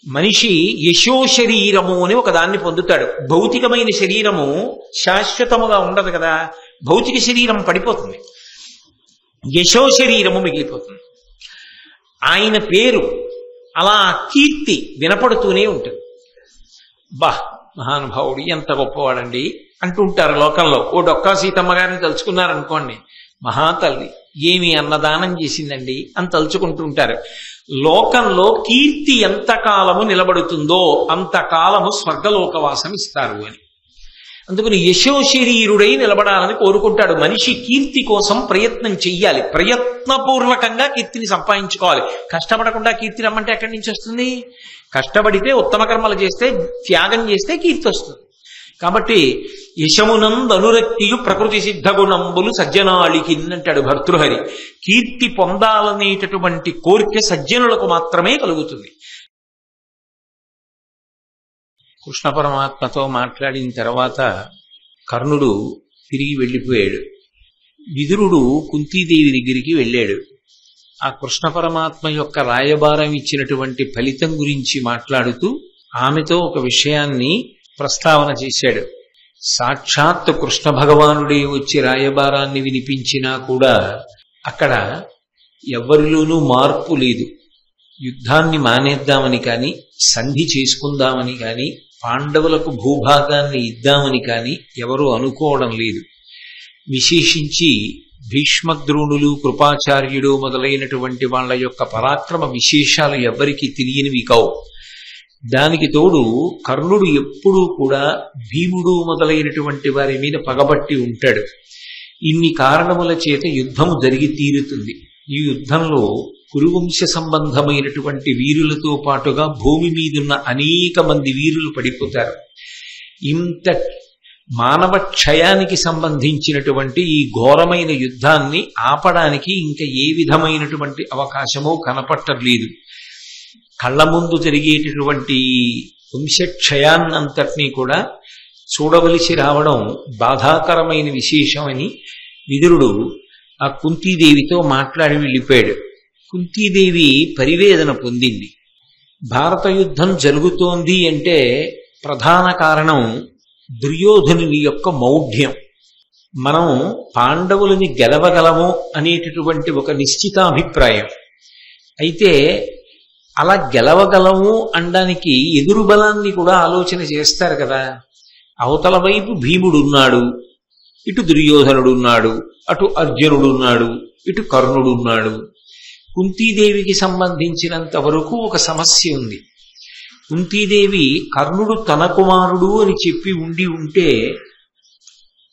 మనిషి యశో శరీరము అని ఒకదాన్ని పొందుతాడు. భౌతికమైన శరీరము శాశ్వతముగా ఉండదు కదా, భౌతిక శరీరం పడిపోతుంది, యశో శరీరము మిగిలిపోతుంది. ఆయన పేరు అలా కీర్తి వినపడుతూనే ఉంటుంది. బా మహానుభావుడు ఎంత గొప్పవాడండి అంటుంటారు లోకంలో. ఓ డొక్కా సీతమ్మ గారిని తలుచుకున్నారనుకోండి, మహాతల్లి ఏమి అన్నదానం చేసిందండి అని తలుచుకుంటుంటారు. లోకంలో కీర్తి ఎంతకాలము నిలబడుతుందో అంతకాలము స్వర్గలోకవాసం ఇస్తారు అని. అందుకని యశో శరీరుడై నిలబడాలని కోరుకుంటాడు. మనిషి కీర్తి కోసం ప్రయత్నం చెయ్యాలి, ప్రయత్నపూర్వకంగా కీర్తిని సంపాదించుకోవాలి. కష్టపడకుండా కీర్తి రమ్మంటే ఎక్కడి నుంచి వస్తుంది? కష్టపడితే, ఉత్తమ కర్మలు చేస్తే, త్యాగం చేస్తే కీర్తి వస్తుంది. కాబట్టి యశమునందనురక్తియు ప్రకృతి సిద్ధ గుణంబులు సజ్జనాళికి అంటాడు భర్తృహరి. కీర్తి పొందాలనేటటువంటి కోరిక సజ్జనులకు మాత్రమే కలుగుతుంది. కృష్ణ పరమాత్మతో మాట్లాడిన తర్వాత కర్ణుడు తిరిగి వెళ్ళిపోయాడు. విదురుడు కుంతీదేవి దగ్గరికి వెళ్ళాడు. ఆ కృష్ణ పరమాత్మ యొక్క రాయబారం ఇచ్చినటువంటి ఫలితం గురించి మాట్లాడుతూ ఆమెతో ఒక విషయాన్ని ప్రస్తావన చేశాడు. సాక్షాత్ కృష్ణ భగవానుడే వచ్చి రాయబారాన్ని వినిపించినా కూడా అక్కడ ఎవ్వరిలోనూ మార్పు లేదు. యుద్ధాన్ని మానేద్దామని కానీ, సంధి చేసుకుందామని కానీ, పాండవులకు భూభాగాన్ని ఇద్దామని కానీ ఎవరూ అనుకోవడం లేదు. విశేషించి భీష్మద్రోణులు, కృపాచార్యుడు మొదలైనటువంటి వాళ్ళ యొక్క పరాక్రమ విశేషాలు ఎవ్వరికీ తెలియనివి కావు. దానికి తోడు కర్ణుడు ఎప్పుడూ కూడా భీముడు మొదలైనటువంటి వారి మీద పగబట్టి ఉంటాడు. ఇన్ని కారణముల చేత యుద్ధము జరిగి తీరుతుంది. ఈ యుద్ధంలో కురువంశ సంబంధమైనటువంటి వీరులతో పాటుగా భూమి మీదున్న అనేక మంది వీరులు పడిపోతారు. ఇంత మానవ క్షయానికి సంబంధించినటువంటి ఈ ఘోరమైన యుద్ధాన్ని ఆపడానికి ఇంకా ఏ విధమైనటువంటి అవకాశమో కనపట్టలేదు. కళ్ళ ముందు జరిగేటటువంటి వంశక్షయాన్నంతటినీ కూడా చూడవలసి రావడం బాధాకరమైన విశేషమని విదురుడు ఆ కుంతీదేవితో మాట్లాడి వెళ్ళిపోయాడు. కుంతీదేవి పరివేదన పొందింది. భారత యుద్ధం జరుగుతోంది అంటే ప్రధాన కారణం దుర్యోధనుని యొక్క మౌఢ్యం. మనం పాండవులని గెలవగలము అనేటటువంటి ఒక నిశ్చితాభిప్రాయం. అయితే అలా గెలవగలము అనడానికి ఎదురు బలాన్ని కూడా ఆలోచన చేస్తారు కదా. అవతల వైపు భీముడున్నాడు, ఇటు దుర్యోధనుడున్నాడు, అటు అర్జునుడున్నాడు, ఇటు కర్ణుడున్నాడు. కుంతీదేవికి సంబంధించినంత వరకు ఒక సమస్య ఉంది. కుంతీదేవి కర్ణుడు తన కుమారుడు అని చెప్పి ఉంటే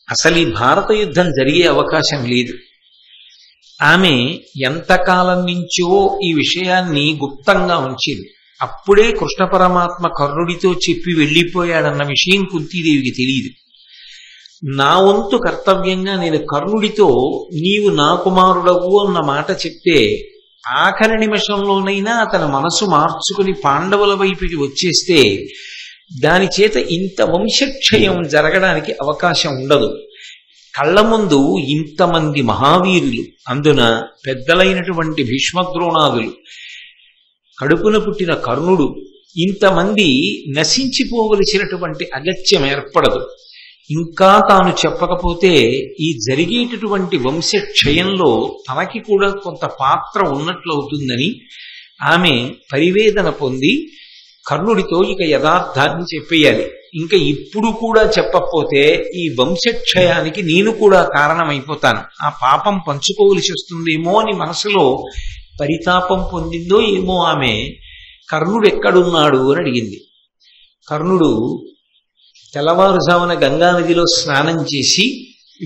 అసలు ఈ భారత యుద్ధం జరిగే అవకాశం లేదు. ఆమె ఎంతకాలం నుంచో ఈ విషయాన్ని గుప్తంగా ఉంచింది. అప్పుడే కృష్ణ పరమాత్మ కర్ణుడితో చెప్పి వెళ్ళిపోయాడన్న విషయం కుంతీదేవికి తెలియదు. నా వంతు కర్తవ్యంగా నేను కర్ణుడితో నీవు నా కుమారుడవు అన్న మాట చెప్తే ఆఖరి నిమిషంలోనైనా అతని మనసు మార్చుకుని పాండవుల వైపుకి వచ్చేస్తే దాని చేత ఇంత వంశక్షయం జరగడానికి అవకాశం ఉండదు. కళ్ళ ముందు ఇంతమంది మహావీరులు, అందున పెద్దలైనటువంటి భీష్మద్రోణాదులు, కడుపున పుట్టిన కర్ణుడు, ఇంతమంది నశించిపోవలసినటువంటి అగత్యం ఏర్పడదు. ఇంకా తాను చెప్పకపోతే ఈ జరిగేటటువంటి వంశక్షయంలో తనకి కూడా కొంత పాత్ర ఉన్నట్లవుతుందని ఆమె పరివేదన పొంది కర్ణుడితో ఇక యథార్థాన్ని చెప్పేయాలి. ఇంకా ఇప్పుడు కూడా చెప్పకపోతే ఈ వంశక్షయానికి నేను కూడా కారణమైపోతాను, ఆ పాపం పంచుకోవలసి వస్తుందేమో అని మనసులో పరితాపం పొందిందో ఏమో ఆమె. కర్ణుడు ఎక్కడున్నాడు అని అడిగింది. కర్ణుడు తెల్లవారుజామున గంగానదిలో స్నానం చేసి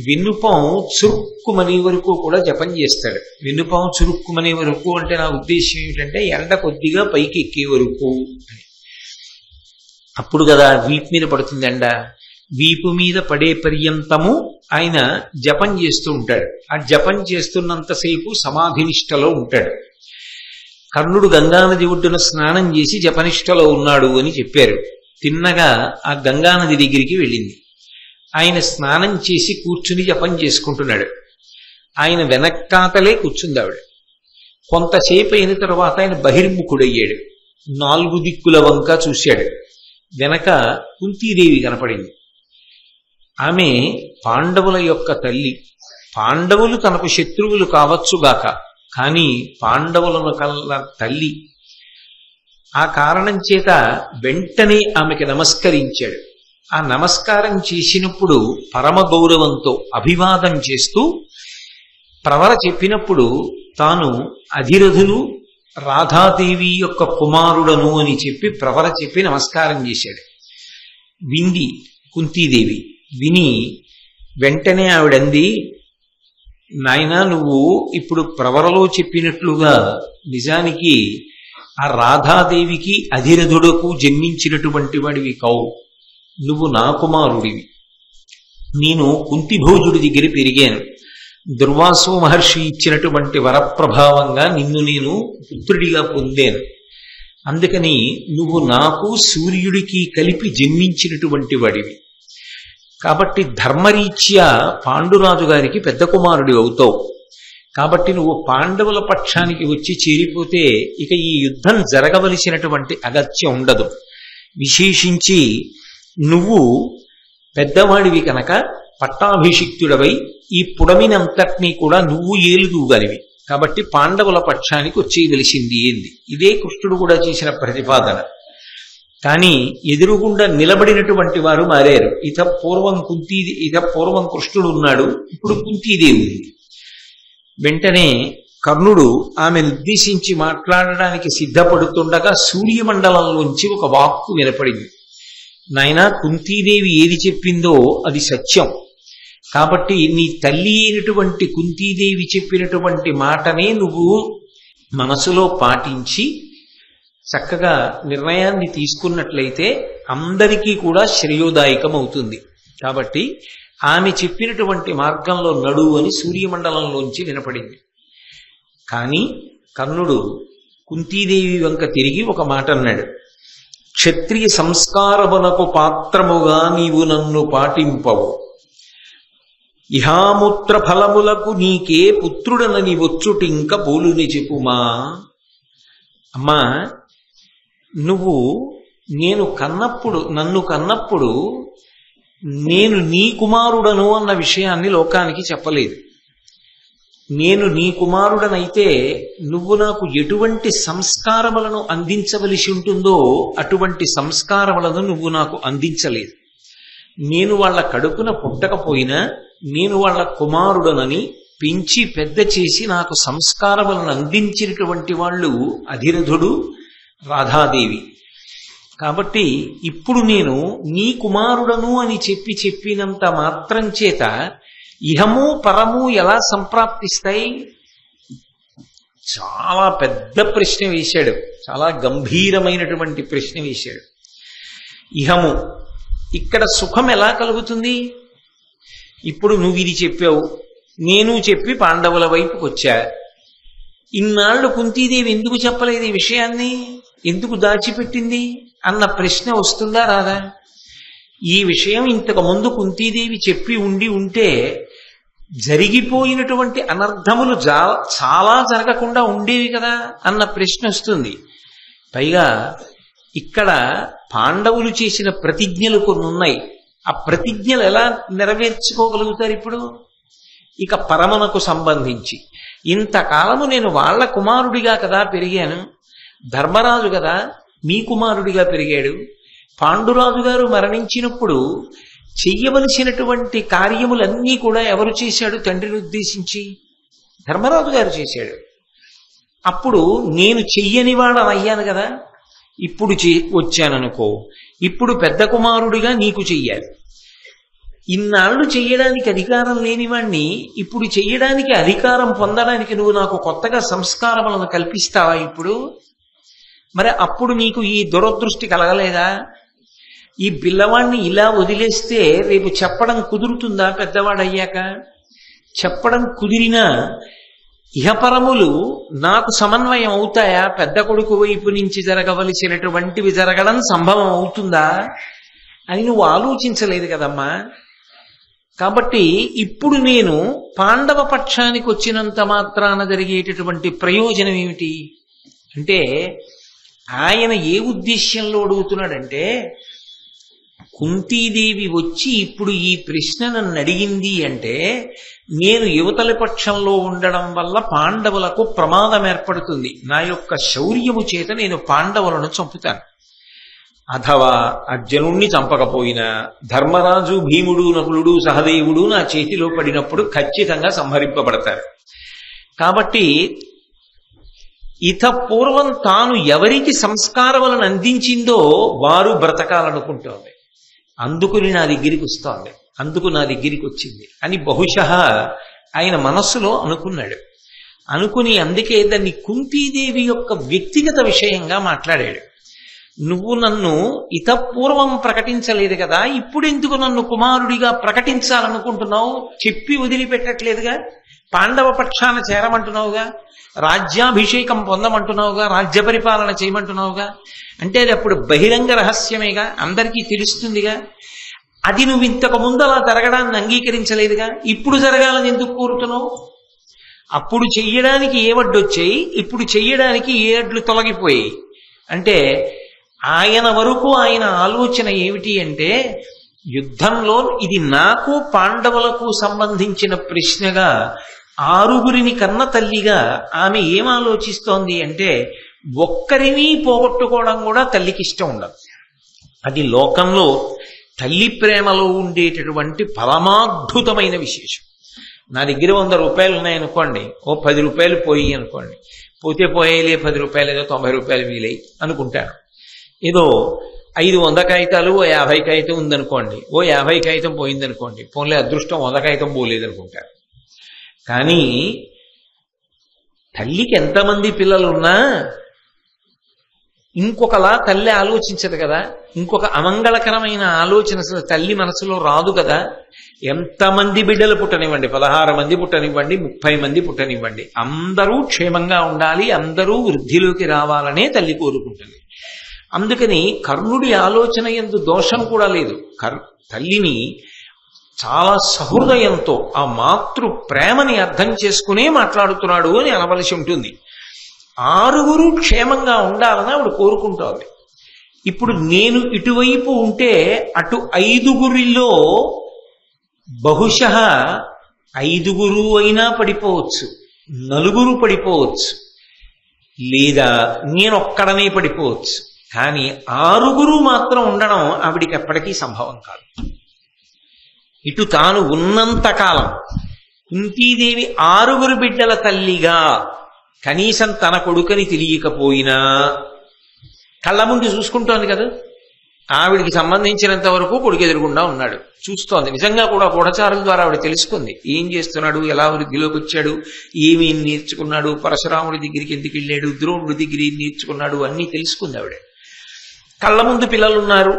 వెన్నుపం చురుక్కుమనే వరకు కూడా జపం చేస్తాడు. వెన్నుపం చురుక్కుమనే వరకు అంటే నా ఉద్దేశం ఏమిటంటే ఎండ కొద్దిగా పైకి ఎక్కే వరకు అని. అప్పుడు కదా వీపు మీద పడుతుంది ఎండ. వీపు మీద పడే పర్యంతము ఆయన జపం చేస్తూ ఉంటాడు. ఆ జపం చేస్తున్నంతసేపు సమాధినిష్టలో ఉంటాడు. కర్ణుడు గంగానది ఒడ్డున స్నానం చేసి జపనిష్టలో ఉన్నాడు అని చెప్పారు. తిన్నగా ఆ గంగానది దగ్గరికి వెళ్ళింది. ఆయన స్నానం చేసి కూర్చుని జపం చేసుకుంటున్నాడు. ఆయన వెనక్కాతలే కూర్చుంది ఆవిడ. కొంతసేపు అయిన తర్వాత ఆయన బహిర్ముఖుడయ్యాడు. 4 దిక్కుల వంక చూశాడు. వెనక కుంతీదేవి కనపడింది. ఆమె పాండవుల యొక్క తల్లి. పాండవులు తనకు శత్రువులు కావచ్చుగాక, కానీ పాండవులను కల్ల తల్లి. ఆ కారణం చేత వెంటనే ఆమెకి నమస్కరించాడు. ఆ నమస్కారం చేసినప్పుడు పరమ గౌరవంతో అభివాదం చేస్తూ ప్రవర చెప్పినప్పుడు తాను అధిరథులు రాధాదేవి యొక్క కుమారుడను అని చెప్పి ప్రవర చెప్పి నమస్కారం చేశాడు. వింది కుంతీదేవి. విని వెంటనే ఆవిడంది, నాయనా, నువ్వు ఇప్పుడు ప్రవరలో చెప్పినట్లుగా నిజానికి ఆ రాధాదేవికి అధిరథుడకు జన్మించినటువంటి వాడివి కావు. నువ్వు నా కుమారుడివి. నేను కుంతిభోజుడి దగ్గర పెరిగాను. దుర్వాసో మహర్షి ఇచ్చినటువంటి వరప్రభావంగా నిన్ను నేను పుత్రుడిగా పొందాను. అందుకని నువ్వు నాకు సూర్యుడికి కలిపి జన్మించినటువంటి వాడివి. కాబట్టి ధర్మరీత్యా పాండురాజు గారికి పెద్ద కుమారుడి అవుతావు. కాబట్టి నువ్వు పాండవుల పక్షానికి వచ్చి చేరిపోతే ఇక ఈ యుద్ధం జరగవలసినటువంటి అగత్యం ఉండదు. విశేషించి నువ్వు పెద్దవాడివి కనుక పట్టాభిషిక్తుడవై ఈ పుడమినంతటినీ కూడా నువ్వు ఏలుదూగలివి. కాబట్టి పాండవుల పక్షానికి వచ్చేయవలసింది ఏంది. ఇదే కృష్ణుడు కూడా చేసిన ప్రతిపాదన. కానీ ఎదురుగుండా నిలబడినటువంటి వారు మారారు. ఇత పూర్వం కృష్ణుడు ఉన్నాడు, ఇప్పుడు కుంతీదేవి ఉంది. వెంటనే కర్ణుడు ఆమెను ఉద్దేశించి మాట్లాడడానికి సిద్ధపడుతుండగా సూర్యమండలంలోంచి ఒక వాక్కు వినపడింది. నాయనా, కుంతీదేవి ఏది చెప్పిందో అది సత్యం. కాబట్టి నీ తల్లి అయినటువంటి కుంతీదేవి చెప్పినటువంటి మాటనే నువ్వు మనసులో పాటించి చక్కగా నిర్ణయాన్ని తీసుకున్నట్లయితే అందరికీ కూడా శ్రేయోదాయకం అవుతుంది. కాబట్టి ఆమె చెప్పినటువంటి మార్గంలో నడువు అని సూర్యమండలంలోంచి వినపడింది. కానీ కర్ణుడు కుంతీదేవి వంక తిరిగి ఒక మాట అన్నాడు. క్షత్రియ సంస్కారమునకు పాత్రముగా నీవు నన్ను పాటింపవు. ఇహాముత్ర ఫలములకు నీకే పుత్రుడనని వచ్చుటింక పోలుని చెప్పుమా. అమ్మా, నువ్వు నన్ను కన్నప్పుడు నేను నీ కుమారుడను అన్న విషయాన్ని లోకానికి చెప్పలేదు. నేను నీ కుమారుడనైతే నువ్వు నాకు ఎటువంటి సంస్కారములను అందించవలసి ఉంటుందో అటువంటి సంస్కారములను నువ్వు నాకు అందించలేదు. నేను వాళ్ళ కడుపున పుట్టకపోయినా నేను వాళ్ళ కుమారుడనని పెంచి పెద్ద చేసి నాకు సంస్కారములను అందించినటువంటి వాళ్ళు అధిరథుడు, రాధాదేవి. కాబట్టి ఇప్పుడు నేను నీ కుమారుడను అని చెప్పినంత మాత్రం చేత ఇహము పరము ఎలా సంప్రాప్తిస్తాయి? చాలా పెద్ద ప్రశ్న వేశాడు. చాలా గంభీరమైనటువంటి ప్రశ్న వేశాడు. ఇహము, ఇక్కడ సుఖం ఎలా కలుగుతుంది? ఇప్పుడు నువ్వు ఇది చెప్పావు, నేను చెప్పి పాండవుల వైపుకి వచ్చా. ఇన్నాళ్ళు కుంతీదేవి ఎందుకు చెప్పలేదు ఈ విషయాన్ని? ఎందుకు దాచిపెట్టింది అన్న ప్రశ్న వస్తుందా రాదా? ఈ విషయం ఇంతకు ముందు కుంతీదేవి చెప్పి ఉంటే జరిగిపోయినటువంటి అనర్థములు చాలా జరగకుండా ఉండేవి కదా అన్న ప్రశ్న వస్తుంది. పైగా ఇక్కడ పాండవులు చేసిన ప్రతిజ్ఞలు కొన్ని ఉన్నాయి. ఆ ప్రతిజ్ఞలు ఎలా నెరవేర్చుకోగలుగుతారు ఇప్పుడు? ఇక పరమనకు సంబంధించి ఇంతకాలము నేను వాళ్ళ కుమారుడిగా కదా పెరిగాను. ధర్మరాజు కదా మీ కుమారుడిగా పెరిగాడు. పాండురాజు గారు మరణించినప్పుడు చెయ్యవలసినటువంటి కార్యములన్నీ కూడా ఎవరు చేశాడు? తండ్రిని ఉద్దేశించి ధర్మరాజు గారు చేశాడు. అప్పుడు నేను చెయ్యని వాడనయ్యాను కదా. ఇప్పుడు వచ్చాననుకో, ఇప్పుడు పెద్ద కుమారుడిగా నీకు చెయ్యాలి. ఇన్నాళ్ళు చెయ్యడానికి అధికారం లేనివాణ్ణి ఇప్పుడు చెయ్యడానికి అధికారం పొందడానికి నువ్వు నాకు కొత్తగా సంస్కారములను కల్పిస్తావా ఇప్పుడు? మరి అప్పుడు నీకు ఈ దురదృష్టి కలగలేదా? ఈ పిల్లవాణ్ణి ఇలా వదిలేస్తే రేపు చెప్పడం కుదురుతుందా? పెద్దవాడయ్యాక చెప్పడం కుదిరినా ఇహపరములు నాకు సమన్వయం అవుతాయా? పెద్ద కొడుకు వైపు నుంచి జరగవలసినటువంటివి జరగడం సంభవం అవుతుందా అని నువ్వు ఆలోచించలేదు కదమ్మా. కాబట్టి ఇప్పుడు నేను పాండవ పక్షానికి వచ్చినంత మాత్రాన జరిగేటటువంటి ప్రయోజనం ఏమిటి అంటే, ఆయన ఏ ఉద్దేశ్యంలో అడుగుతున్నాడంటే, కుంతీదేవి వచ్చి ఇప్పుడు ఈ ప్రశ్న నన్ను అడిగింది అంటే నేను యువతల పక్షంలో ఉండడం వల్ల పాండవులకు ప్రమాదం ఏర్పడుతుంది, నా యొక్క శౌర్యము చేత నేను పాండవులను చంపుతాను. అథవా అర్జునుణ్ణి చంపకపోయినా ధర్మరాజు, భీముడు, నకులుడు, సహదేవుడు నా చేతిలో పడినప్పుడు ఖచ్చితంగా సంహరింపబడతారు. కాబట్టి ఇత పూర్వం తాను ఎవరికి సంస్కారములను అందించిందో వారు బ్రతకాలనుకుంటోంది, అందుకుని నా దగ్గరికి వస్తోంది, అందుకు నా దగ్గరికి వచ్చింది అని బహుశः ఆయన మనస్సులో అనుకున్నాడు. అనుకుని అందుకే దాన్ని కుంతీదేవి యొక్క వ్యక్తిగత విషయంగా మాట్లాడాడు. నువ్వు నన్ను ఇతపూర్వం ప్రకటించలేదు కదా, ఇప్పుడు ఎందుకు నన్ను కుమారుడిగా ప్రకటించాలనుకుంటున్నావు? చెప్పి వదిలిపెట్టట్లేదుగా, పాండవ పక్షాన చేరమంటున్నావుగా, రాజ్యాభిషేకం పొందమంటున్నావుగా, రాజ్య పరిపాలన చేయమంటున్నావుగా, అంటే అది అప్పుడు బహిరంగ రహస్యమేగా, అందరికీ తెలుస్తుందిగా. అది నువ్వు ఇంతకు ముందు అలా జరగడాన్ని అంగీకరించలేదుగా, ఇప్పుడు జరగాలని ఎందుకు కోరుతున్నావు? అప్పుడు చెయ్యడానికి ఏ వడ్డొచ్చాయి, ఇప్పుడు చెయ్యడానికి ఏ అడ్లు తొలగిపోయాయి అంటే ఆయన వరకు ఆయన ఆలోచన ఏమిటి అంటే, యుద్ధంలో ఇది నాకు పాండవులకు సంబంధించిన ప్రశ్నగా ఆరుగురిని కన్న తల్లిగా ఆమె ఏం ఆలోచిస్తోంది అంటే, ఒక్కరిని పోగొట్టుకోవడం కూడా తల్లికి ఇష్టం ఉండదు. అది లోకంలో తల్లి ప్రేమలో ఉండేటటువంటి పరమాద్భుతమైన విశేషం. నా దగ్గర 100 రూపాయలు ఉన్నాయనుకోండి, ఓ 10 రూపాయలు పోయి అనుకోండి, పోతే పోయేలే 10 రూపాయలు, ఏదో 90 రూపాయలు వీలై అనుకుంటాను. ఏదో 500 కాగితాలు ఓ 50 కాగితం ఉందనుకోండి, ఓ 50 కాగితం పోయిందనుకోండి, పోన్లే అదృష్టం 100 కాగితం పోలేదనుకుంటారు. కానీ తల్లికి ఎంతమంది పిల్లలున్నా ఇంకొకలా తల్లి ఆలోచించదు కదా, ఇంకొక అమంగళకరమైన ఆలోచన తల్లి మనసులో రాదు కదా. ఎంతమంది బిడ్డలు పుట్టనివ్వండి, 16 మంది పుట్టనివ్వండి, 30 మంది పుట్టనివ్వండి, అందరూ క్షేమంగా ఉండాలి, అందరూ వృద్ధిలోకి రావాలనే తల్లి కోరుకుంటుంది. అందుకని కర్ణుడి ఆలోచన యందు దోషం కూడా లేదు. తల్లిని చాలా సహృదయంతో ఆ మాతృ ప్రేమని అర్థం చేసుకునే మాట్లాడుతున్నాడు అని అనవలసి ఉంటుంది. 6 క్షేమంగా ఉండాలని ఆవిడ కోరుకుంటోంది. ఇప్పుడు నేను ఇటువైపు ఉంటే అటు 5 బహుశः 5 అయినా పడిపోవచ్చు, 4 పడిపోవచ్చు, లేదా నేనొక్కడనే పడిపోవచ్చు. కానీ 6 మాత్రం ఉండడం ఆవిడికి ఎప్పటికీ సంభవం కాదు. ఇటు తాను ఉన్నంతకాలం కుంతీదేవి 6 బిడ్డల తల్లిగా కనీసం తన కొడుకని తెలియకపోయినా కళ్ళ ముందు చూసుకుంటోంది కదా. ఆవిడికి సంబంధించినంత వరకు కొడుకు ఎదురుగుండా ఉన్నాడు, చూస్తోంది. నిజంగా కూడా గూఢచారుల ద్వారా ఆవిడ తెలుసుకుంది ఏం చేస్తున్నాడు, ఎలా వృద్ధిలోకి వచ్చాడు, ఏమి నేర్చుకున్నాడు, పరశురాముడి దగ్గరికి ఎందుకు వెళ్ళాడు, ద్రోణుడి దగ్గర ఏం నేర్చుకున్నాడు, అన్నీ తెలుసుకుంది ఆవిడ. కళ్ళ ముందు పిల్లలు ఉన్నారు,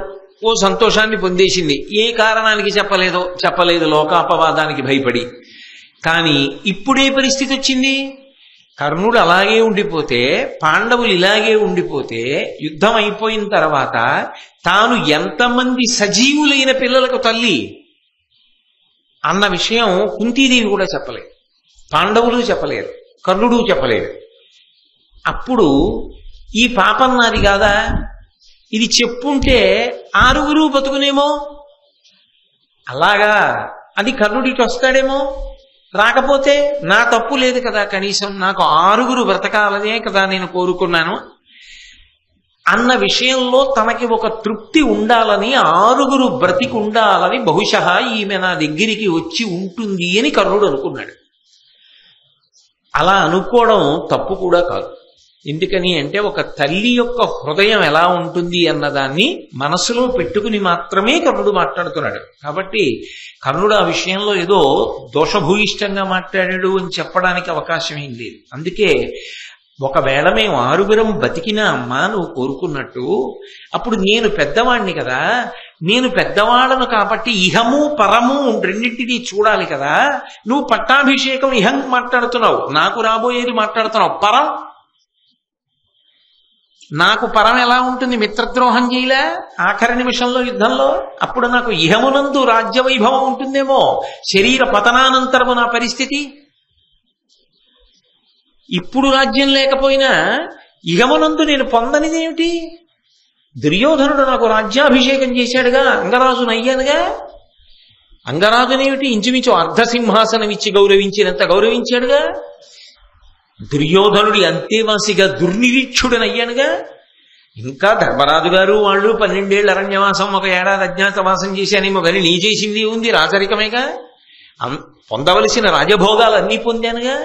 ఓ సంతోషాన్ని పొందేసింది. ఏ కారణానికి చెప్పలేదు, లోకాపవాదానికి భయపడి. కానీ ఇప్పుడే పరిస్థితి వచ్చింది. కర్ణుడు అలాగే ఉండిపోతే, పాండవులు ఇలాగే ఉండిపోతే, యుద్ధం అయిపోయిన తర్వాత తాను ఎంతమంది సజీవులైన పిల్లలకు తల్లి అన్న విషయం కుంతీదేవి కూడా చెప్పలేదు, పాండవులు చెప్పలేరు, కర్ణుడు చెప్పలేరు. అప్పుడు ఈ పాపం నాది కాదా, ఇది చెప్పుంటే 6 బతుకునేమో, అలాగా అది కర్ణుడికి వస్తాడేమో. రాకపోతే నా తప్పు లేదు కదా, కనీసం నాకు 6 బ్రతకాలనే కదా నేను కోరుకున్నాను అన్న విషయంలో తనకి ఒక తృప్తి ఉండాలని, 6 బ్రతికి ఉండాలని బహుశः ఈమె నా దగ్గరికి వచ్చి ఉంటుంది అని కర్ణుడు అనుకున్నాడు. అలా అనుకోవడం తప్పు కూడా కాదు. ఎందుకని అంటే ఒక తల్లి యొక్క హృదయం ఎలా ఉంటుంది అన్నదాన్ని మనసులో పెట్టుకుని మాత్రమే కర్ణుడు మాట్లాడుతున్నాడు. కాబట్టి కర్ణుడు ఆ విషయంలో ఏదో దోషభూయిష్టంగా మాట్లాడాడు అని చెప్పడానికి అవకాశం ఏం లేదు. అందుకే ఒకవేళ మేము 6 బతికినా అమ్మా నువ్వు కోరుకున్నట్టు, అప్పుడు నేను పెద్దవాణ్ణి కదా, నేను పెద్దవాళ్ళను కాబట్టి ఇహము పరము రెండింటినీ చూడాలి కదా. నువ్వు పట్టాభిషేకం ఇహం మాట్లాడుతున్నావు, నాకు రాబోయేది మాట్లాడుతున్నావు పరం. నాకు పరం ఎలా ఉంటుంది, మిత్రద్రోహం చేయలే ఆఖరి నిమిషంలో యుద్ధంలో, అప్పుడు నాకు ఇహమునందు రాజ్యవైభవం ఉంటుందేమో, శరీర పతనానంతరము నా పరిస్థితి. ఇప్పుడు రాజ్యం లేకపోయినా ఇహమునందు నేను పొందనిదేమిటి? దుర్యోధనుడు నాకు రాజ్యాభిషేకం చేశాడుగా, అంగరాజును అయ్యానుగా. అంగరాజునేమిటి ఇంచుమించు అర్ధసింహాసనం ఇచ్చి గౌరవించినంత గౌరవించాడుగా. దుర్యోధనుడి అంతేవాసిగా దుర్నిరీక్షుడనయ్యానుగా. ఇంకా ధర్మరాజు గారు వాళ్ళు 12 ఏళ్ళ అరణ్యవాసం, 1 ఏడాది అజ్ఞాతవాసం చేశానేమో కానీ నీ చేసింది ఉంది రాజరికమేగా. పొందవలసిన రాజభోగాలన్నీ పొందానుగా.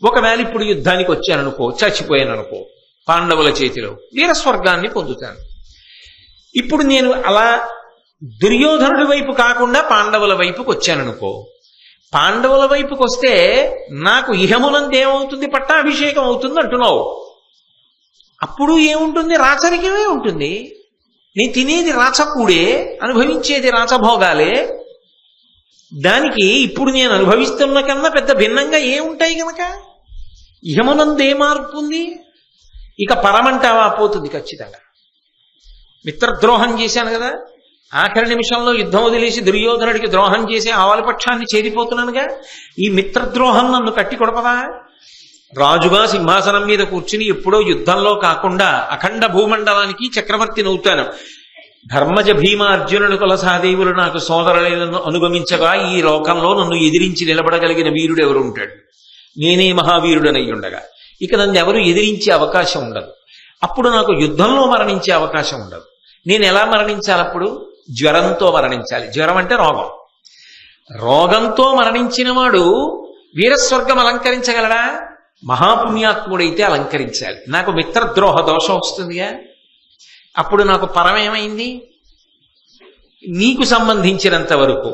ఒకవేళ ఇప్పుడు యుద్ధానికి వచ్చాననుకో, చచ్చిపోయాననుకో, పాండవుల చేతిలో వీరస్వర్గాన్ని పొందుతాను. ఇప్పుడు నేను అలా దుర్యోధనుడి వైపు కాకుండా పాండవుల వైపుకి వచ్చాననుకో, పాండవుల వైపుకి వస్తే నాకు ఇహమునందేమవుతుంది? పట్టాభిషేకం అవుతుంది అంటున్నావు. అప్పుడు ఏముంటుంది? రాచరికమే ఉంటుంది. నేను తినేది రాచకూడే, అనుభవించేది రాచభోగాలే. దానికి ఇప్పుడు నేను అనుభవిస్తున్న కన్నా పెద్ద భిన్నంగా ఏముంటాయి కనుక ఇహమునందే మార్పు ఉంది. ఇక పరమంటావా? పోతుంది ఖచ్చితంగా. మిత్రద్రోహం చేశాను కదా, ఆఖరి నిమిషంలో యుద్ధం వదిలేసి దుర్యోధనుడికి ద్రోహం చేసి ఆవలిపక్షాన్ని చేరిపోతున్నానుగా. ఈ మిత్రద్రోహం నన్ను కట్టి కొడపదా? రాజుగా సింహాసనం మీద కూర్చుని ఎప్పుడో యుద్ధంలో కాకుండా అఖండ భూమండలానికి చక్రవర్తిని అవుతాను. ధర్మజ భీమ అర్జునుడు కుల సహదేవులు నాకు సోదరులను అనుగమించగా ఈ లోకంలో నన్ను ఎదిరించి నిలబడగలిగిన వీరుడు ఎవరు ఉంటాడు? నేనే మహావీరుడనై ఉండగా ఇక నన్ను ఎవరు ఎదిరించే అవకాశం ఉండదు. అప్పుడు నాకు యుద్ధంలో మరణించే అవకాశం ఉండదు. నేను ఎలా మరణించాలి? అప్పుడు జ్వరంతో మరణించాలి. జ్వరం అంటే రోగం. రోగంతో మరణించిన వాడు వీరస్వర్గం అలంకరించగలడా? మహాపుణ్యాత్ముడైతే అలంకరించాలి. నాకు మిత్రద్రోహ దోషం వస్తుందిగా. అప్పుడు నాకు పరమేమైంది? నీకు సంబంధించినంత వరకు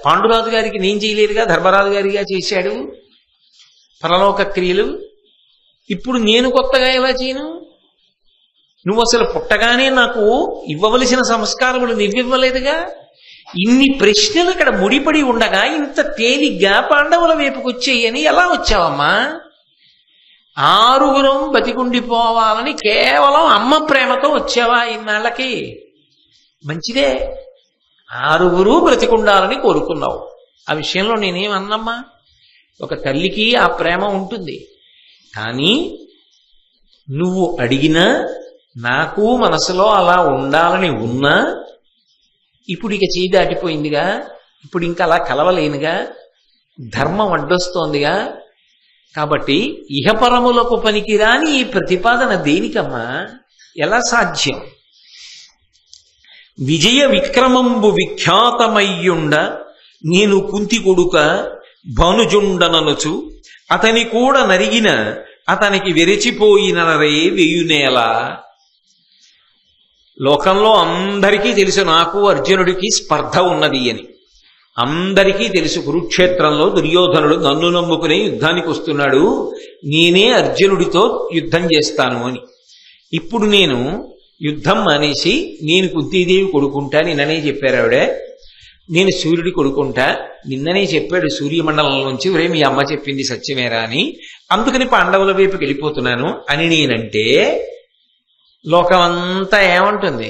పాండురాజు గారికి నేను చేయలేదుగా, ధర్మరాజు గారిగా చేశాడు పరలోక క్రియలు. ఇప్పుడు నేను కొత్తగా ఎలా చేయను? నువ్వు అసలు పుట్టగానే నాకు ఇవ్వవలసిన సంస్కారములు నువ్వివ్వలేదుగా. ఇన్ని ప్రశ్నలు ఇక్కడ ముడిపడి ఉండగా ఇంత తేలిగ్గా పాండవుల వైపుకు వచ్చేయని ఎలా వచ్చావమ్మా? 6 బతికుండిపోవాలని కేవలం అమ్మ ప్రేమతో వచ్చావా ఇన్నాళ్ళకి? మంచిదే, 6 బ్రతికుండాలని కోరుకున్నావు. ఆ విషయంలో నేనేమన్నమ్మా? ఒక తల్లికి ఆ ప్రేమ ఉంటుంది. కానీ నువ్వు అడిగినా నాకు మనసులో అలా ఉండాలని ఉన్నా ఇప్పుడు ఇక చేయి దాటిపోయిందిగా. ఇప్పుడు ఇంకా అలా కలవలేనుగా. ధర్మం అడ్డొస్తోందిగా. కాబట్టి ఇహపరములకు పనికిరాని ఈ ప్రతిపాదన దేనికమ్మా? ఎలా సాధ్యం? విజయ విక్రమంబు విఖ్యాతమయ్యుండ నేను కుంతి కొడుక భానుజుండననుచు అతని కూడా నరిగిన అతనికి విరచిపోయినరే వేయునేలా. లోకంలో అందరికీ తెలుసు నాకు అర్జునుడికి స్పర్ధ ఉన్నది అని. అందరికీ తెలుసు కురుక్షేత్రంలో దుర్యోధనుడు నన్ను నమ్ముకునే యుద్ధానికి వస్తున్నాడు, నేనే అర్జునుడితో యుద్ధం చేస్తాను అని. ఇప్పుడు నేను యుద్ధం మానేసి నేను కుంతీదేవి కొడుకుంటా, నిన్ననే చెప్పారు ఆవిడ. నేను సూర్యుడి కొడుకుంటా, నిన్ననే చెప్పాడు సూర్యమండలం నుంచి, ఒరే మీ అమ్మ చెప్పింది సత్యమేరా అని. అందుకని పాండవుల వైపుకి వెళ్ళిపోతున్నాను అని నేనంటే లోకమంతా ఏమంటుంది?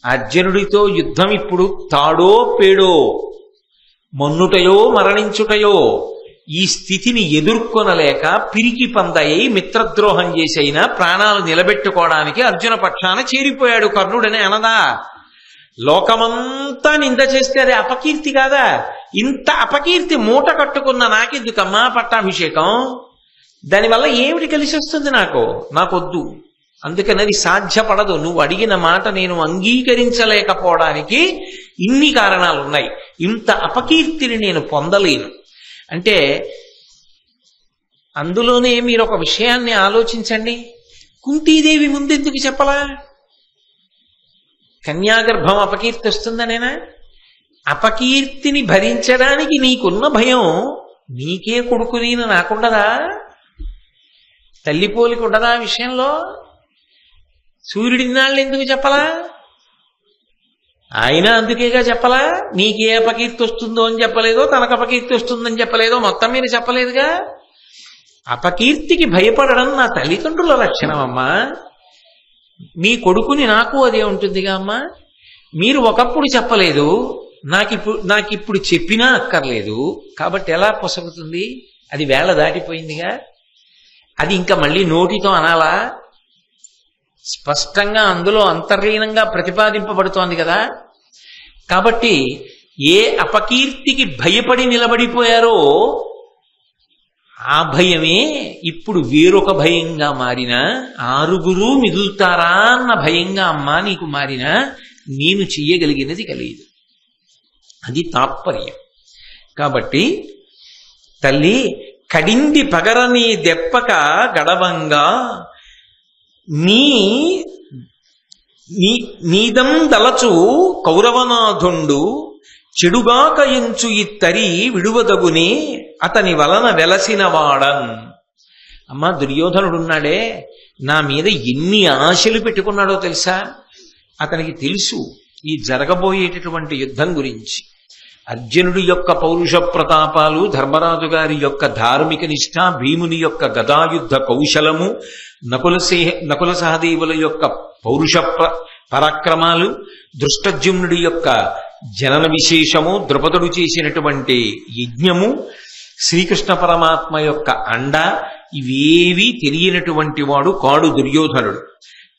అర్జునుడితో యుద్ధం ఇప్పుడు తాడో పేడో, మన్నుటయో మరణించుటయో, ఈ స్థితిని ఎదుర్కొనలేక పిరికి పందయ్యి మిత్రద్రోహం చేసైనా ప్రాణాలు నిలబెట్టుకోవడానికి అర్జున పక్షాన చేరిపోయాడు కర్ణుడని అనదా? లోకమంతా నింద చేస్తే అది అపకీర్తి కాదా? ఇంత అపకీర్తి మూట కట్టుకున్న నాకెందుకమ్మా పట్టాభిషేకం? దానివల్ల ఏమిటి కలిసి వస్తుంది? నాకొద్దు. అందుకని అది సాధ్యపడదు. నువ్వు అడిగిన మాట నేను అంగీకరించలేకపోవడానికి ఇన్ని కారణాలు ఉన్నాయి. ఇంత అపకీర్తిని నేను పొందలేను. అంటే అందులోనే మీరు ఒక విషయాన్ని ఆలోచించండి. కుంతీదేవి ముందెందుకు చెప్పలా? కన్యాగర్భం అపకీర్తి వస్తుందనేనా? అపకీర్తిని భరించడానికి నీకున్న భయం నీకే కొడుకు నేను నాకుండదా? తల్లి పోలికి ఉండదా ఆ విషయంలో? సూర్యుడినాళ్ళు ఎందుకు చెప్పలా? ఆయన అందుకేగా చెప్పలా. నీకే అపకీర్తి వస్తుందో అని చెప్పలేదో, తనకు అపకీర్తి వస్తుందని చెప్పలేదో, మొత్తం మీద చెప్పలేదుగా. అపకీర్తికి భయపడడం నా తల్లిదండ్రుల లక్షణం అమ్మా. మీ కొడుకుని నాకు అదే ఉంటుందిగా అమ్మా. మీరు ఒకప్పుడు చెప్పలేదు, నాకిప్పుడు చెప్పినా అక్కర్లేదు. కాబట్టి ఎలా పొసగుతుంది? అది వేళ దాటిపోయిందిగా. అది ఇంకా మళ్ళీ నోటితో అనాలా? స్పష్టంగా అందులో అంతర్లీనంగా ప్రతిపాదింపబడుతోంది కదా. కాబట్టి ఏ అపకీర్తికి భయపడి నిలబడిపోయారో ఆ భయమే ఇప్పుడు వేరొక భయంగా మారిన, ఆరుగురు మిగులుతారా అన్న భయంగా అమ్మా నీకు మారిన, నేను చెయ్యగలిగినది కలిగదు. అది తాత్పర్యం. కాబట్టి తల్లి కడింది పగరని దెప్పక గడవంగా నీదం దలచు కౌరవనాథుండు చెడుగాక ఎంచు ఇత్తరి విడువదగునే అతని వలన వెలసిన వాడన్. అమ్మా దుర్యోధనుడున్నాడే, నా మీద ఎన్ని ఆశలు పెట్టుకున్నాడో తెలుసా? అతనికి తెలుసు ఈ జరగబోయేటటువంటి యుద్ధం గురించి. అర్జునుడి యొక్క పౌరుష ప్రతాపాలు, ధర్మరాజు గారి యొక్క ధార్మిక నిష్ఠ, భీముని యొక్క గదాయుద్ధ కౌశలము, నకుల సహదేవుల యొక్క పౌరుష పరాక్రమాలు, దృష్టద్యుమ్నుడి యొక్క జనన విశేషము, ద్రుపదుడు చేసినటువంటి యజ్ఞము, శ్రీకృష్ణ పరమాత్మ యొక్క అండ, ఇవేవీ తెలియనటువంటి వాడు కాడు దుర్యోధనుడు.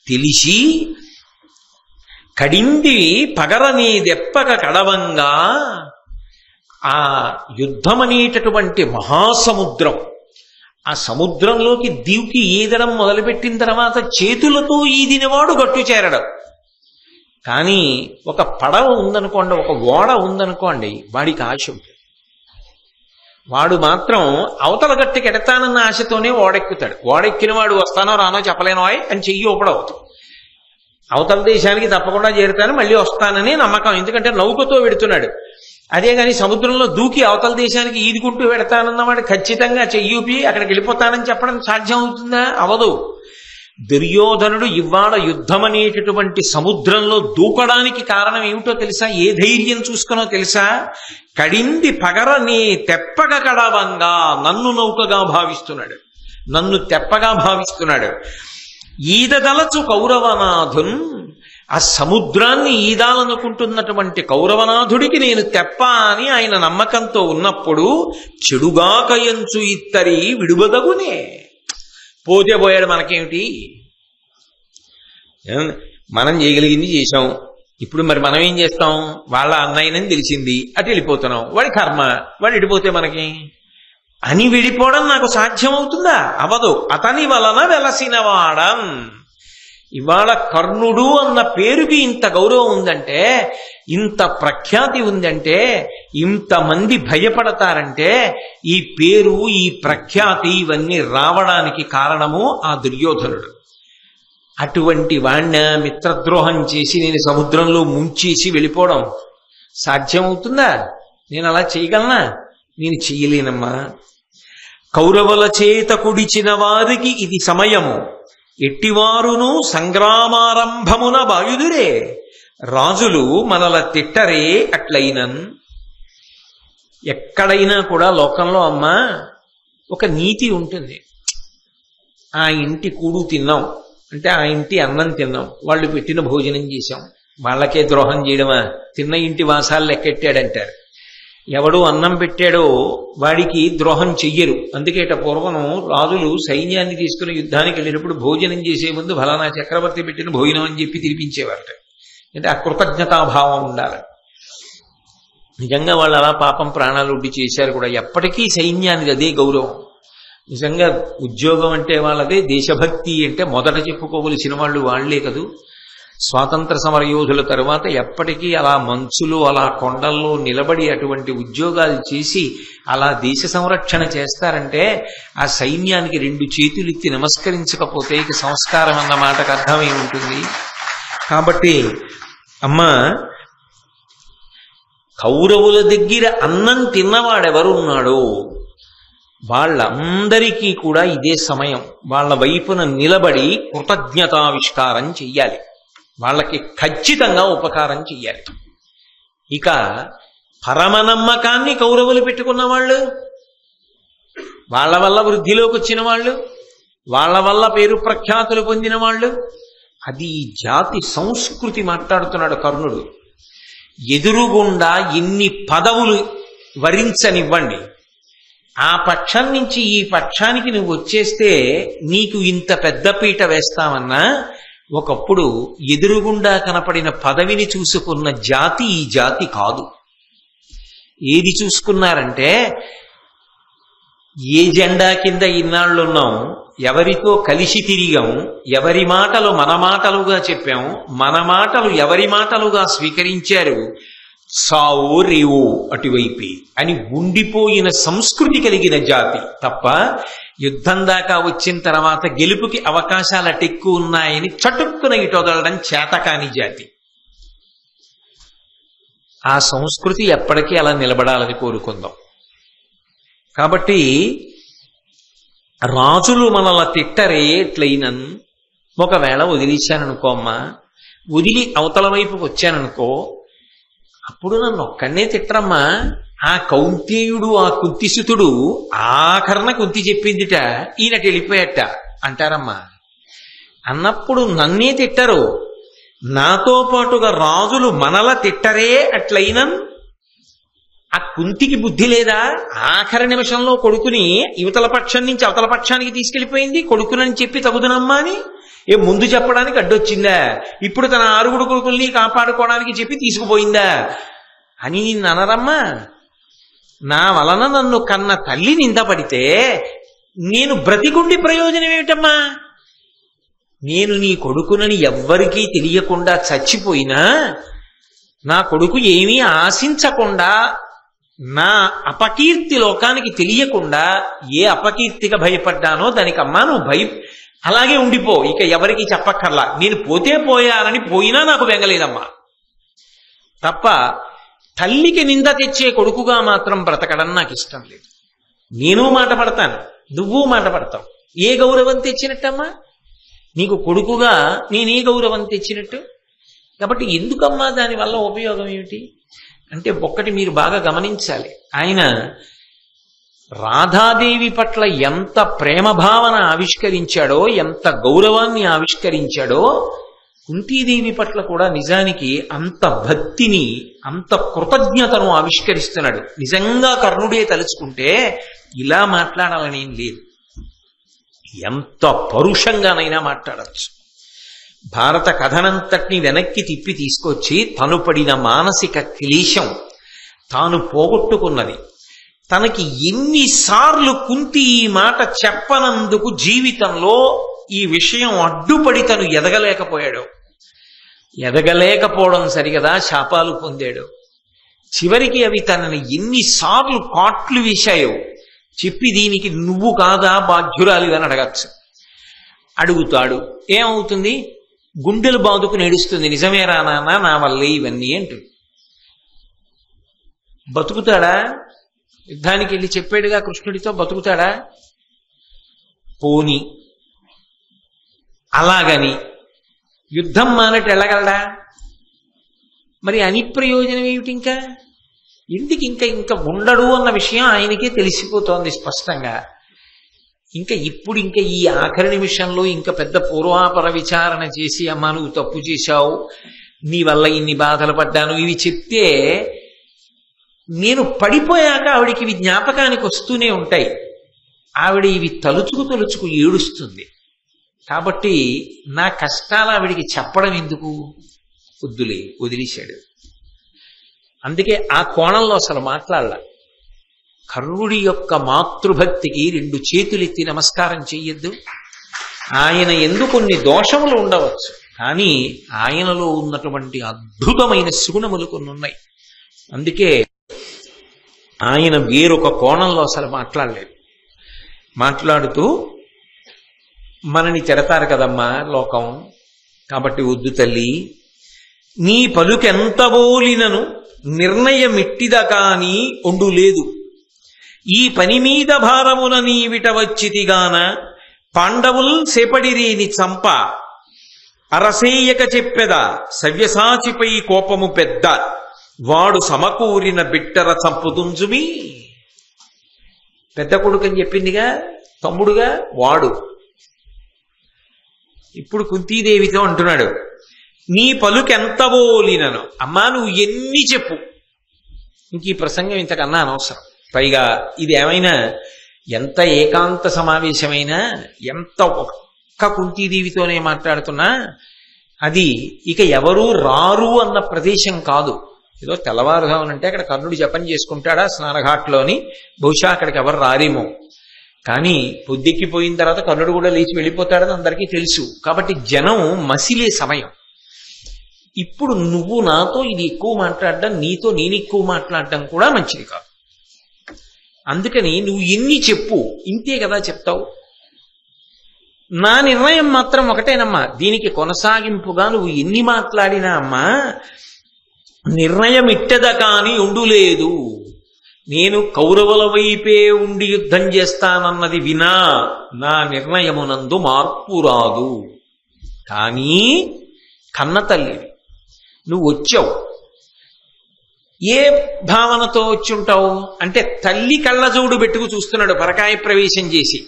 తెలిసి కడింది పగరనేదెప్పక కడవంగా, ఆ యుద్ధమనేటటువంటి మహాసముద్రం, ఆ సముద్రంలోకి దివికి ఈదడం మొదలుపెట్టిన తర్వాత చేతులతో ఈదినవాడు గట్టు చేరడం. కానీ ఒక పడవ ఉందనుకోండి, ఒక ఓడ ఉందనుకోండి, వాడికి ఆశ ఉంటుంది. వాడు మాత్రం అవతల గట్టుకి ఎడతానన్న ఆశతోనే ఓడెక్కుతాడు. ఓడెక్కిన వాడు వస్తానో రానో చెప్పలేనో అని చెయ్యి ఊపడవుతుంది. అవతల దేశానికి తప్పకుండా చేరుతాను, మళ్ళీ వస్తానని నమ్మకం. ఎందుకంటే నౌకతో వెడుతున్నాడు. అదే కానీ సముద్రంలో దూకి అవతల దేశానికి ఈదుకుంటూ వెడతానన్నవాడు ఖచ్చితంగా చెయ్యూపి అక్కడికి వెళ్ళిపోతానని చెప్పడం సాధ్యం అవుతుందా? అవదు. దుర్యోధనుడు ఇవాళ యుద్ధమనేటటువంటి సముద్రంలో దూకడానికి కారణం ఏమిటో తెలుసా? ఏ ధైర్యం చూసుకునో తెలుసా? కడింది పగరని తెప్పక కడవంగా, నన్ను నౌకగా భావిస్తున్నాడు, నన్ను తెప్పగా భావిస్తున్నాడు. ఈదదలచు కౌరవనాథున్, ఆ సముద్రాన్ని ఈదాలనుకుంటున్నటువంటి కౌరవనాథుడికి నేను తెప్ప అని ఆయన నమ్మకంతో ఉన్నప్పుడు చెడుగాక ఎంచు ఇత్తరి విడువదగునే. పోతే పోయాడు, మనకేమిటి? మనం చేయగలిగింది చేశాం. ఇప్పుడు మరి మనం ఏం చేస్తాం? వాళ్ళ అన్నయ్యనని తెలిసింది, అటు వెళ్ళిపోతున్నాం. వాడి కర్మ, వాడు వెళ్ళిపోతే మనకి అని వెళ్ళిపోవడం నాకు సాధ్యమవుతుందా? అవదు. అతని వలన వెలసిన వాడం. ఇవాళ కర్ణుడు అన్న పేరుకి ఇంత గౌరవం ఉందంటే, ఇంత ప్రఖ్యాతి ఉందంటే, ఇంతమంది భయపడతారంటే, ఈ పేరు, ఈ ప్రఖ్యాతి ఇవన్నీ రావడానికి కారణము ఆ దుర్యోధనుడు. అటువంటి వాణ్ణ మిత్రద్రోహం చేసి నేను సముద్రంలో ముంచేసి వెళ్ళిపోవడం సాధ్యమవుతుందా? నేను అలా చేయగలనా? నేను చెయ్యలేనమ్మా. కౌరవుల చేత కుడిచిన వారికి ఇది సమయము, ఎట్టివారును సంగ్రామారంభమున బాయుదురే, రాజులు మనల తిట్టరే అట్లయినన్. ఎక్కడైనా కూడా లోకంలో అమ్మా ఒక నీతి ఉంటుంది. ఆ ఇంటి కూడు తిన్నాం అంటే ఆ ఇంటి అన్నం తిన్నాం, వాళ్ళు పెట్టిన భోజనం చేశాం, వాళ్ళకే ద్రోహం చేయడమా? తిన్న ఇంటి వాసాలు లెక్కెట్టాడంటారు. ఎవడు అన్నం పెట్టాడో వాడికి ద్రోహం చెయ్యరు. అందుకేట పూర్వం రాజులు సైన్యాన్ని తీసుకుని యుద్ధానికి వెళ్ళినప్పుడు భోజనం చేసే ముందు ఫలానా చక్రవర్తి పెట్టిన భోజనం అని చెప్పి తినిపించేవారట. అంటే ఆ కృతజ్ఞతాభావం ఉండాలి. నిజంగా వాళ్ళు అలా పాపం ప్రాణాలు ఉడ్డి చేశారు కూడా. ఎప్పటికీ సైన్యానికి అదే గౌరవం. నిజంగా ఉద్యోగం అంటే వాళ్ళదే, దేశభక్తి అంటే మొదట చెప్పుకోవలసిన వాళ్ళు వాళ్లే కదూ. స్వాతంత్ర సమర యోధుల తరువాత ఎప్పటికీ అలా మంచులో, అలా కొండల్లో నిలబడి అటువంటి ఉద్యోగాలు చేసి అలా దేశ సంరక్షణ చేస్తారంటే ఆ సైన్యానికి 2 చేతులెత్తి నమస్కరించకపోతే ఇక సంస్కారం అన్న మాటకు అర్థమై ఉంటుంది. కాబట్టి అమ్మా, కౌరవుల దగ్గర అన్నం తిన్నవాడెవరున్నాడో వాళ్ళందరికీ కూడా ఇదే సమయం. వాళ్ళ వైపున నిలబడి కృతజ్ఞతావిష్కారం చెయ్యాలి, వాళ్ళకి ఖచ్చితంగా ఉపకారం చెయ్యాలి. ఇక పరమనమ్మకాన్ని కౌరవులు పెట్టుకున్న వాళ్ళు, వాళ్ళ వల్ల వృద్ధిలోకి వచ్చిన వాళ్ళు, వాళ్ళ వల్ల పేరు ప్రఖ్యాతులు పొందిన వాళ్ళు, అది జాతి సంస్కృతి మాట్లాడుతున్నాడు కర్ణుడు. ఎదురుగుండా ఎన్ని పదవులు వరించనివ్వండి, ఆ పక్షం నుంచి ఈ పక్షానికి నువ్వు వచ్చేస్తే నీకు ఇంత పెద్ద పీట వేస్తామన్నా ఒకప్పుడు ఎదురుగుండా కనపడిన పదవిని చూసుకున్న జాతి ఈ జాతి కాదు. ఏది చూసుకున్నారంటే ఏ జెండా కింద ఇన్నాళ్ళున్నాం, ఎవరితో కలిసి తిరిగాం, ఎవరి మాటలు మన మాటలుగా చెప్పాం, మన మాటలు ఎవరి మాటలుగా స్వీకరించారు, సావో రేవో అటువైపే అని ఉండిపోయిన సంస్కృతి కలిగిన జాతి తప్ప యుద్ధం దాకా వచ్చిన తర్వాత గెలుపుకి అవకాశాలు అటెక్కువ ఉన్నాయని చటుక్కున ఇటొదలడం చేతకాని జాతి. ఆ సంస్కృతి ఎప్పటికీ అలా నిలబడాలని కోరుకుందాం. కాబట్టి రాజులు మనల్ని తిట్టరే ఎట్లయినన్, ఒకవేళ వదిలేశాననుకో అమ్మా, వదిలి అవతల వైపుకి వచ్చాననుకో, అప్పుడు నన్ను ఒక్కడనే తిట్టరమ్మా. ఆ కౌంతేయుడు ఆ కుంతిసుతుడు ఆఖరణ కుంతి చెప్పిందిట, ఈయనటి వెళ్ళిపోయట అంటారమ్మా. అన్నప్పుడు నన్నే తిట్టరు, నాతో పాటుగా రాజులు మనల తిట్టరే అట్లయినన్. ఆ కుంతికి బుద్ధి లేదా? ఆఖరి నిమిషంలో కొడుకుని యువతల పక్షం నుంచి అవతల పక్షానికి తీసుకెళ్లిపోయింది. కొడుకునని చెప్పి తగుదనమ్మా అని ముందు చెప్పడానికి అడ్డొచ్చిందా? ఇప్పుడు తన 6 కొడుకుల్ని కాపాడుకోవడానికి చెప్పి తీసుకుపోయిందా అని నిన్ను అనరమ్మా. నా వలన నన్ను కన్న తల్లి నిందపడితే నేను బ్రతికుండి ప్రయోజనం ఏమిటమ్మా? నేను నీ కొడుకునని ఎవ్వరికీ తెలియకుండా చచ్చిపోయినా, నా కొడుకు ఏమీ ఆశించకుండా, నా అపకీర్తి లోకానికి తెలియకుండా ఏ అపకీర్తిగా భయపడ్డానో దానికమ్మా నువ్వు అలాగే ఉండిపో, ఇక ఎవరికి చెప్పక్కర్లా. నేను పోతే పోయానని పోయినా నాకు బెంగలేదమ్మా. తప్ప తల్లికి నింద తెచ్చే కొడుకుగా మాత్రం బ్రతకడం నాకు ఇష్టం లేదు. నేను మాట పడతాను, నువ్వు మాట పడతావు. ఏ గౌరవం తెచ్చినట్టమ్మా? నీకు కొడుకుగా నేనే గౌరవం తెచ్చినట్టు? కాబట్టి ఎందుకమ్మా దానివల్ల ఉపయోగం ఏమిటి అంటే, ఒక్కటి మీరు బాగా గమనించాలి. ఆయన రాధాదేవి పట్ల ఎంత ప్రేమ భావన ఆవిష్కరించాడో, ఎంత గౌరవాన్ని ఆవిష్కరించాడో, కుంతీదేవి పట్ల కూడా నిజానికి అంత భక్తిని, అంత కృతజ్ఞతను ఆవిష్కరిస్తున్నాడు. నిజంగా కర్ణుడే తలుచుకుంటే ఇలా మాట్లాడాలనేం లేదు, ఎంత పరుషంగానైనా మాట్లాడచ్చు. భారత కథనంతటిని వెనక్కి తిప్పి తీసుకొచ్చి తను పడిన మానసిక క్లేశం, తాను పోగొట్టుకున్నది, తనకి ఎన్నిసార్లు కుంతి ఈ మాట చెప్పనందుకు జీవితంలో ఈ విషయం అడ్డుపడి తను ఎదగలేకపోవడం సరిగదా శాపాలు పొందాడు. చివరికి అవి తనని ఎన్నిసార్లు కాట్లు వేశాయో చెప్పి, దీనికి నువ్వు కాదా బాధ్యురాలి అని అడగచ్చు. అడుగుతాడు, ఏమవుతుంది? గుండెలు బాదుకు నేడుస్తుంది, నిజమేరా నాన్న నా వల్లే ఇవన్నీ అంటుంది. బతుకుతాడా? యుద్ధానికి వెళ్ళి చెప్పాడుగా కృష్ణుడితో, బతుకుతాడా? పోని అలాగని యుద్ధం మానట్టు వెళ్ళగలడా? మరి అని ప్రయోజనం ఏమిటి? ఎందుకు ఇంకా ఉండడు అన్న విషయం ఆయనకే తెలిసిపోతోంది స్పష్టంగా. ఇప్పుడు ఈ ఆఖరి నిమిషంలో పెద్ద పూర్వాపర విచారణ చేసి, అమ్మా నువ్వు తప్పు చేశావు, నీ వల్ల ఇన్ని బాధలు పడ్డాను, ఇవి చెప్తే నేను పడిపోయాక ఆవిడికి ఇవి జ్ఞాపకానికి వస్తూనే ఉంటాయి. ఆవిడ ఇవి తలుచుకు ఏడుస్తుంది. కాబట్టి నా కష్టాలు ఆవిడికి చెప్పడం ఎందుకు? వద్దులే, వదిలేశాడు. అందుకే ఆ కోణంలో అసలు మాట్లాడాల. కర్ణుడి యొక్క మాతృభక్తికి 2 చేతులెత్తి నమస్కారం చెయ్యొద్దు. ఆయన ఎందు కొన్ని దోషములు ఉండవచ్చు, కానీ ఆయనలో ఉన్నటువంటి అద్భుతమైన సుగుణములు కొన్ని ఉన్నాయి. అందుకే ఆయన వేరొక కోణంలో అసలు మాట్లాడలేదు. మాట్లాడుతూ మనని తిడతారు కదమ్మా లోకం, కాబట్టి వద్దు తల్లి, నీ పలుకెంత బోలినను నిర్ణయమిట్టిద కాని ఒండు లేదు, ఈ పని మీద భారమున నీవిట వచ్చితిగాన పాండవుల్ సేపడిరేని చంప అరసేయక చెప్పెద సవ్యసాచిపై కోపము పెద్ద వాడు సమకూరిన బిట్టర చంపుతుంజుమి. పెద్ద కొడుకు అని చెప్పిందిగా, తమ్ముడుగా వాడు. ఇప్పుడు కుంతీదేవితో అంటున్నాడు, నీ పలుకెంత బోలినను. అమ్మా నువ్వు ఎన్ని చెప్పు, ఇంక ఈ ప్రసంగం ఇంతకన్నా అనవసరం. పైగా ఇది ఏమైనా ఎంత ఏకాంత సమావేశమైనా, ఎంత ఒక్క కుంతీదేవితోనే మాట్లాడుతున్నా అది ఇక ఎవరూ రారు అన్న ప్రదేశం కాదు. ఏదో తెల్లవారుజామునంటే అక్కడ కర్ణుడు జపం చేసుకుంటాడా స్నానఘాట్లోని, బహుశా అక్కడికి ఎవరు రారేమో. కానీ పొద్దెక్కిపోయిన తర్వాత కర్ణుడు కూడా లేచి వెళ్ళిపోతాడని అందరికీ తెలుసు. కాబట్టి జనం మసిలే సమయం. ఇప్పుడు నువ్వు నాతో ఇది ఎక్కువ మాట్లాడడం, నీతో నేను ఎక్కువ మాట్లాడడం కూడా మంచిది కాదు. అందుకని నువ్వు ఎన్ని చెప్పు, ఇంతే కదా చెప్తావు. నా నిర్ణయం మాత్రం ఒకటేనమ్మా, దీనికి కొనసాగింపుగా నువ్వు ఎన్ని మాట్లాడినా అమ్మా నిర్ణయం ఇట్టద కాని ఉండులేదు. నేను కౌరవుల వైపే ఉండి యుద్ధం చేస్తానన్నది వినా నా నిర్ణయమునందు మార్పు రాదు. కానీ కన్న తల్లివి నువ్వు వచ్చావు, ఏ భావనతో వచ్చి ఉంటావు అంటే తల్లి కళ్ళజోడు పెట్టుకు చూస్తున్నాడు పరకాయ ప్రవేశం చేసి.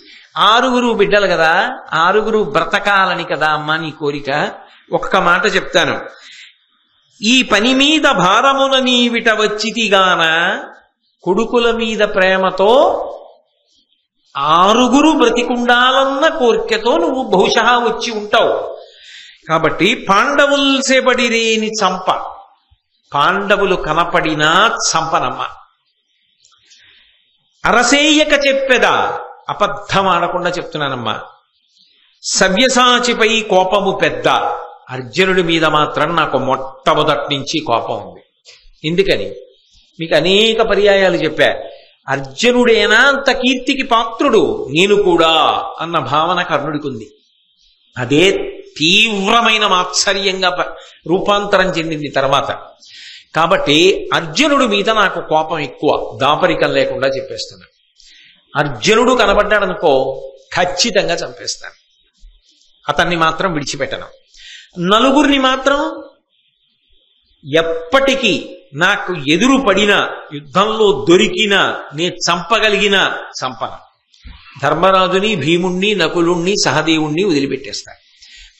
6 బిడ్డలు కదా, 6 బ్రతకాలని కదా అమ్మా నీ కోరిక. ఒక్క మాట చెప్తాను, ఈ పని మీద భారమున నీవిట వచ్చితిగాన కొడుకుల మీద ప్రేమతో 6 బ్రతికుండాలన్న కోరికతో నువ్వు బహుశా వచ్చి ఉంటావు. కాబట్టి పాండవుల్ సేబడిరేని చంప, పాండవులు కనపడినా చంపనమ్మ. అరసేయక చెప్పెదా, అబద్ధం ఆడకుండా చెప్తున్నానమ్మా. సవ్యసాచిపై కోపము పెద్ద, అర్జునుడి మీద మాత్రం నాకు మొట్టమొదటి నుంచి కోపం ఉంది. ఎందుకని మీకు అనేక పర్యాయాలు చెప్పా. అర్జునుడేనా అంత కీర్తికి పాత్రుడు, నేను కూడా అన్న భావన కర్ణుడికి ఉంది. అదే తీవ్రమైన మాత్సర్యంగా రూపాంతరం చెందింది తర్వాత. కాబట్టి అర్జునుడి మీద నాకు కోపం ఎక్కువ, దాపరికం లేకుండా చెప్పేస్తున్నాను. అర్జునుడు కనబడ్డాడనుకో ఖచ్చితంగా చంపేస్తాను, అతన్ని మాత్రం విడిచిపెట్టను. 4 మాత్రం ఎప్పటికీ నాకు ఎదురు పడినా, యుద్ధంలో దొరికినా, నేను చంపగలిగిన చంపను. ధర్మరాజుని, భీముణ్ణి, నకులుణ్ణి, సహదేవుణ్ణి వదిలిపెట్టేస్తాను.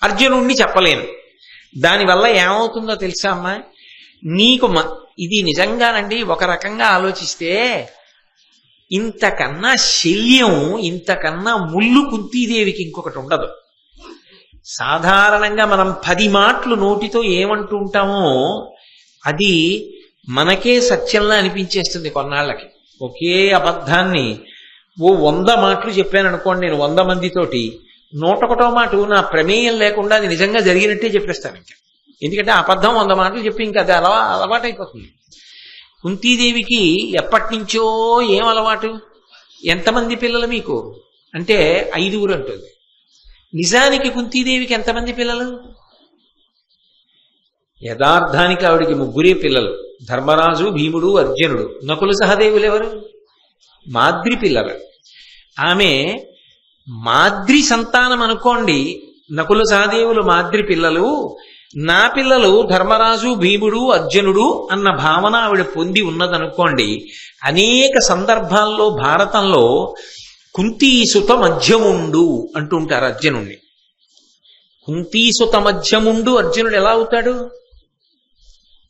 అర్జునుణ్ణి చెప్పలేను. దానివల్ల ఏమవుతుందో తెలుసా అమ్మా, నీకు ఇది నిజంగానండి ఒక రకంగా ఆలోచిస్తే ఇంతకన్నా శల్యం, ఇంతకన్నా ముళ్ళు కుంతీదేవికి ఇంకొకటి ఉండదు. సాధారణంగా మనం 10 మాటలు నోటితో ఏమంటూ ఉంటామో అది మనకే సత్యంలా అనిపించేస్తుంది కొన్నాళ్ళకి. ఒకే అబద్ధాన్ని 100 మాటలు చెప్పాను అనుకోండి, నేను 100 మందితోటి 101వ మాట నా ప్రమేయం లేకుండా అది నిజంగా జరిగినట్టే చెప్పేస్తాను. ఇంకా ఎందుకంటే అబద్ధం 100 మాటలు చెప్పి ఇంకా అది అలవాటైపోతుంది. కుంతీదేవికి ఎప్పటి నుంచో ఏం అలవాటు, ఎంతమంది పిల్లలు మీకు అంటే 5 అంటుంది. నిజానికి కుంతీదేవికి ఎంతమంది పిల్లలు? యథార్థానికి ఆవిడికి 3 పిల్లలు, ధర్మరాజు, భీముడు, అర్జునుడు. నకులు సహదేవులు ఎవరు? మాద్రి పిల్లలు. ఆమె మాద్రి సంతానం అనుకోండి, నకులు సహదేవులు మాద్రి పిల్లలు. నా పిల్లలు ధర్మరాజు, భీముడు, అర్జునుడు అన్న భావన ఆవిడ పొంది ఉన్నదనుకోండి. అనేక సందర్భాల్లో భారతంలో కుంతీసుత మధ్యముండు అంటుంటారు అర్జునుణ్ణి. కుంతీసుత మధ్యముండు అర్జునుడు ఎలా అవుతాడు?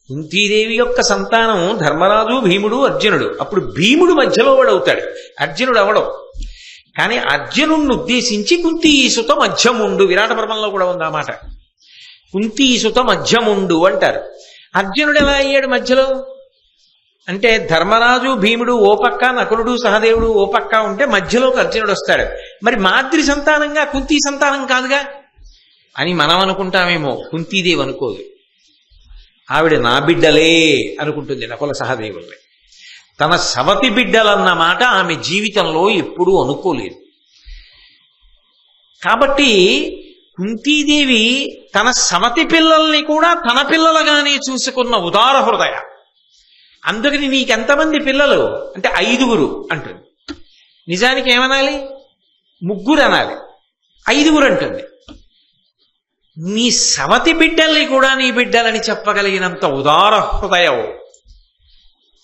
కుంతీదేవి యొక్క సంతానం ధర్మరాజు, భీముడు, అర్జునుడు. అప్పుడు భీముడు మధ్యలో వాడు అవుతాడు, అర్జునుడు అవడం. కానీ అర్జునుడిని ఉద్దేశించి కుంతీసుత మధ్యముండు, విరాట పర్వంలో కూడా ఉంది ఆ మాట. కుంతీసుత మధ్యముండు అంటారు. అర్జునుడు ఎలా అయ్యాడు మధ్యలో అంటే ధర్మరాజు, భీముడు ఓ పక్క, నకులుడు, సహదేవుడు ఓ పక్క ఉంటే మధ్యలోకి అర్జునుడు వస్తాడు. మరి మాద్రి సంతానంగా కుంతీ సంతానం కాదుగా అని మనం అనుకుంటామేమో, కుంతీదేవి అనుకోదు. ఆవిడ నా బిడ్డలే అనుకుంటుంది, నకుల సహదేవులే. తన సవతి బిడ్డలన్న మాట ఆమె జీవితంలో ఎప్పుడూ అనుకోలేదు. కాబట్టి కుంతీదేవి తన సవతి పిల్లల్ని కూడా తన పిల్లలుగానే చూసుకున్న ఉదార హృదయ. అందుకని నీకెంతమంది పిల్లలు అంటే 5 అంటుంది. నిజానికి ఏమనాలి? 3 అనాలి, 5 అంటుంది. నీ సవతి బిడ్డల్ని కూడా నీ బిడ్డలని చెప్పగలిగినంత ఉదార హృదయం.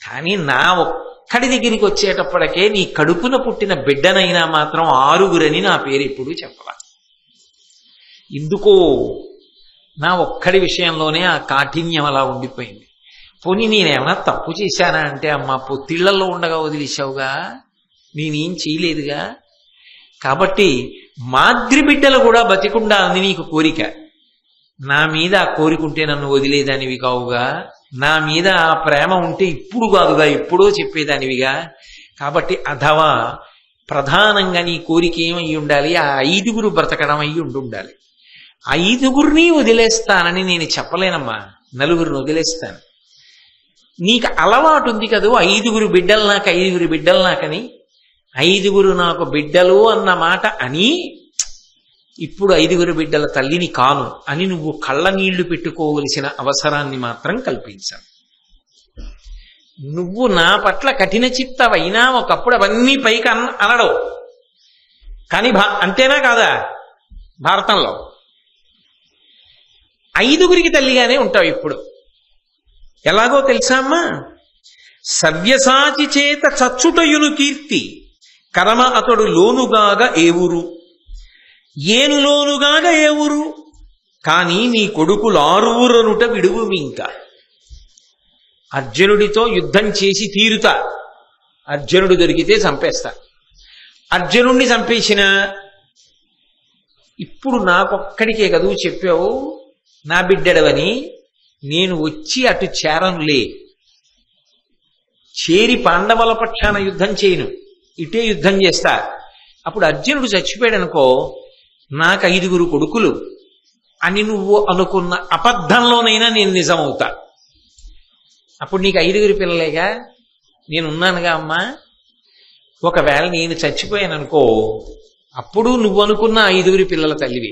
కానీ నా ఒక్కడి దగ్గరికి వచ్చేటప్పటికే నీ కడుపున పుట్టిన బిడ్డనైనా మాత్రం 6 నా పేరు ఎప్పుడు చెప్పవా? ఎందుకో నా ఒక్కడి విషయంలోనే ఆ కాఠిన్యం అలా ఉండిపోయింది. పోనీ నేనేమన్నా తప్పు చేశానా అంటే, అమ్మా పొత్తిళ్లలో ఉండగా వదిలేశావుగా, నేనేం చేయలేదుగా. కాబట్టి మాద్రి బిడ్డలు కూడా బతికుండాలని నీకు కోరిక. నా మీద ఆ కోరిక ఉంటే నన్ను వదిలేదానివి కావుగా, నా మీద ఆ ప్రేమ ఉంటే ఇప్పుడు కాదుగా ఎప్పుడో చెప్పేదానివిగా. కాబట్టి అథవా ప్రధానంగా నీ కోరిక ఏమై ఉండాలి, ఆ 5గురు బ్రతకడం అయ్యి ఉండాలి. 5గురిని వదిలేస్తానని నేను చెప్పలేనమ్మా, 4గురిని వదిలేస్తాను. నీకు అలవాటు ఉంది కదూ, 5గురు బిడ్డలు నాకు, 5గురు బిడ్డలు నాకని. 5గురు నాకు బిడ్డలు అన్న మాట అని ఇప్పుడు 5గురు బిడ్డల తల్లిని కాను అని నువ్వు కళ్ళ నీళ్లు పెట్టుకోవలసిన అవసరాన్ని మాత్రం కల్పించావు. నువ్వు నా పట్ల కఠిన చిత్తవైనా ఒకప్పుడు అవన్నీ పైకి అనడవు. కానీ అంతేనా కాదా, భారతంలో 5గురికి తల్లిగానే ఉంటావు ఇప్పుడు. ఎలాగో తెలుసా అమ్మా, సవ్యసాచి చేత చచ్చుటయును కీర్తి కరమ అతడు లోనుగాగా ఏవురు, ఏనులోనుగాగా ఏవురు, కానీ నీ కొడుకులు 6 విడువు ఇంకా. అర్జునుడితో యుద్ధం చేసి తీరుతా, అర్జునుడు దొరికితే చంపేస్తా. అర్జునుడిని చంపేసిన ఇప్పుడు నాకొక్కడికే కదూ చెప్పావు నా బిడ్డడవని, నేను వచ్చి అటు చేరనులే, చేరి పాండవుల పక్షాన యుద్ధం చేయను, ఇటే యుద్ధం చేస్తా. అప్పుడు అర్జునుడు చచ్చిపోయాడు అనుకో, నాకు 5గురు కొడుకులు అని నువ్వు అనుకున్న అబద్ధంలోనైనా నేను నిజమవుతా. అప్పుడు నీకు 5గురు పిల్లలేగా, నేనున్నానుగా అమ్మా. ఒకవేళ నేను చచ్చిపోయాను అనుకో, అప్పుడు నువ్వు అనుకున్న 5గురు పిల్లల తల్లివి.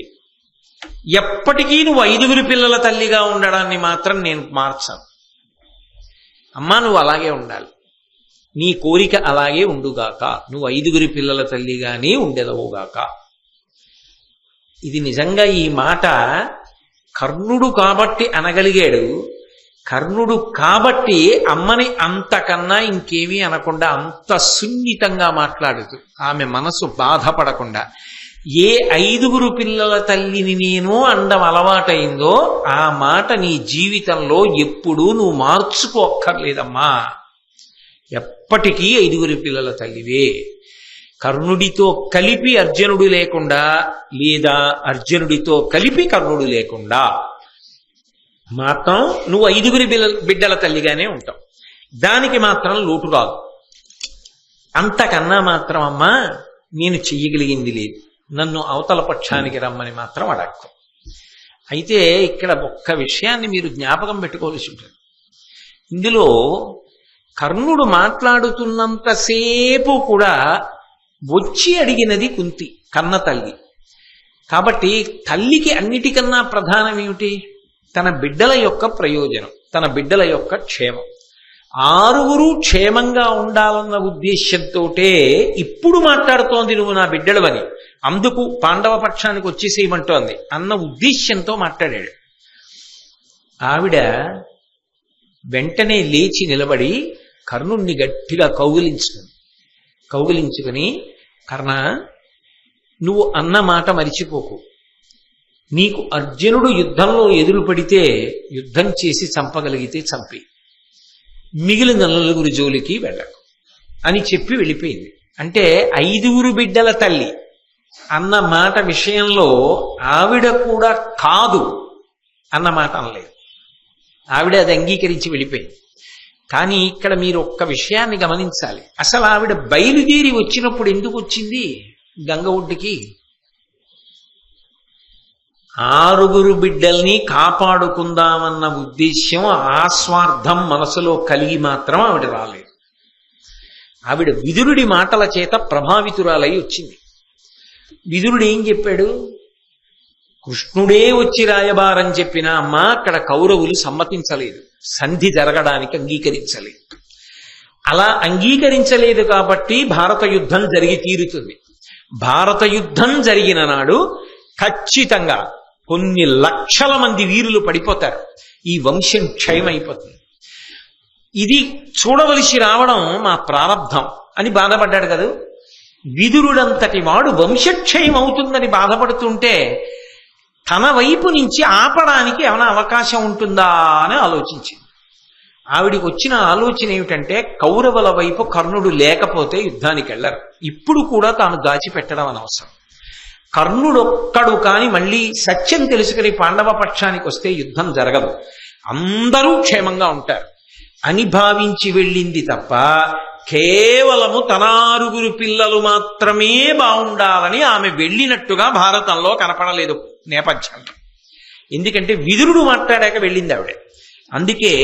ఎప్పటికీ నువ్వు 5గురు పిల్లల తల్లిగా ఉండడాన్ని మాత్రం నేను మార్చాను. అమ్మా నువ్వు అలాగే ఉండాలి, నీ కోరిక అలాగే ఉండుగాక, నువ్వు 5గురు పిల్లల తల్లిగానే ఉండెదవుగాక. ఇది నిజంగా ఈ మాట కర్ణుడు కాబట్టి అనగలిగాడు. కర్ణుడు కాబట్టి అమ్మని అంతకన్నా ఇంకేమీ అనకుండా అంత సున్నితంగా మాట్లాడుతూ ఆమె మనసు బాధపడకుండా, ఏ 5గురు పిల్లల తల్లిని నేను అండం అలవాటైందో ఆ మాట నీ జీవితంలో ఎప్పుడూ నువ్వు మార్చుకోక్కర్లేదమ్మా. ఎప్పటికీ 5గురు పిల్లల తల్లివే. కర్ణుడితో కలిపి అర్జునుడు లేకుండా, లేదా అర్జునుడితో కలిపి కర్ణుడు లేకుండా మాత్రం నువ్వు 5గురి బిడ్డల తల్లిగానే ఉంటావు. దానికి మాత్రం లోటు రాదు. అంతకన్నా మాత్రం అమ్మా నేను చెయ్యగలిగింది లేదు, నన్ను అవతల పక్షానికి రమ్మని మాత్రం అడక్కు. అయితే ఇక్కడ ఒక్క విషయాన్ని మీరు జ్ఞాపకం పెట్టుకోవాల్సి ఉంటుంది. ఇందులో కర్ణుడు మాట్లాడుతున్నంతసేపు కూడా వచ్చి అడిగినది కుంతి, కన్న తల్లి. కాబట్టి తల్లికి అన్నిటికన్నా ప్రధానం ఏమిటి? తన బిడ్డల యొక్క ప్రయోజనం, తన బిడ్డల యొక్క క్షేమం. 6గురు క్షేమంగా ఉండాలన్న ఉద్దేశ్యంతో ఇప్పుడు మాట్లాడుతోంది నువ్వు నా బిడ్డలవని, అందుకు పాండవ పక్షానికి వచ్చేసేయమంటోంది అన్న ఉద్దేశ్యంతో మాట్లాడాడు. ఆవిడ వెంటనే లేచి నిలబడి కర్ణుణ్ణి గట్టిగా కౌగిలించుకుని, కర్ణ నువ్వు అన్న మాట మరిచిపోకు, నీకు అర్జునుడు యుద్ధంలో ఎదురు పడితే యుద్ధం చేసి చంపగలిగితే చంపి, మిగిలిన 4గురు జోలికి వెళ్ళకు అని చెప్పి వెళ్ళిపోయింది. అంటే 5గురు బిడ్డల తల్లి అన్న మాట విషయంలో ఆవిడ కూడా కాదు అన్న మాట అనలేదు, ఆవిడ అది అంగీకరించి వెళ్ళిపోయింది. కానీ ఇక్కడ మీరు ఒక్క విషయాన్ని గమనించాలి. అసలు ఆవిడ బయలుదేరి వచ్చినప్పుడు ఎందుకు వచ్చింది గంగ ఒడ్డుకి? 6గురు బిడ్డల్ని కాపాడుకుందామన్న ఉద్దేశ్యం, ఆస్వార్థం మనసులో కలిగి మాత్రం ఆవిడ రాలేదు. ఆవిడ విదురుడి మాటల చేత ప్రభావితురాలై వచ్చింది. విదురుడు ఏం చెప్పాడు? కృష్ణుడే వచ్చి రాయబారని చెప్పినా అమ్మా అక్కడ కౌరవులు సమ్మతించలేదు, సంధి జరగడానికి అంగీకరించలేదు. అలా అంగీకరించలేదు కాబట్టి భారత యుద్ధం జరిగి తీరుతుంది. భారత యుద్ధం జరిగిన నాడు ఖచ్చితంగా కొన్ని లక్షల మంది వీరులు పడిపోతారు, ఈ వంశం క్షయమైపోతుంది. ఇది చూడవలసి రావడం మా ప్రారంధం అని బాధపడ్డాడు కదా. విదురుడంతటి వాడు వంశక్షయం అవుతుందని బాధపడుతుంటే తన వైపు నుంచి ఆపడానికి ఏమైనా అవకాశం ఉంటుందా అని ఆలోచించింది. ఆవిడికి వచ్చిన ఆలోచన ఏమిటంటే కౌరవుల వైపు కర్ణుడు లేకపోతే యుద్ధానికి వెళ్ళరు. ఇప్పుడు కూడా తాను దాచిపెట్టడం అనవసరం. కర్ణుడొక్కడు కాని మళ్ళీ సత్యం తెలుసుకుని పాండవ పక్షానికి వస్తే యుద్ధం జరగదు, అందరూ క్షేమంగా ఉంటారు అని భావించి వెళ్ళింది తప్ప కేవలము తన 6 పిల్లలు మాత్రమే బాగుండాలని ఆమె వెళ్ళినట్టుగా భారతంలో కనపడలేదు నేపథ్యంలో. ఎందుకంటే విదురుడు మాట్లాడాక వెళ్ళింది ఆవిడ. అందుకే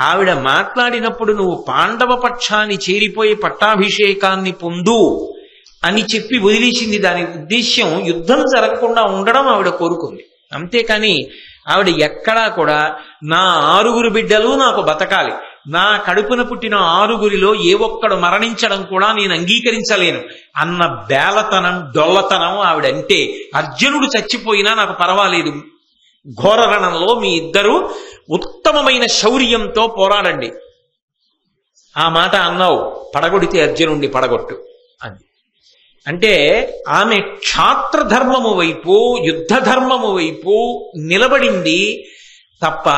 ఆవిడ మాట్లాడినప్పుడు నువ్వు పాండవ పక్షాన్ని చేరిపోయి పట్టాభిషేకాన్ని పొందు అని చెప్పి వదిలేసింది. దాని ఉద్దేశ్యం యుద్ధం జరగకుండా ఉండడం ఆవిడ కోరుకుంది. అంతేకాని ఆవిడ ఎక్కడా కూడా నా 6 బిడ్డలు నాకు బతకాలి, నా కడుపున పుట్టిన 6 ఏ ఒక్కడు మరణించడం కూడా నేను అంగీకరించలేను అన్న బేలతనం డొల్లతనం ఆవిడంటే. అర్జునుడు చచ్చిపోయినా నాకు పర్వాలేదు, ఘోర రణంలో మీ ఇద్దరు ఉత్తమమైన శౌర్యంతో పోరాడండి. ఆ మాట అన్నావు, పడగొడితే అర్జునుడిని పడగొట్టు అని. అంటే ఆమె క్షాత్ర ధర్మము వైపు, యుద్ధ ధర్మము వైపు నిలబడింది తప్ప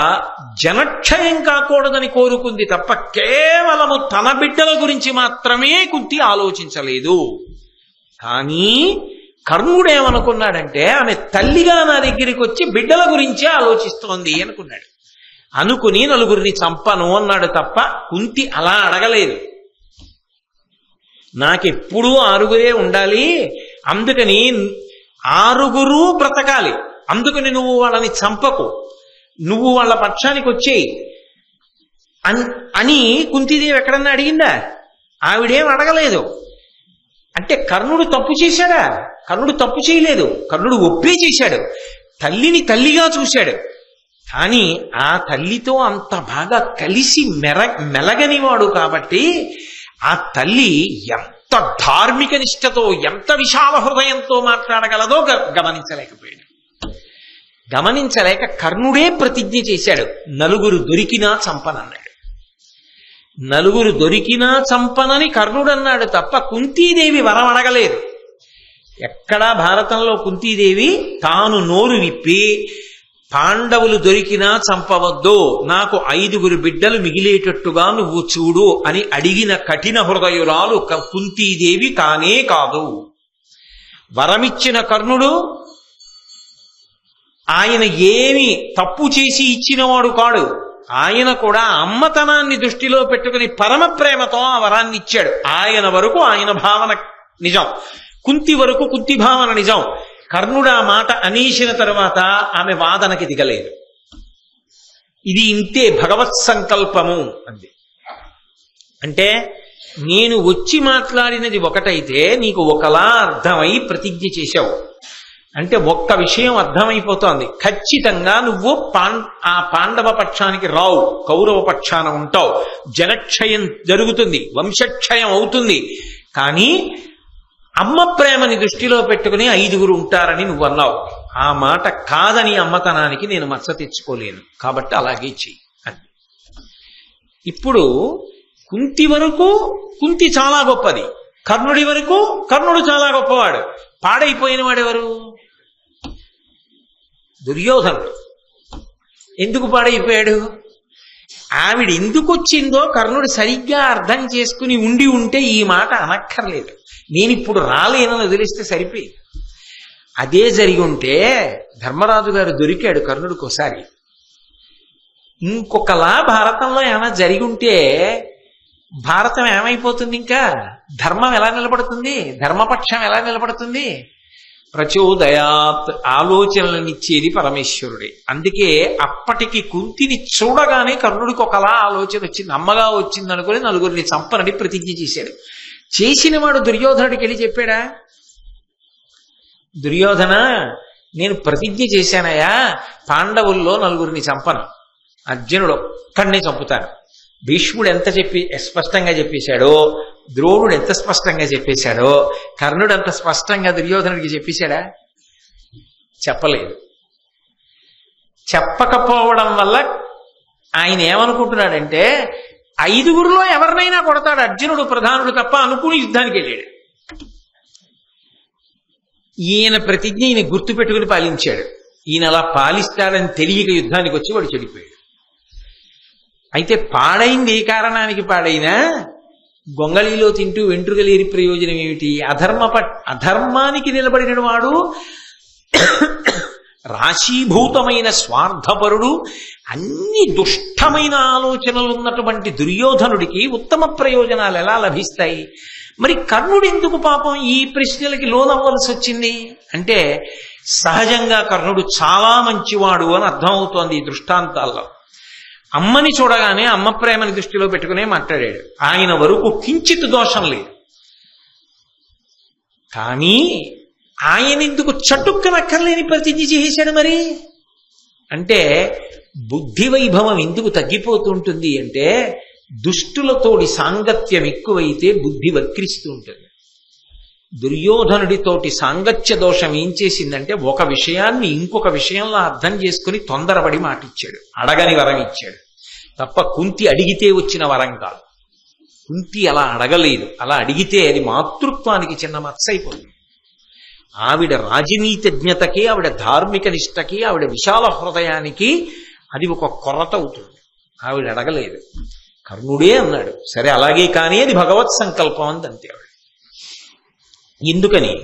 జనక్షయం కాకూడదని కోరుకుంది తప్ప కేవలము తన బిడ్డల గురించి మాత్రమే కుంతి ఆలోచించలేదు. కానీ కర్ణుడేమనుకున్నాడంటే ఆమె తల్లిగా నా దగ్గరికి వచ్చి బిడ్డల గురించే ఆలోచిస్తోంది అనుకున్నాడు. అనుకుని 4 చంపను అన్నాడు తప్ప కుంతి అలా అడగలేదు. నాకెప్పుడు 6 ఉండాలి, అందుకని 6 బ్రతకాలి, అందుకని నువ్వు వాళ్ళని చంపకు, నువ్వు వాళ్ళ పక్షానికి వచ్చేయి అని కుంతిదేవి ఎక్కడన్నా అడిగిందా? ఆవిడేం అడగలేదు. అంటే కర్ణుడు తప్పు చేశాడా? కర్ణుడు తప్పు చేయలేదు, కర్ణుడు ఒప్పే చేశాడు, తల్లిని తల్లిగా చూశాడు. కానీ ఆ తల్లితో అంత బాగా కలిసి మెలగనివాడు కాబట్టి ఆ తల్లి ఎంత ధార్మిక నిష్ఠతో, ఎంత విశాల హృదయంతో మాట్లాడగలదో గమనించలేకపోయాడు. గమనించలేక కర్ణుడే ప్రతిజ్ఞ చేశాడు, 4 దొరికినా చంపనన్నాడు. 4 దొరికినా చంపనని కర్ణుడు అన్నాడు తప్ప కుంతీదేవి వరం అడగలేదు. ఎక్కడా భారతంలో కుంతీదేవి తాను నోరు విప్పి పాండవులు దొరికినా చంపవద్దు, నాకు 5 బిడ్డలు మిగిలేటట్టుగా నువ్వు చూడు అని అడిగిన కఠిన హృదయురాలు కుంతీదేవి కానే కాదు. వరమిచ్చిన కర్ణుడు ఆయన ఏమి తప్పు చేసి ఇచ్చినవాడు కాడు. ఆయన కూడా అమ్మతనాన్ని దృష్టిలో పెట్టుకుని పరమ ప్రేమతో ఆ వరాన్ని ఇచ్చాడు. ఆయన వరకు ఆయన భావన నిజం, కుంతి వరకు కుంతి భావన నిజం. కర్ణుడు ఆ మాట అనేసిన తరువాత ఆమె వాదనకి దిగలేదు. ఇది ఇంతే భగవత్ సంకల్పము అంది. అంటే నేను వచ్చి మాట్లాడినది ఒకటైతే నీకు ఒకలా అర్థమై ప్రతిజ్ఞ చేశావు. అంటే ఒక్క విషయం అర్థమైపోతోంది, ఖచ్చితంగా నువ్వు ఆ పాండవ పక్షానికి రావు, కౌరవ పక్షాన ఉంటావు, జనక్షయం జరుగుతుంది, వంశక్షయం అవుతుంది. కానీ అమ్మ ప్రేమని దృష్టిలో పెట్టుకుని 5 ఉంటారని నువ్వు అన్నావు. ఆ మాట కాదని అమ్మతనానికి నేను మచ్చ తెచ్చుకోలేను, కాబట్టి అలాగే చెయ్యి అని. ఇప్పుడు కుంతి వరకు కుంతి చాలా గొప్పది, కర్ణుడి వరకు కర్ణుడు చాలా గొప్పవాడు. పాడైపోయిన వాడెవరు? దుర్యోధనుడు. ఎందుకు పాడైపోయాడు? ఆవిడ ఎందుకు వచ్చిందో కర్ణుడు సరిగ్గా అర్థం చేసుకుని ఉంటే ఈ మాట అనక్కర్లేదు, నేనిప్పుడు రాలేనని వదిలేస్తే సరిపోయి. అదే జరిగి ఉంటే ధర్మరాజు గారు దొరికాడు కర్ణుడికి ఒకసారి. ఇంకొకలా భారతంలో ఏమైనా జరిగి ఉంటే భారతం ఏమైపోతుంది? ఇంకా ధర్మం ఎలా నిలబడుతుంది? ధర్మపక్షం ఎలా నిలబడుతుంది? ప్రచోదయాత్, ఆలోచనలనిచ్చేది పరమేశ్వరుడే. అందుకే అప్పటికి కుంతిని చూడగానే కర్ణుడికి ఒకలా ఆలోచన వచ్చింది, అమ్మగా వచ్చింది అనుకుని 4 చంపనని ప్రతిజ్ఞ చేశాడు. చేసిన వాడు దుర్యోధనుడికి వెళ్ళి చెప్పాడా? దుర్యోధన, నేను ప్రతిజ్ఞ చేశానయ్యా, పాండవుల్లో 4 చంపను, అర్జునుడు ఒక్కడినే చంపుతాను. భీష్ముడు ఎంత స్పష్టంగా చెప్పేశాడో, ద్రోణుడు ఎంత స్పష్టంగా చెప్పేశాడో, కర్ణుడు అంత స్పష్టంగా దుర్యోధనుడికి చెప్పేశాడా? చెప్పలేదు. చెప్పకపోవడం వల్ల ఆయన ఏమనుకుంటున్నాడంటే 5 ఎవరినైనా కొడతాడు, అర్జునుడు ప్రధానుడు తప్ప అనుకుని యుద్ధానికి వెళ్ళాడు. ఈయన ప్రతిజ్ఞ ఈయన గుర్తు పెట్టుకుని పాలించాడు. ఈయన అలా పాలిస్తాడని తెలియక యుద్ధానికి వచ్చి వాడు చెడిపోయాడు. అయితే పాడైంది ఏ కారణానికి పాడైనా గొంగళిలో తింటూ వెంట్రుకలేరి ప్రయోజనం ఏమిటి? అధర్మానికి నిలబడిన వాడు, రాశీభూతమైన స్వార్థపరుడు, అన్ని దుష్టమైన ఆలోచనలు ఉన్నటువంటి దుర్యోధనుడికి ఉత్తమ ప్రయోజనాలు ఎలా లభిస్తాయి? మరి కర్ణుడు ఎందుకు పాపం ఈ ప్రశ్నలకి లోనవ్వాల్సి వచ్చింది అంటే, సహజంగా కర్ణుడు చాలా మంచివాడు అని అర్థమవుతోంది ఈ దృష్టాంతాల్లో. అమ్మని చూడగానే అమ్మ ప్రేమని దృష్టిలో పెట్టుకునే మాట్లాడాడు. ఆయన వరకు కించిత్ దోషం లేదు. కానీ ఆయన ఎందుకు చటుక్కనక్కర్లేని ప్రతిజ్ఞ చేశాడు మరి అంటే, బుద్ధి వైభవం ఎందుకు తగ్గిపోతుంటుంది అంటే, దుష్టులతోటి సాంగత్యం ఎక్కువైతే బుద్ధి వక్రిస్తూ ఉంటుంది. దుర్యోధనుడితోటి సాంగత్య దోషం ఏం చేసిందంటే, ఒక విషయాన్ని ఇంకొక విషయంలో అర్థం చేసుకుని తొందరపడి మాటిచ్చాడు, అడగని వరం ఇచ్చాడు తప్ప కుంతి అడిగితే వచ్చిన వరం కాదు. కుంతి అలా అడగలేదు. అలా అడిగితే అది మాతృత్వానికి చిన్న మచ్చ అయిపోతుంది. ఆవిడ రాజనీతిజ్ఞతకి, ఆవిడ ధార్మిక నిష్టకి, ఆవిడ విశాల హృదయానికి అది ఒక కొరత అవుతుంది. ఆవిడ అడగలేదు, కర్ణుడే అన్నాడు. సరే అలాగే కానీ అది భగవత్ సంకల్పం అంతే ఆవిడ. ఎందుకని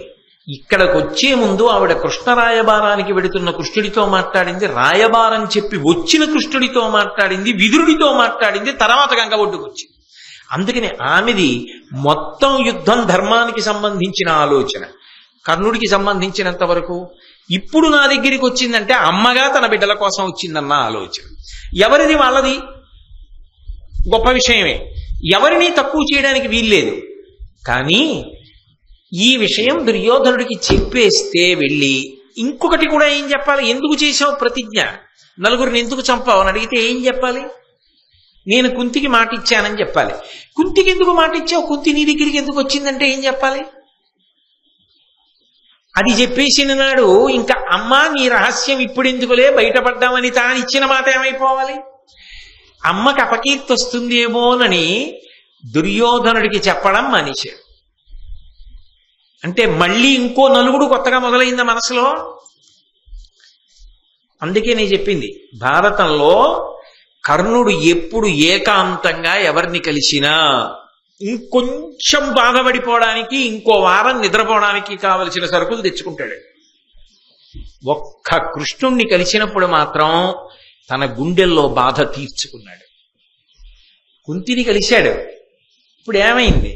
ఇక్కడికి వచ్చే ముందు ఆవిడ కృష్ణ రాయబారానికి వెడుతున్న కృష్ణుడితో మాట్లాడింది, రాయబారం చెప్పి వచ్చిన కృష్ణుడితో మాట్లాడింది, విదురుడితో మాట్లాడింది, తర్వాత గంగ ఒడ్డుకు వచ్చింది. అందుకని ఆమెది మొత్తం యుద్ధం ధర్మానికి సంబంధించిన ఆలోచన. కర్ణుడికి సంబంధించినంత వరకు ఇప్పుడు నా దగ్గరికి వచ్చిందంటే అమ్మగా తన బిడ్డల కోసం వచ్చిందన్న ఆలోచన. ఎవరిది వాళ్ళది గొప్ప విషయమే, ఎవరిని తక్కువ చేయడానికి వీల్లేదు. కానీ ఈ విషయం దుర్యోధనుడికి చెప్పేస్తే వెళ్ళి ఇంకొకటి కూడా ఏం చెప్పాలి? ఎందుకు చేసావు ప్రతిజ్ఞ, నలుగురిని ఎందుకు చంపావు అని అడిగితే ఏం చెప్పాలి? నేను కుంతికి మాట ఇచ్చానని చెప్పాలి. కుంతికి ఎందుకు మాట ఇచ్చావు, కుంతి నీ దగ్గరికి ఎందుకు వచ్చిందంటే ఏం చెప్పాలి? అది చెప్పేసిన నాడు ఇంకా అమ్మ నీ రహస్యం ఇప్పుడెందుకులే బయటపడ్డామని తాను ఇచ్చిన మాట ఏమైపోవాలి? అమ్మకి అపకీర్తి వస్తుందేమోనని దుర్యోధనుడికి చెప్పడం మనిషి. అంటే మళ్ళీ ఇంకో నలుగుడు కొత్తగా మొదలైందా మనసులో? అందుకే నేను చెప్పింది, భారతంలో కర్ణుడు ఎప్పుడు ఏకాంతంగా ఎవరిని కలిసినా ఇంకొంచెం బాధపడిపోవడానికి, ఇంకో వారం నిద్రపోవడానికి కావలసిన సరుకులు తెచ్చుకుంటాడు. ఒక్క కృష్ణుణ్ణి కలిసినప్పుడు మాత్రం తన గుండెల్లో బాధ తీర్చుకున్నాడు. కుంతిని కలిశాడు, ఇప్పుడు ఏమైంది?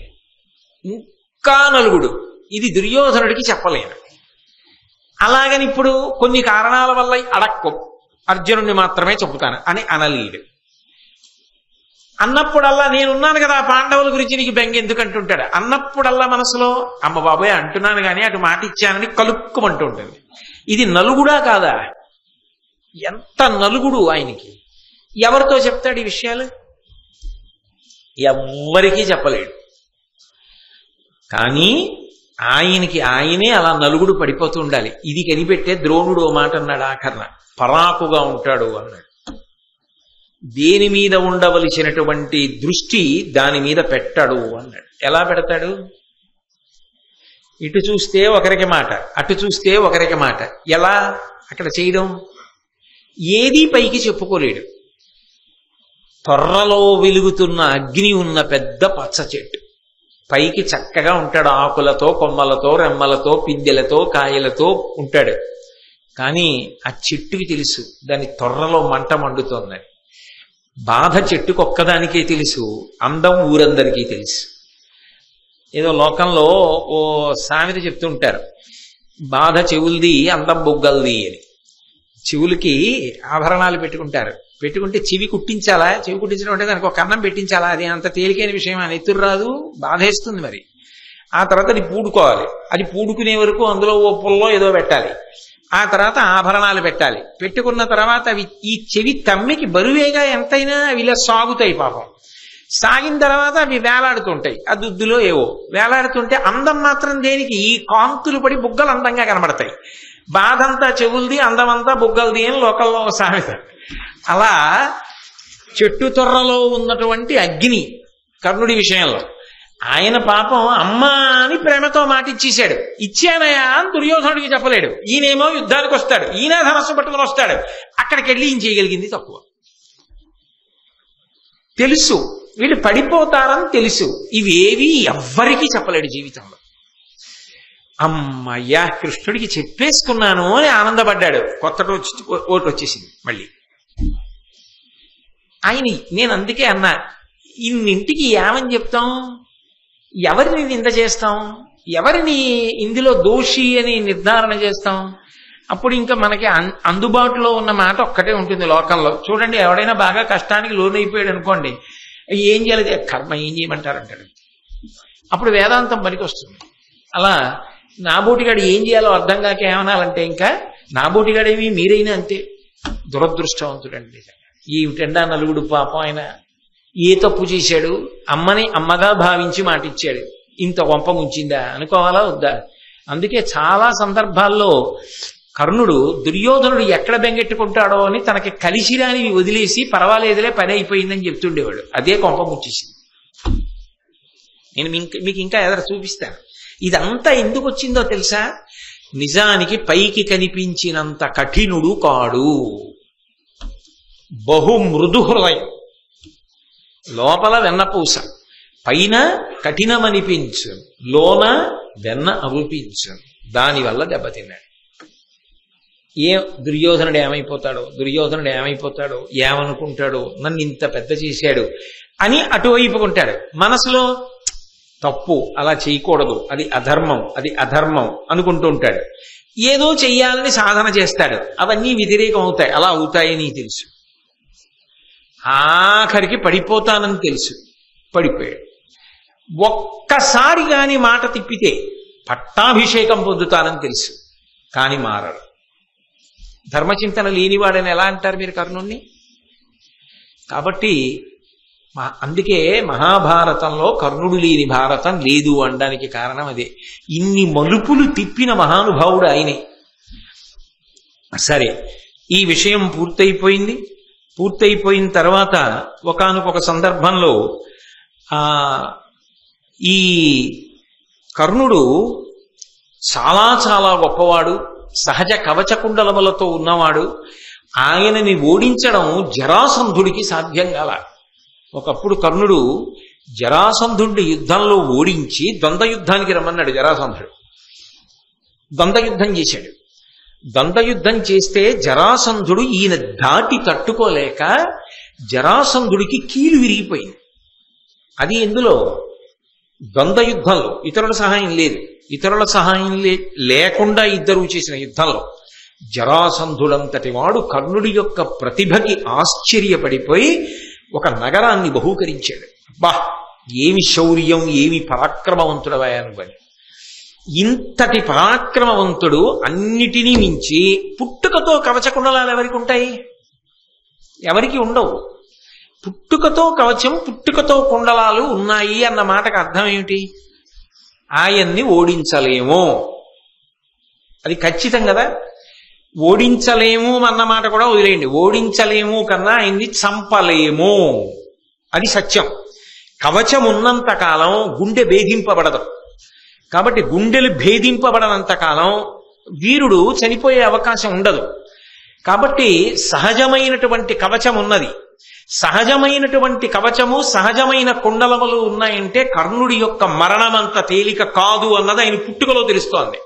ఇంకా నలుగుడు. ఇది దుర్యోధనుడికి చెప్పలేను. అలాగని ఇప్పుడు కొన్ని కారణాల వల్ల అడక్కు, అర్జునుడిని మాత్రమే చెబుతాను అని అనలేడు. అన్నప్పుడల్లా నేనున్నాను కదా పాండవుల గురించి నీకు బెంగ ఎందుకు అంటుంటాడు. అన్నప్పుడల్లా మనసులో అమ్మ బాబాయ్ అంటున్నాను కానీ అటు మాట ఇచ్చానని కలుక్కుమంటూ ఉంటుంది. ఇది నలుగుడా కాదా? ఎంత నలుగుడు ఆయనకి! ఎవరితో చెప్తాడు ఈ విషయాలు? ఎవ్వరికీ చెప్పలేడు. కానీ ఆయనకి ఆయనే అలా నలుగుడు పడిపోతూ ఉండాలి. ఇది కనిపెట్టే ద్రోణుడు ఓ మాట అన్నాడు ఆఖరణ, పరాకుగా ఉంటాడు అన్నాడు. దేని మీద ఉండవలసినటువంటి దృష్టి దాని మీద పెట్టాడు అన్నాడు. ఎలా పెడతాడు? ఇటు చూస్తే ఒకరికి మాట, అటు చూస్తే ఒకరికి మాట. ఎలా అక్కడ చేయడం? ఏదీ పైకి చెప్పుకోలేడు. త్వరలో వెలుగుతున్న అగ్ని ఉన్న పెద్ద పచ్చ చెట్టు పైకి చక్కగా ఉంటాడు, ఆకులతో, కొమ్మలతో, రెమ్మలతో, పిందెలతో, కాయలతో ఉంటాడు. కానీ ఆ చెట్టుకి తెలుసు దాని త్వరలో మంట మండుతోందని. బాధ చెట్టుకు ఒక్కదానికే తెలుసు, అందం ఊరందరికీ తెలుసు. ఏదో లోకంలో ఓ సామెత చెప్తుంటారు, బాధ చెవులది అందం బొగ్గలది అని. చెవులకి ఆభరణాలు పెట్టుకుంటారు, పెట్టుకుంటే చెవి కుట్టించాలా, చెవి కుట్టించడం అంటే దానికి ఒక కన్నం పెట్టించాలా, అది అంత తేలికైన విషయం అని ఎత్తురు రాదు, బాధేస్తుంది. మరి ఆ తర్వాత అది పూడుకోవాలి, అది పూడుకునే వరకు అందులో ఓ పుల్లో ఏదో పెట్టాలి, ఆ తర్వాత ఆభరణాలు పెట్టాలి. పెట్టుకున్న తర్వాత అవి ఈ చెవి తమ్మికి బరువేగా ఎంతైనా అవి ఇలా సాగుతాయి పాపం. సాగిన తర్వాత అవి వేలాడుతుంటాయి, ఆ దుద్దులో ఏవో వేలాడుతుంటే అందం మాత్రం దేనికి? ఈ కాంతులు పడి బుగ్గలు అందంగా కనబడతాయి. బాధంతా చెవులది, అందమంతా బుగ్గలది అని లోకల్లో సామెత. అలా చెట్టు తొర్రలో ఉన్నటువంటి అగ్ని కర్ణుడి విషయంలో ఆయన పాపం అమ్మా అని ప్రేమతో మాట ఇచ్చేశాడు. ఇచ్చానయా అని దుర్యోధనుడికి చెప్పలేడు. ఈయనేమో యుద్ధానికి వస్తాడు, ఈయన ధనస్సు పట్టుకుని వస్తాడు. అక్కడికి వెళ్ళి ఈయన చేయగలిగింది తక్కువ. తెలుసు, వీళ్ళు పడిపోతారని తెలుసు. ఇవేవి ఎవ్వరికీ చెప్పలేడు జీవితంలో. అమ్మయ్యా కృష్ణుడికి చెప్పేసుకున్నాను అని ఆనందపడ్డాడు. కొత్త ఓటు వచ్చేసింది మళ్ళీ. ఆయన నేను అందుకే అన్నా, ఇన్నింటికి ఏమని చెప్తాం, ఎవరిని నింద చేస్తాం, ఎవరిని ఇందులో దోషి అని నిర్ధారణ చేస్తాం? అప్పుడు ఇంకా మనకి అందుబాటులో ఉన్న మాట ఒక్కటే ఉంటుంది లోకంలో. చూడండి, ఎవడైనా బాగా కష్టానికి లోనైపోయాడు అనుకోండి, ఏం చేయాలి, కర్మ ఏం చేయమంటారంటాడు. అప్పుడు వేదాంతం పనికి వస్తుంది. అలా నాబోటిగాడు ఏం చేయాలో అర్థం కాక ఏమనాలంటే, ఇంకా నాబోటిగాడేమి మీరైనా అంతే దురదృష్టవంతుడండి. ఏమిటండా నలుగుడు పాపం, ఆయన ఏ తప్పు చేశాడు, అమ్మని అమ్మగా భావించి మాటిచ్చాడు, ఇంత వంప ముంచిందా అనుకోవాలా వద్దా? అందుకే చాలా సందర్భాల్లో కర్ణుడు దుర్యోధనుడు ఎక్కడ బెంగెట్టుకుంటాడో అని తనకి కలిసిరానివి వదిలేసి పర్వాలేదులే పని అయిపోయిందని చెప్తుండేవాడు. అదే కొంప ముచ్చేసింది. నేను మీకు ఇంకా ఎదురు చూపిస్తాను. ఇదంతా ఎందుకు వచ్చిందో తెలుసా? నిజానికి పైకి కనిపించినంత కఠినుడు కాడు, బహు మృదు హృదయం, లోపల వెన్నపూస, పైన కఠినమనిపించు, లోన వెన్న అగుపించు. దానివల్ల దెబ్బతిన్నాడు. దుర్యోధనుడు ఏమైపోతాడో, ఏమనుకుంటాడో, నన్ను ఇంత పెద్ద చేశాడు అని అటువైపుకుంటాడు. మనసులో తప్పు, అలా చేయకూడదు, అది అధర్మం అనుకుంటూ ఉంటాడు. ఏదో చెయ్యాలని సాధన చేస్తాడు, అవన్నీ వ్యతిరేకం అవుతాయి. అలా అవుతాయని తెలుసు. ఆఖరికి పడిపోతానని తెలుసు, పడిపోయాడు. ఒక్కసారి కాని మాట తిప్పితే పట్టాభిషేకం పొందుతానని తెలుసు, కాని మారడు. ధర్మచింతన లేనివాడని ఎలా అంటారు మీరు కర్ణుణ్ణి? కాబట్టి అందుకే మహాభారతంలో కర్ణుడు లేని భారతం లేదు అనడానికి కారణం అదే. ఇన్ని మలుపులు తిప్పిన మహానుభావుడు ఆయనే. సరే, ఈ విషయం పూర్తయిపోయిన తర్వాత ఒకానొక సందర్భంలో ఈ కర్ణుడు చాలా చాలా గొప్పవాడు, సహజ కవచ కుండలములతో ఉన్నవాడు. ఆయనని ఓడించడం జరాసంధుడికి సాధ్యం కాల. ఒకప్పుడు కర్ణుడు జరాసంధుడిని యుద్ధంలో ఓడించి ద్వంద్వయుద్ధానికి రమ్మన్నాడు. జరాసంధుడు ద్వంద్వయుద్ధం చేశాడు. ద్వంద్వయుద్ధం చేస్తే జరాసంధుడు ఈయన దాటి తట్టుకోలేక జరాసంధుడికి కీలు విరిగిపోయింది. అది ఎందులో? ద్వంద్వయుద్ధంలో. ఇతరుల సహాయం లేదు. ఇతరుల సహాయం లేకుండా ఇద్దరు చేసిన యుద్ధంలో జరాసంధుడంతటి వాడు కర్ణుడి యొక్క ప్రతిభకి ఆశ్చర్యపడిపోయి ఒక నగరాన్ని బహూకరించాడు. అబ్బా, ఏమి శౌర్యం, ఏమి పరాక్రమవంతుడవని. ఇంతటి పరాక్రమవంతుడు అన్నిటినీ మించి పుట్టుకతో కవచకుండలాలు ఎవరికి ఉంటాయి? ఎవరికి ఉండవు. పుట్టుకతో కవచం, పుట్టుకతో కుండలాలు ఉన్నాయి అన్న మాటకు అర్థం ఏమిటి? ఆయన్ని ఓడించలేము, అది ఖచ్చితం కదా. ఓడించలేము అన్న మాట కూడా వదిలేయండి. ఓడించలేము కన్నా ఆయన్ని చంపలేము, అది సత్యం. కవచం ఉన్నంత కాలం గుండె భేదింపబడదు. కాబట్టి గుండెలు భేదింపబడనంత కాలం వీరుడు చనిపోయే అవకాశం ఉండదు. కాబట్టి సహజమైనటువంటి కవచం ఉన్నది. సహజమైనటువంటి కవచము, సహజమైన కుండలములు ఉన్నాయంటే కర్ణుడి యొక్క మరణమంత తేలిక కాదు అన్నది ఆయన పుట్టుకలో తెలుస్తోంది.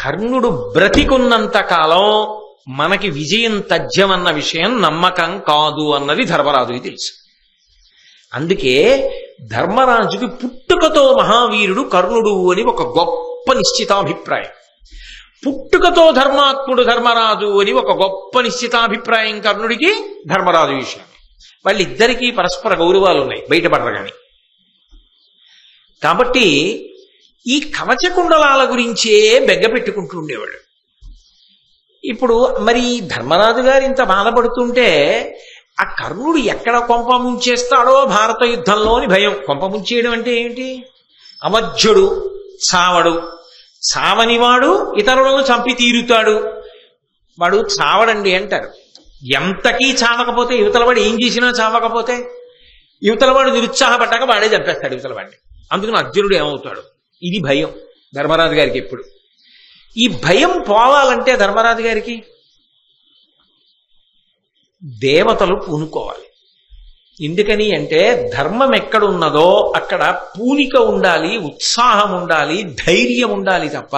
కర్ణుడు బ్రతికున్నంత కాలం మనకి విజయం తథ్యమన్న విషయం నమ్మకం కాదు అన్నది ధర్మరాజుకి తెలుసు. అందుకే ధర్మరాజుకి పుట్టుకతో మహావీరుడు కర్ణుడు అని ఒక గొప్ప నిశ్చితాభిప్రాయం. పుట్టుకతో ధర్మాత్ముడు ధర్మరాజు అని ఒక గొప్ప నిశ్చితాభిప్రాయం కర్ణుడికి ధర్మరాజు విషయం. వాళ్ళిద్దరికీ పరస్పర గౌరవాలు ఉన్నాయి, బయటపడరు కానీ. కాబట్టి ఈ కవచకుండలాల గురించే బెగ్గ పెట్టుకుంటూ ఉండేవాడు. ఇప్పుడు మరి ధర్మరాజు గారు ఇంత బాధపడుతుంటే ఆ కర్ణుడు ఎక్కడ కొంప ముంచేస్తాడో భారత యుద్ధంలో అని భయం. కొంప ముంచేయడం అంటే ఏమిటి? అవధ్యుడు చావడు, చావనివాడు ఇతరులను చంపి తీరుతాడు, వాడు చావడండి అంటారు. ఎంతకీ చావకపోతే, యువతలవాడు ఏం చేసినా చావకపోతే, యువతలవాడు నిరుత్సాహపడ్డాక వాడే చంపేస్తాడు యువతలవాడిని. అందుకని అర్జునుడు ఏమవుతాడు? ఇది భయం ధర్మరాజు గారికి ఎప్పుడు. ఈ భయం పోవాలంటే ధర్మరాజు గారికి దేవతలు పూనుకోవాలి. ఎందుకని అంటే ధర్మం ఎక్కడున్నదో అక్కడ పూనిక ఉండాలి, ఉత్సాహం ఉండాలి, ధైర్యం ఉండాలి తప్ప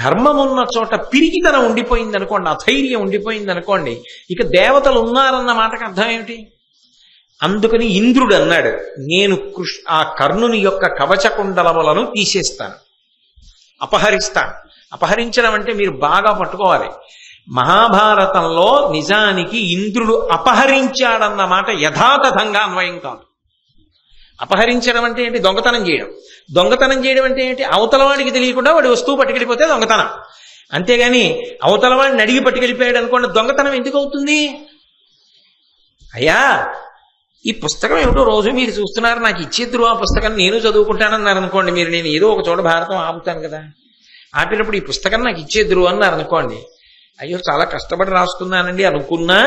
ధర్మం ఉన్న చోట పిరికితనం ఉండిపోయింది అనుకోండి, అధైర్యం ఉండిపోయింది అనుకోండి, ఇక దేవతలు ఉన్నారన్న మాటకు అర్థం ఏమిటి? అందుకని ఇంద్రుడు అన్నాడు, నేను ఆ కర్ణుని యొక్క కవచకుండలములను తీసేస్తాను, అపహరిస్తాను. అపహరించడం అంటే మీరు బాగా పట్టుకోవాలి. మహాభారతంలో నిజానికి ఇంద్రుడు అపహరించాడన్న మాట యథాతథంగా అన్వయం కాదు. అపహరించడం అంటే ఏంటి? దొంగతనం చేయడం. దొంగతనం చేయడం అంటే ఏంటి? అవతలవాడికి తెలియకుండా వాడి వస్తువు పట్టుకెళ్ళిపోతే దొంగతనం. అంతేగాని అవతలవాడిని అడిగి పట్టుకెళ్ళిపోయాడు అనుకోండి, దొంగతనం ఎందుకు అవుతుంది? అయ్యా, ఈ పుస్తకం ఏమిటో రోజు మీరు చూస్తున్నారు, నాకు ఇచ్చేద్దరు ఆ పుస్తకం, నేను చదువుకుంటానన్నారు అనుకోండి. మీరు నేను ఏదో ఒక చోట భారతం ఆపుతాను కదా, ఆపినప్పుడు ఈ పుస్తకం నాకు ఇచ్చేద్దరు అన్నారు అనుకోండి. అయ్యో చాలా కష్టపడి రాసుకున్నానండి అనుకున్నా,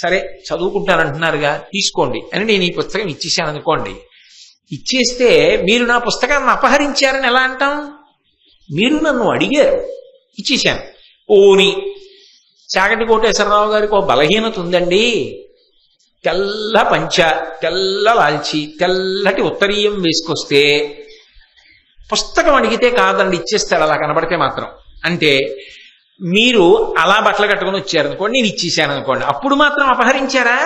సరే చదువుకుంటానంటున్నారుగా తీసుకోండి అని నేను ఈ పుస్తకం ఇచ్చేసాను అనుకోండి. ఇచ్చేస్తే మీరు నా పుస్తకాన్ని అపహరించారని ఎలా అంటాం? మీరు నన్ను అడిగారు, ఇచ్చేశాను. ఓని చాగంటి కోటేశ్వరరావు గారికి ఒక బలహీనత ఉందండి, తెల్ల పంచ, తెల్ల లాల్చి, తెల్లటి ఉత్తరీయం వేసుకొస్తే పుస్తకం అడిగితే కాదండి ఇచ్చేస్తాడు అలా కనబడితే మాత్రం. అంటే మీరు అలా బట్టలు కట్టుకుని వచ్చారనుకోండి, నేను ఇచ్చేసాను అనుకోండి, అప్పుడు మాత్రం అపహరించారా?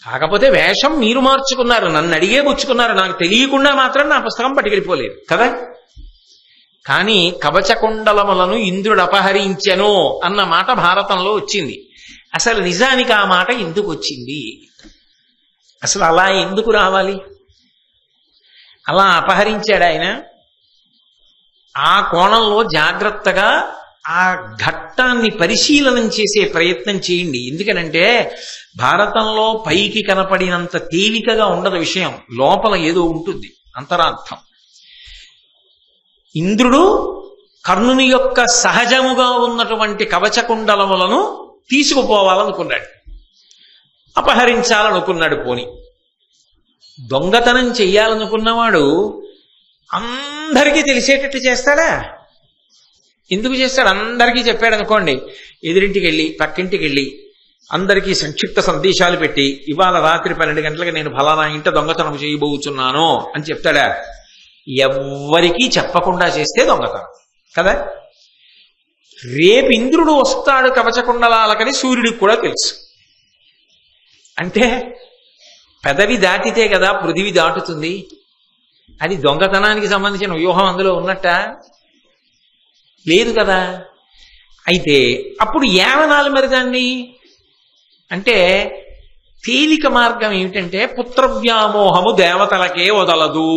కాకపోతే వేషం మీరు మార్చుకున్నారు, నన్ను అడిగే పుచ్చుకున్నారు, నాకు తెలియకుండా మాత్రం నా పుస్తకం పట్టుకెళ్ళిపోలేదు కదా. కానీ కవచకుండలములను ఇంద్రుడు అపహరించెను అన్న మాట భారతంలో వచ్చింది. అసలు నిజానికి ఆ మాట ఎందుకు వచ్చింది? అసలు అలా ఎందుకు రావాలి? అలా అపహరించాడు ఆయన. ఆ కోణంలో జాగ్రత్తగా ఆ ఘట్టాన్ని పరిశీలనం చేసే ప్రయత్నం చేయండి. ఎందుకనంటే భారతంలో పైకి కనపడినంత తేలికగా ఉండదు విషయం, లోపల ఏదో ఉంటుంది అంతరార్థం. ఇంద్రుడు కర్ణుని యొక్క సహజముగా ఉన్నటువంటి కవచకుండలములను తీసుకుపోవాలనుకున్నాడు, అపహరించాలనుకున్నాడు. పోని దొంగతనం చెయ్యాలనుకున్నవాడు అందరికీ తెలిసేటట్టు చేస్తాడా? ఎందుకు చేస్తాడు? అందరికీ చెప్పాడు అనుకోండి, ఎదురింటికి వెళ్ళి పక్కింటికి వెళ్ళి అందరికీ సంక్షిప్త సందేశాలు పెట్టి ఇవాళ రాత్రి 12 గంటలకు నేను ఫలానా ఇంట దొంగతనం చేయబోతున్నాను అని చెప్తాడా? ఎవ్వరికీ చెప్పకుండా చేస్తే దొంగతనం కదా. రేపు ఇంద్రుడు వస్తాడు కవచకుండలాలకని సూర్యుడికి కూడా తెలుసు. అంటే పెదవి దాటితే కదా పృథివి దాటుతుంది. అది దొంగతనానికి సంబంధించిన వ్యూహం అందులో ఉన్నట్ట లేదు కదా. అయితే అప్పుడు ఏమనాలి మరి దాన్ని? అంటే తేలిక మార్గం ఏమిటంటే పుత్రవ్యామోహము దేవతలకే వదలదు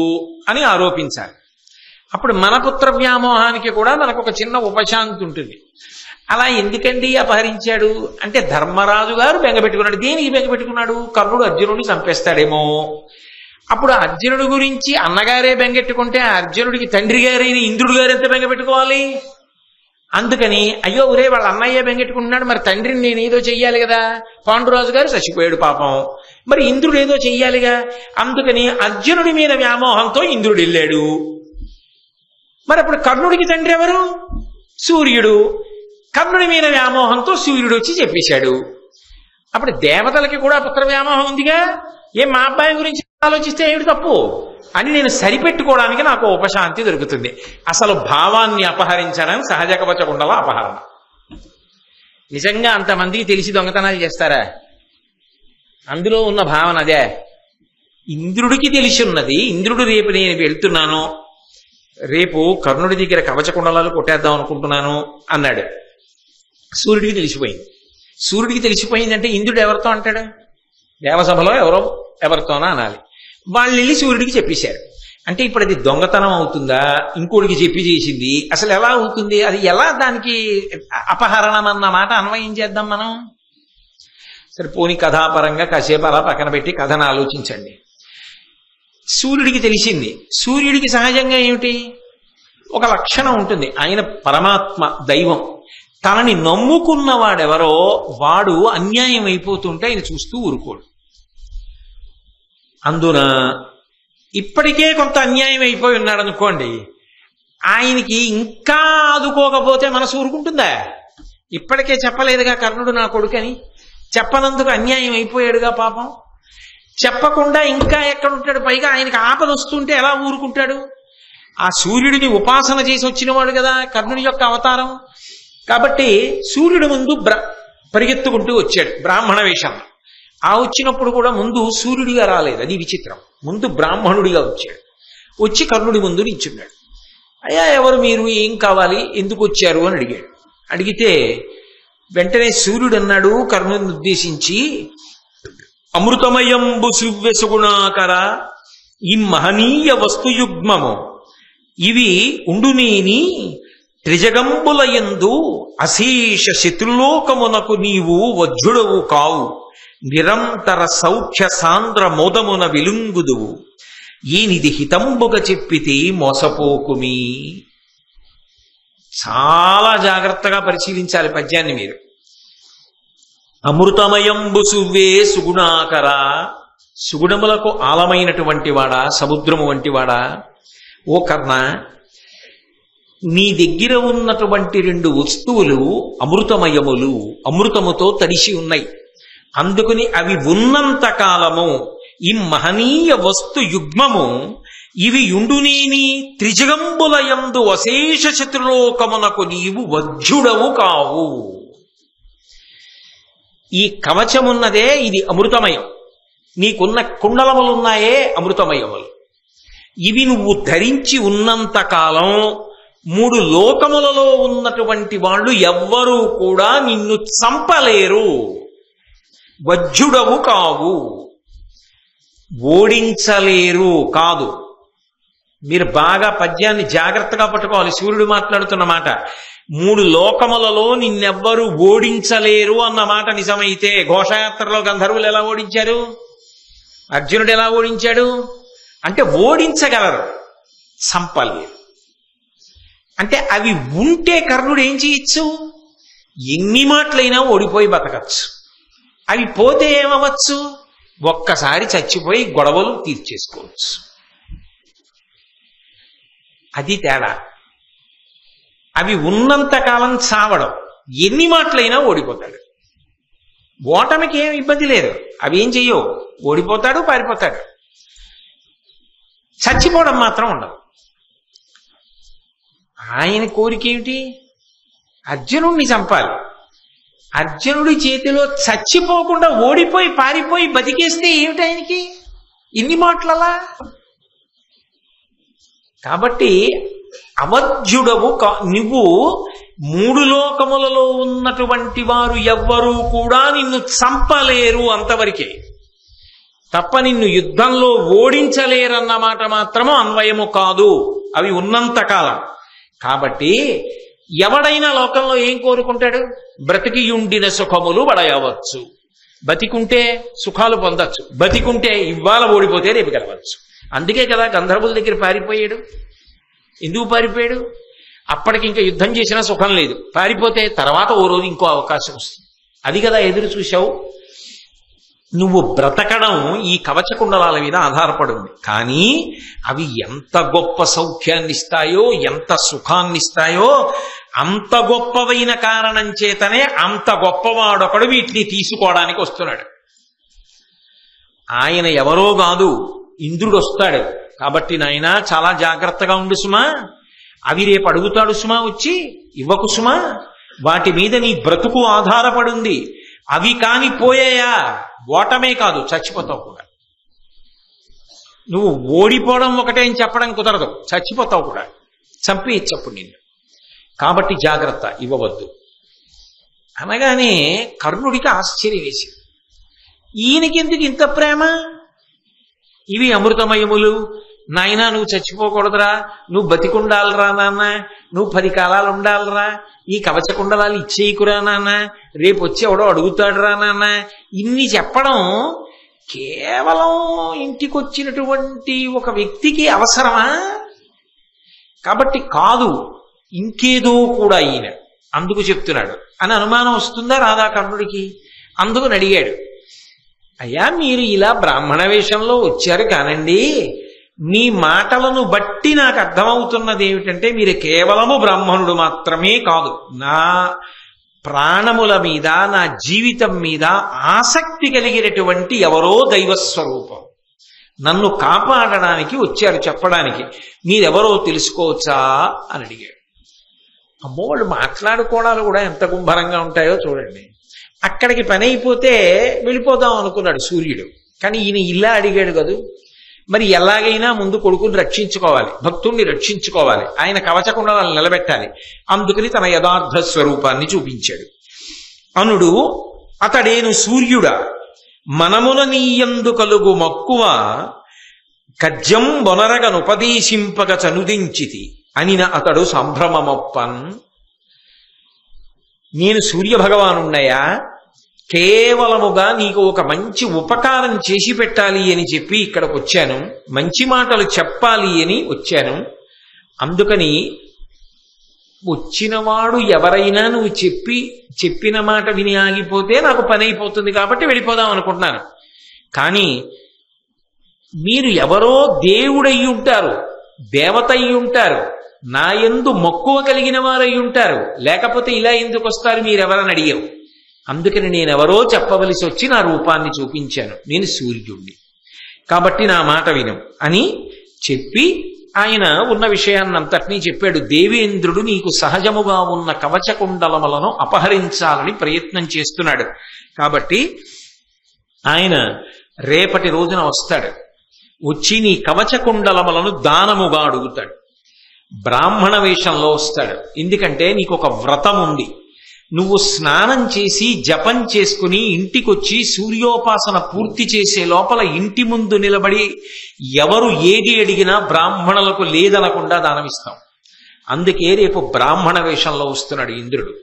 అని ఆరోపించాలి. అప్పుడు మన పుత్ర వ్యామోహానికి కూడా మనకు ఒక చిన్న ఉపశాంతి ఉంటుంది. అలా ఎందుకండి అపహరించాడు అంటే ధర్మరాజు గారు బెంగపెట్టుకున్నాడు. దేనికి బెంగపెట్టుకున్నాడు? కర్ణుడు అర్జునుడిని చంపేస్తాడేమో. అప్పుడు అర్జునుడి గురించి అన్నగారే బెంగెట్టుకుంటే అర్జునుడికి తండ్రి గారైన ఇంద్రుడు గారు ఎంత బెంగపెట్టుకోవాలి? అందుకని అయ్యో ఒరే వాళ్ళ అన్నయ్య బెంగెట్టుకుంటున్నాడు, మరి తండ్రిని నేను ఏదో చెయ్యాలి కదా. పాండురాజు గారు చచ్చిపోయాడు పాపం, మరి ఇంద్రుడు ఏదో చెయ్యాలిగా. అందుకని అర్జునుడి మీద వ్యామోహంతో ఇంద్రుడు వెళ్ళాడు. మరి అప్పుడు కర్ణుడికి తండ్రి ఎవరు? సూర్యుడు. కర్ణుడి మీద వ్యామోహంతో సూర్యుడు వచ్చి చెప్పేశాడు. అప్పుడు దేవతలకి కూడా పుత్ర వ్యామోహం ఉందిగా, ఏం మా అబ్బాయి గురించి ఆలోచిస్తే ఏమిటి తప్పు అని నేను సరిపెట్టుకోవడానికి నాకు ఉపశాంతి దొరుకుతుంది. అసలు భావాన్ని అపహరించడం సహజ కవచకుండల అపహరణ. నిజంగా అంతమందికి తెలిసి దొంగతనాలు చేస్తారా? అందులో ఉన్న భావన అదే. ఇంద్రుడికి తెలిసి ఉన్నది. ఇంద్రుడు రేపు నేను వెళ్తున్నాను, రేపు కర్ణుడి దగ్గర కవచకుండలాలు కొట్టేద్దాం అనుకుంటున్నాను అన్నాడు. సూర్యుడికి తెలిసిపోయింది. సూర్యుడికి తెలిసిపోయిందంటే ఇంద్రుడు ఎవరితో అంటాడు? దేవసభలో ఎవరితోనా అనాలి. వాళ్ళు వెళ్ళి సూర్యుడికి చెప్పేశారు. అంటే ఇప్పుడు అది దొంగతనం అవుతుందా? ఇంకోటికి చెప్పి చేసింది అసలు ఎలా అవుతుంది? అది ఎలా దానికి అపహరణం అన్న మాట అన్వయం చేద్దాం మనం? సరే పోనీ కథాపరంగా కాసేపు అలా పక్కన పెట్టి కథను ఆలోచించండి. సూర్యుడికి తెలిసింది. సూర్యుడికి సహజంగా ఏమిటి? ఒక లక్షణం ఉంటుంది, ఆయన పరమాత్మ దైవం. తనని నమ్ముకున్నవాడెవరో వాడు అన్యాయం అయిపోతుంటే ఆయన చూస్తూ ఊరుకోడు. అందున ఇప్పటికే కొంత అన్యాయం అయిపోయి ఉన్నాడు అనుకోండి, ఆయనకి ఇంకా ఆదుకోకపోతే మనసు ఊరుకుంటుందా? ఇప్పటికే చెప్పలేదుగా కర్ణుడు నా కొడుకని. చెప్పనందుకు అన్యాయం అయిపోయాడుగా పాపం. చెప్పకుండా ఇంకా ఎక్కడుంటాడు? పైగా ఆయనకి ఆపద వస్తుంటే ఎలా ఊరుకుంటాడు? ఆ సూర్యుడిని ఉపాసన చేసి వచ్చినవాడు కదా కర్ణుడి యొక్క అవతారం. కాబట్టి సూర్యుడి ముందు పరిగెత్తుకుంటూ వచ్చాడు బ్రాహ్మణ వేషంలో. ఆ వచ్చినప్పుడు కూడా ముందు సూర్యుడిగా రాలేదు, అది విచిత్రం. ముందు బ్రాహ్మణుడిగా వచ్చాడు. వచ్చి కర్ణుడి ముందు నిల్చున్నాడు. అయ్యా ఎవరు మీరు, ఏం కావాలి, ఎందుకు వచ్చారు అని అడిగాడు. అడిగితే వెంటనే సూర్యుడు అన్నాడు కర్ణుడిని ఉద్దేశించి, అమృతమయంబు సువ్వెసుగుణాకర ఈ మహనీయ వస్తుయుగ్మము ఇవి ఉండునేని త్రిజగంబులయందు అశేష శత్రులోకమునకు నీవు వజ్జుడవు కావు, నిరంతర సౌఖ్య సాంద్ర మోదమున వెలుంగుదువు, ఏనిది హితంబుగా చెప్పితే మోసపోకుమి. చాలా జాగ్రత్తగా పరిశీలించాలి పద్యాన్ని మీరు. అమృతమయంబు సువ్వే సుగుణాకర, సుగుణములకు ఆలమైనటువంటి వాడా, సముద్రము వంటి వాడా, ఓ కర్ణ, నీ దగ్గర ఉన్నటువంటి 2 వస్తువులు అమృతమయములు, అమృతముతో తడిసి ఉన్నాయి. అందుకని అవి ఉన్నంత కాలము ఈ మహనీయ వస్తు యుగ్మము ఇవి యుండునేని త్రిజగంబులయందు అశేష శత్రులోకమునకు నీవు వజ్జుడవు కావు. ఈ కవచమున్నదే ఇది అమృతమయం. నీకున్న కుండలములున్నాయే అమృతమయములు. ఇవి నువ్వు ధరించి ఉన్నంత కాలం 3 లోకములలో ఉన్నటువంటి వాళ్ళు ఎవ్వరూ కూడా నిన్ను చంపలేరు. వజ్జుడవు కావు, ఓడించలేరు కాదు. మీరు బాగా పద్యాన్ని జాగ్రత్తగా పట్టుకోవాలి. సూర్యుడు మాట్లాడుతున్న మాట 3 లోకములలో నిన్నెవ్వరూ ఓడించలేరు అన్న మాట నిజమైతే ఘోషయాత్రలో గంధర్వులు ఎలా ఓడించారు? అర్జునుడు ఎలా ఓడించాడు? అంటే ఓడించగలరు, చంపలేరు. అంటే అవి ఉంటే కర్ణుడు ఏం చేయొచ్చు? ఎన్ని మాటలైనా ఓడిపోయి బతకచ్చు. అవి పోతే ఏమవచ్చు? ఒక్కసారి చచ్చిపోయి గొడవలు తీర్చేసుకోవచ్చు. అది తేడా. అవి ఉన్నంతకాలం చావడం, ఎన్ని మాటలైనా ఓడిపోతాడు. ఓటమికి ఏం ఇబ్బంది లేదు, అవి ఏం చెయ్యవు, ఓడిపోతాడు, పారిపోతాడు. చచ్చిపోవడం మాత్రం ఉండదు. ఆయన కోరిక ఏమిటి? అర్జునుడిని చంపాలి. అర్జునుడి చేతిలో చచ్చిపోకుండా ఓడిపోయి పారిపోయి బతికేస్తే ఏమిటి ఆయనకి? ఇన్ని మాటలలా. కాబట్టి అవధ్యుడవు నువ్వు 3 లోకములలో ఉన్నటువంటి వారు ఎవ్వరూ కూడా నిన్ను చంపలేరు, అంతవరకే తప్ప నిన్ను యుద్ధంలో ఓడించలేరన్నమాట మాత్రము అన్వయము కాదు. అవి ఉన్నంతకాలం. కాబట్టి ఎవడైనా లోకంలో ఏం కోరుకుంటాడు? బ్రతికియుండిన సుఖములు పడయవచ్చు. బతికుంటే సుఖాలు పొందొచ్చు, బతికుంటే ఇవాళ ఓడిపోతే రేపు గెలవచ్చు. అందుకే కదా గంధర్వుల దగ్గర పారిపోయాడు. ఎందుకు పారిపోయాడు? అప్పటికి ఇంకా యుద్ధం చేసినా సుఖం లేదు. పారిపోతే తర్వాత ఓ రోజు ఇంకో అవకాశం వస్తుంది. అది కదా ఎదురు చూశావు. నువ్వు బ్రతకడం ఈ కవచకుండలాల మీద ఆధారపడి ఉంది. కానీ అవి ఎంత గొప్ప సౌఖ్యాన్ని ఇస్తాయో, ఎంత సుఖాన్ని ఇస్తాయో, అంత గొప్పవైన కారణం చేతనే అంత గొప్పవాడొకడు వీటిని తీసుకోవడానికి వస్తున్నాడు. ఆయన ఎవరో కాదు, ఇంద్రుడు వస్తాడు. కాబట్టి నాయన చాలా జాగ్రత్తగా ఉండు సుమా. అవి రేపు అడుగుతాడు సుమా, వచ్చి ఇవ్వకు సుమా. వాటి మీద నీ బ్రతుకు ఆధారపడింది. అవి కాని పోయాయా ఓటమే కాదు, చచ్చిపోతావు కూడా. నువ్వు ఓడిపోవడం ఒకటే అని చెప్పడం కుదరదు, చచ్చిపోతావు కూడా. చంపేయచ్చప్పుడు నిన్ను. కాబట్టి జాగ్రత్త, ఇవ్వవద్దు అనగానే కర్ణుడికి ఆశ్చర్యం వేసింది. ఈయనకెందుకు ఇంత ప్రేమ? ఇవి అమృతమయములు, నాయనా నువ్వు చచ్చిపోకూడదురా, నువ్వు బతికుండాలరా నాన్న, నువ్వు 10 కాలాలు ఉండాలరా, ఈ కవచకుండలాలు ఇచ్చేయకురా నాన్న, రేపు వచ్చి ఎవడో అడుగుతాడురా నాన్న, ఇన్ని చెప్పడం కేవలం ఇంటికొచ్చినటువంటి ఒక వ్యక్తికి అవసరమా? కాబట్టి కాదు, ఇంకేదో కూడా ఈయన అందుకు చెప్తున్నాడు అని అనుమానం వస్తుందా రాధా కర్ణుడికి? అందుకని అడిగాడు, అయ్యా మీరు ఇలా బ్రాహ్మణ వేషంలో వచ్చారు కానండి, మీ మాటలను బట్టి నాకు అర్థమవుతున్నది ఏమిటంటే మీరు కేవలము బ్రాహ్మణుడు మాత్రమే కాదు, నా ప్రాణముల మీద నా జీవితం మీద ఆసక్తి కలిగినటువంటి ఎవరో దైవస్వరూపం నన్ను కాపాడడానికి వచ్చారు చెప్పడానికి, మీరెవరో తెలుసుకోవచ్చా అని అడిగాడు. అమ్మో, వాళ్ళు మాట్లాడుకోవడాలు కూడా ఎంత గుంభరంగా ఉంటాయో చూడండి. అక్కడికి పని అయిపోతే వెళ్ళిపోదాం అనుకున్నాడు సూర్యుడు. కానీ ఈయన ఇలా అడిగాడు కదూ, మరి ఎలాగైనా ముందు కొడుకుని రక్షించుకోవాలి, భక్తుణ్ణి రక్షించుకోవాలి, ఆయన కవచకుండలను నిలబెట్టాలి. అందుకని తన యథార్థ స్వరూపాన్ని చూపించాడు. అనుడు అతడేను సూర్యుడా, మనమున నీయందు కలుగు మక్కువ కజ్జం బొనరగనుపదేశింపగ చనుదించితి అనిన అతడు సంభ్రమమొప్పన్. నేను సూర్య భగవానున్నయా, కేవలముగా నీకు ఒక మంచి ఉపకారం చేసి పెట్టాలి అని చెప్పి ఇక్కడికి వచ్చాను, మంచి మాటలు చెప్పాలి అని వచ్చాను. అందుకని వచ్చినవాడు ఎవరైనా నువ్వు చెప్పిన మాట విని ఆగిపోతే నాకు పని అయిపోతుంది కాబట్టి వెళ్ళిపోదాం అనుకుంటున్నాను. కానీ మీరు ఎవరో దేవుడయ్యి ఉంటారు, దేవత అయి ఉంటారు, నా యందు మక్కువ కలిగిన వారై ఉంటారు, లేకపోతే ఇలా ఎందుకు వస్తారు మీరెవరని అడిగావు. అందుకని నేనెవరో చెప్పవలసి వచ్చి నా రూపాన్ని చూపించాను, నేను సూర్యుడిని, కాబట్టి నా మాట విను అని చెప్పి ఆయన ఉన్న విషయాన్నంతటినీ చెప్పాడు. దేవేంద్రుడు నీకు సహజముగా ఉన్న కవచకుండలములను అపహరించాలని ప్రయత్నం చేస్తున్నాడు. కాబట్టి ఆయన రేపటి రోజున వస్తాడు, వచ్చి నీ కవచకుండలములను దానముగా అడుగుతాడు. బ్రాహ్మణ వేషంలో వస్తాడు. ఎందుకంటే నీకు ఒక వ్రతం ఉంది. నువ్వు స్నానం చేసి జపం చేసుకుని ఇంటికొచ్చి సూర్యోపాసన పూర్తి చేసే లోపల ఇంటి ముందు నిలబడి ఎవరు ఏది అడిగినా బ్రాహ్మణులకు లేదనకుండా దానమిస్తాం. అందుకే రేపు బ్రాహ్మణ వేషంలో వస్తున్నాడు ఇంద్రుడు.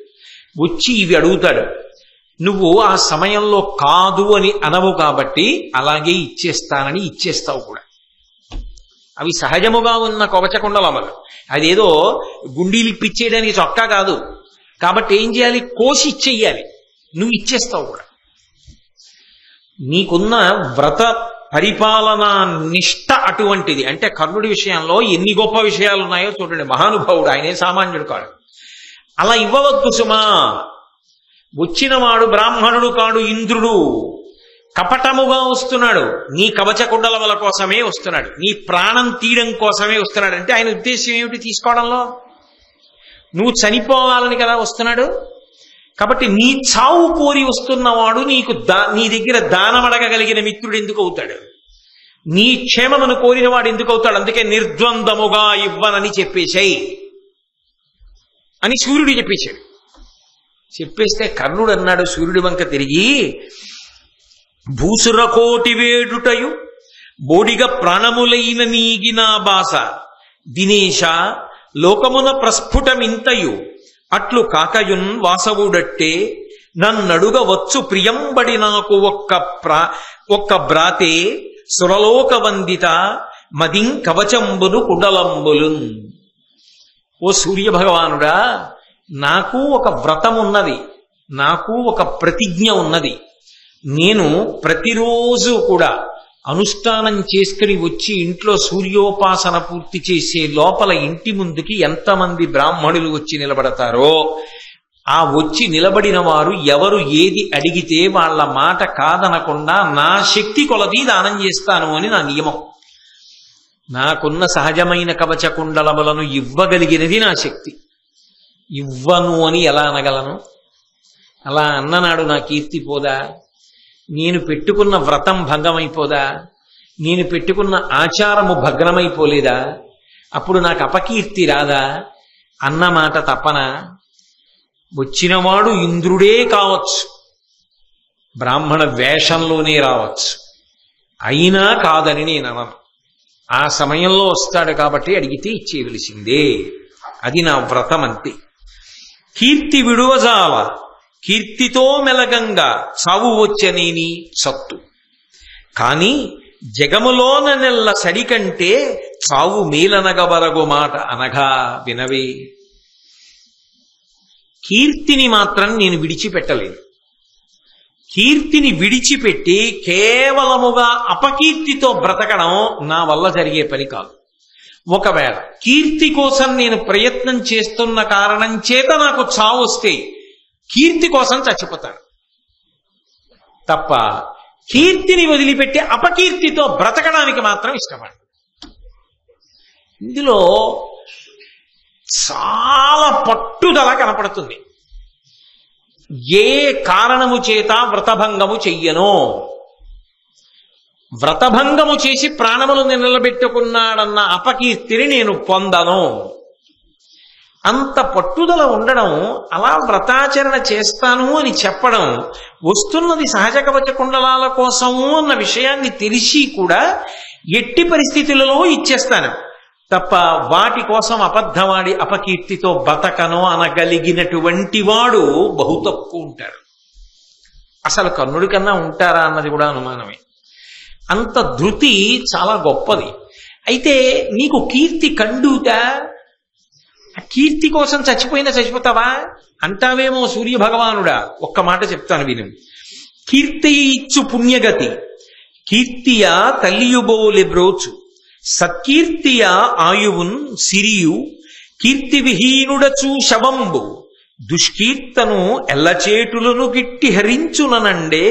వచ్చి ఇవి అడుగుతాడు. నువ్వు ఆ సమయంలో కాదు అని అనవు కాబట్టి అలాగే ఇచ్చేస్తానని ఇచ్చేస్తావు కూడా. అవి సహజముగా ఉన్న కవచకుండలములు, అదేదో గుండీలిప్పిచ్చేయడానికి చొక్కా కాదు. కాబట్టి ఏం చేయాలి, కోసి ఇచ్చేయాలి, నువ్వు ఇచ్చేస్తావు కూడా. నీకున్న వ్రత పరిపాలనా నిష్ట అటువంటిది. అంటే కర్ణుడి విషయంలో ఎన్ని గొప్ప విషయాలు ఉన్నాయో చూడండి. మహానుభావుడు, ఆయనే సామాన్యుడు కాడు. అలా ఇవ్వవద్దు సుమా. వచ్చినవాడు బ్రాహ్మణుడు కాడు, ఇంద్రుడు. కపటముగా వస్తున్నాడు, నీ కవచకుండలముల కోసమే వస్తున్నాడు, నీ ప్రాణం తీయడం కోసమే వస్తున్నాడు. అంటే ఆయన ఉద్దేశం ఏమిటి తీసుకోవడంలో? నువ్వు చనిపోవాలని కదా వస్తున్నాడు. కాబట్టి నీ చావు కోరి వస్తున్నవాడు నీకు నీ దగ్గర దానం అడగగలిగిన మిత్రుడు ఎందుకు అవుతాడు? నీ క్షేమమును కోరినవాడు ఎందుకు అవుతాడు? అందుకే నిర్ద్వందముగా ఇవ్వనని చెప్పేశాయి అని సూర్యుడు చెప్పేశాడు. చెప్పేస్తే కర్ణుడు అన్నాడు సూర్యుడి వంక తిరిగి, భూసురకోటి వేడుటయు బోడిగ ప్రాణములైన నీగిన బాస దినేశ లోకమున ప్రస్ఫుటమింతయు అట్లు కాకయున్ వాసవుడట్టే నన్నడుగ వచ్చు ప్రియంబడి నాకు ఒక్క బ్రాతే సురలోక వందిత మదిం కవచంబులు కుండలంబులున్. ఓ సూర్య భగవానుడా, నాకు ఒక వ్రతం ఉన్నది, నాకు ఒక ప్రతిజ్ఞ ఉన్నది. నేను ప్రతిరోజు కూడా అనుష్ఠానం చేసుకుని వచ్చి ఇంట్లో సూర్యోపాసన పూర్తి చేసే లోపల ఇంటి ముందుకి ఎంతమంది బ్రాహ్మణులు వచ్చి నిలబడతారో ఆ వచ్చి నిలబడిన వారు ఎవరు ఏది అడిగితే వాళ్ళ మాట కాదనకుండా నా శక్తి కొలది దానం చేస్తాను అని నా నియమం. నాకున్న సహజమైన కవచకుండలములను ఇవ్వగలిగినది నా శక్తి. ఇవ్వను అని ఎలా అనగలను? అలా అన్ననాడు నా కీర్తి పోదా? నేను పెట్టుకున్న వ్రతం భంగమైపోదా? నేను పెట్టుకున్న ఆచారము భగ్నమైపోలేదా? అప్పుడు నాకు అపకీర్తి రాదా? అన్నమాట తప్పన? వచ్చినవాడు ఇంద్రుడే కావచ్చు, బ్రాహ్మణ వేషంలోనే రావచ్చు, అయినా కాదని నేను అనను. ఆ సమయంలో వస్తాడు కాబట్టి అడిగితే ఇచ్చేయవలసిందే. అది నా వ్రతం అంతే. కీర్తి విడువజాల కీర్తితో మెలగంగా చావు వచ్చనేని సత్తు కాని జగములోన నెల్ల సడికంటే చావు మేలనగబరగు మాట అనగా వినవే. కీర్తిని మాత్రం నేను విడిచిపెట్టలేదు. కీర్తిని విడిచిపెట్టి కేవలముగా అపకీర్తితో బ్రతకడం నా వల్ల జరిగే పని కాదు. ఒకవేళ కీర్తి కోసం నేను ప్రయత్నం చేస్తున్న కారణం చేత నాకు చావు వస్తే కీర్తి కోసం చచ్చిపోతాడు తప్ప కీర్తిని వదిలిపెట్టి అపకీర్తితో బ్రతకడానికి మాత్రం ఇష్టపడతాడు. ఇందులో చాలా పట్టుదల కనపడుతుంది. ఏ కారణము చేత వ్రతభంగము చెయ్యనో, వ్రతభంగము చేసి ప్రాణములు నిలబెట్టుకున్నాడన్న అపకీర్తిని నేను పొందను, అంత పట్టుదల ఉండడం, అలా వ్రతాచరణ చేస్తాను అని చెప్పడం, వస్తున్నది సహజ కవచ కుండలాల కోసము అన్న విషయాన్ని తెలిసి కూడా ఎట్టి పరిస్థితులలో ఇచ్చేస్తాను తప్ప వాటి కోసం అబద్ధవాడి అపకీర్తితో బతకను అనగలిగినటువంటి వాడు బహు తక్కువ ఉంటాడు. అసలు కర్ణుడి కన్నా ఉంటారా అన్నది కూడా అనుమానమే. అంత ధృతి చాలా గొప్పది. అయితే నీకు కీర్తి కండుతా, ఆ కీర్తి కోసం చచ్చిపోతావా అంటావేమో సూర్య భగవానుడా. ఒక్క మాట చెప్తాను విను. కీర్తి ఇచ్చు పుణ్యగతి, కీర్తియ తల్లియుబోలె బ్రోచు, సత్కీర్తియ ఆయువున్ సిరియు, కీర్తి విహీనుడచు శవంబు, దుష్కీర్తను ఎల్లచేటులను గిట్టి హరించుననండే,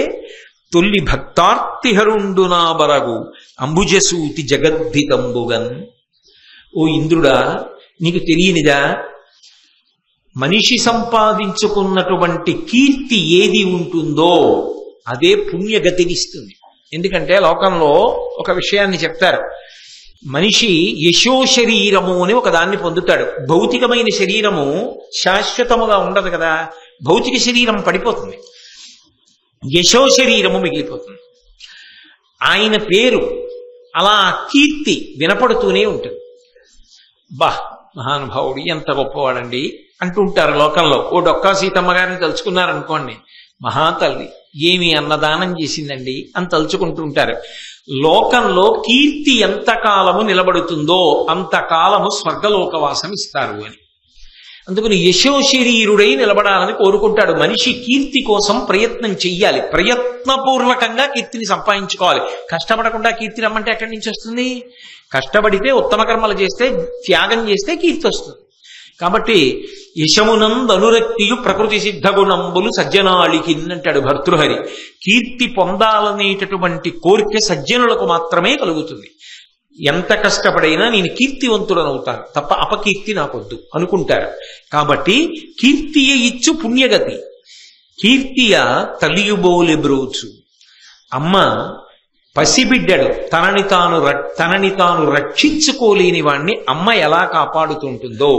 తొల్లి భక్తార్తిహరుండు నా బరగు అంబుజసూతి జగద్ధితంబుగన్. ఓ ఇంద్రుడా, నీకు తెలియనిదా? మనిషి సంపాదించుకున్నటువంటి కీర్తి ఏది ఉంటుందో అదే పుణ్యగతినిస్తుంది. ఎందుకంటే లోకంలో ఒక విషయాన్ని చెప్తారు. మనిషి యశో శరీరము అని ఒక దాన్ని పొందుతాడు. భౌతికమైన శరీరము శాశ్వతముగా ఉండదు కదా, భౌతిక శరీరం పడిపోతుంది, యశో శరీరము మిగిలిపోతుంది. ఆయన పేరు అలా కీర్తి వినపడుతూనే ఉంటుంది. బా, మహానుభావుడు ఎంత గొప్పవాడండి అంటుంటారు లోకంలో. ఓ డొక్కా సీతమ్మ గారిని తలుచుకున్నారనుకోండి, మహాతల్లి ఏమి అన్నదానం చేసిందండి అని తలుచుకుంటుంటారు. లోకంలో కీర్తి ఎంతకాలము నిలబడుతుందో అంతకాలము స్వర్గలోకవాసం ఇస్తారు అని. అందుకని యశో శరీరుడై నిలబడాలని కోరుకుంటాడు. మనిషి కీర్తి కోసం ప్రయత్నం చెయ్యాలి, ప్రయత్నపూర్వకంగా కీర్తిని సంపాదించుకోవాలి. కష్టపడకుండా కీర్తి రమ్మంటే ఎక్కడి నుంచి వస్తుంది? కష్టపడితే, ఉత్తమ కర్మలు చేస్తే, త్యాగం చేస్తే కీర్తి వస్తుంది. కాబట్టి యశమునందు అనురక్తియు ప్రకృతి సిద్ధ గుణంబులు సజ్జనాళికి అంటాడు భర్తృహరి. కీర్తి పొందాలనేటటువంటి కోరిక సజ్జనులకు మాత్రమే కలుగుతుంది. ఎంత కష్టపడైనా నేను కీర్తివంతుడనవుతాను తప్ప అపకీర్తి నాకొద్దు అనుకుంటారు. కాబట్టి కీర్తియ ఇచ్చు పుణ్యగతి, కీర్తియ తలియుబోలె బ్రోచు. అమ్మ పసిబిడ్డడు తనని తాను రక్షించుకోలేని వాణ్ణి అమ్మ ఎలా కాపాడుతుంటుందో,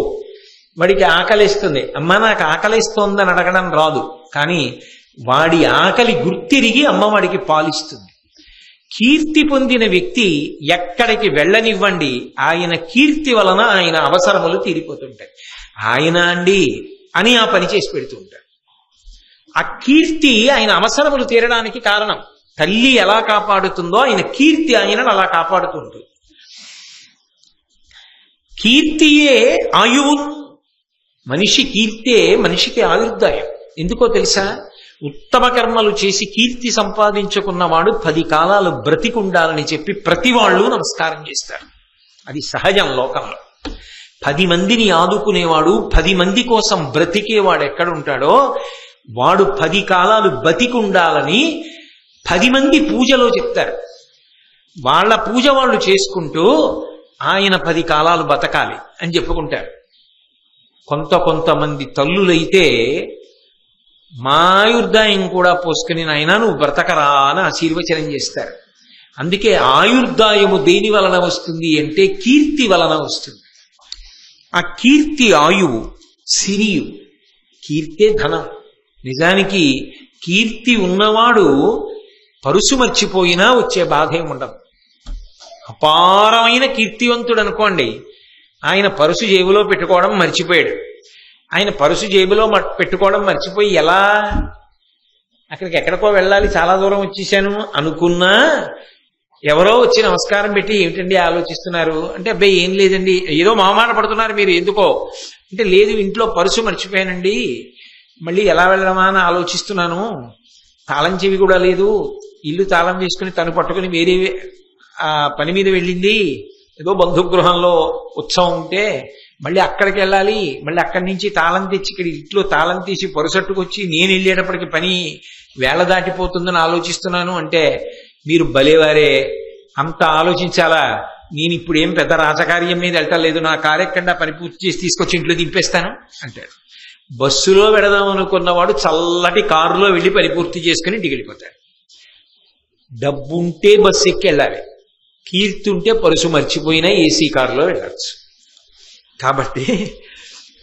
వాడికి ఆకలిస్తుంది, అమ్మ నాకు ఆకలిస్తోందని అడగడం రాదు, కానీ వాడి ఆకలి గుర్తిరిగి అమ్మ వాడికి పాలిస్తుంది. కీర్తి పొందిన వ్యక్తి ఎక్కడికి వెళ్ళనివ్వండి, ఆయన కీర్తి వలన ఆయన అవసరములు తీరిపోతుంటాయి. ఆయన అండి అని ఆ పని చేసి పెడుతుంటాడు. ఆ కీర్తి ఆయన అవసరములు తీరడానికి కారణం. తల్లి ఎలా కాపాడుతుందో ఆయన కీర్తి ఆయనను అలా కాపాడుతుంటుంది. కీర్తియే ఆయువు. మనిషి కీర్తే మనిషికి ఆయుర్దాయం. ఎందుకో తెలుసా? ఉత్తమ కర్మలు చేసి కీర్తి సంపాదించుకున్నవాడు 10 కాలాలు బ్రతికుండాలని చెప్పి ప్రతి వాళ్ళు నమస్కారం చేస్తారు. అది సహజం లోకంలో. 10 మందిని ఆదుకునేవాడు, 10 మంది కోసం బ్రతికేవాడు ఎక్కడుంటాడో వాడు 10 కాలాలు బతికుండాలని 10 మంది పూజలో చెప్తారు. వాళ్ళ పూజ వాళ్ళు చేసుకుంటూ ఆయన 10 కాలాలు బతకాలి అని చెప్పుకుంటారు. కొంతమంది తల్లులైతే మాయుర్దాయం కూడా పోసుకుని నాయనా నువ్వు బ్రతకరా అని ఆశీర్వచనం చేస్తారు. అందుకే ఆయుర్దాయము దేని వలన వస్తుంది అంటే కీర్తి వలన వస్తుంది. ఆ కీర్తి ఆయువు, సిరియు. కీర్తే ధనం. నిజానికి కీర్తి ఉన్నవాడు పరుసు మర్చిపోయినా వచ్చే బాధ ఏముండదు. అపారమైన కీర్తివంతుడు అనుకోండి, ఆయన పరుసు జేబులో పెట్టుకోవడం మర్చిపోయాడు. ఆయన పరుసు జేబులో పెట్టుకోవడం మర్చిపోయి ఎలా అక్కడికి ఎక్కడికో వెళ్ళాలి, చాలా దూరం వచ్చేసాను అనుకున్నా ఎవరో వచ్చి నమస్కారం పెట్టి ఏమిటండి ఆలోచిస్తున్నారు అంటే, అబ్బాయి ఏం లేదండి, ఏదో మామాట పడుతున్నారు మీరు ఎందుకో అంటే, లేదు ఇంట్లో పరుసు మర్చిపోయానండి, మళ్ళీ ఎలా వెళ్ళడమా అని ఆలోచిస్తున్నాను, తాళం చెవి కూడా లేదు, ఇల్లు తాళం వేసుకుని తను పట్టుకుని వేరే పని మీద వెళ్ళింది, ఏదో బంధుగృహంలో ఉత్సవం ఉంటే మళ్ళీ అక్కడికి వెళ్ళాలి, మళ్ళీ అక్కడి నుంచి తాళం తెచ్చి ఇక్కడ ఇంట్లో తాళం తీసి పొరసట్టుకొచ్చి నేను వెళ్ళేటప్పటికి పని వేళ దాటిపోతుందని ఆలోచిస్తున్నాను అంటే మీరు భలేవారే, అంత ఆలోచించాలా? నేను ఇప్పుడు ఏం పెద్ద రాజకార్యం మీద వెళ్ళలేదు, నా కార్యక్రమం పని పూర్తి చేసి తీసుకొచ్చి ఇంట్లో దింపేస్తాను అంటాడు. బస్సులో వెడదాం అనుకున్నవాడు చల్లటి కారులో వెళ్ళి పని పూర్తి చేసుకుని ఇంటికి వెళ్ళిపోతాడు. డబ్బుంటే బస్సు ఎక్కి వెళ్ళాలి, కీర్తి ఉంటే పరుసు మర్చిపోయినా ఏసీ కారులో వెళ్ళచ్చు. కాబట్టి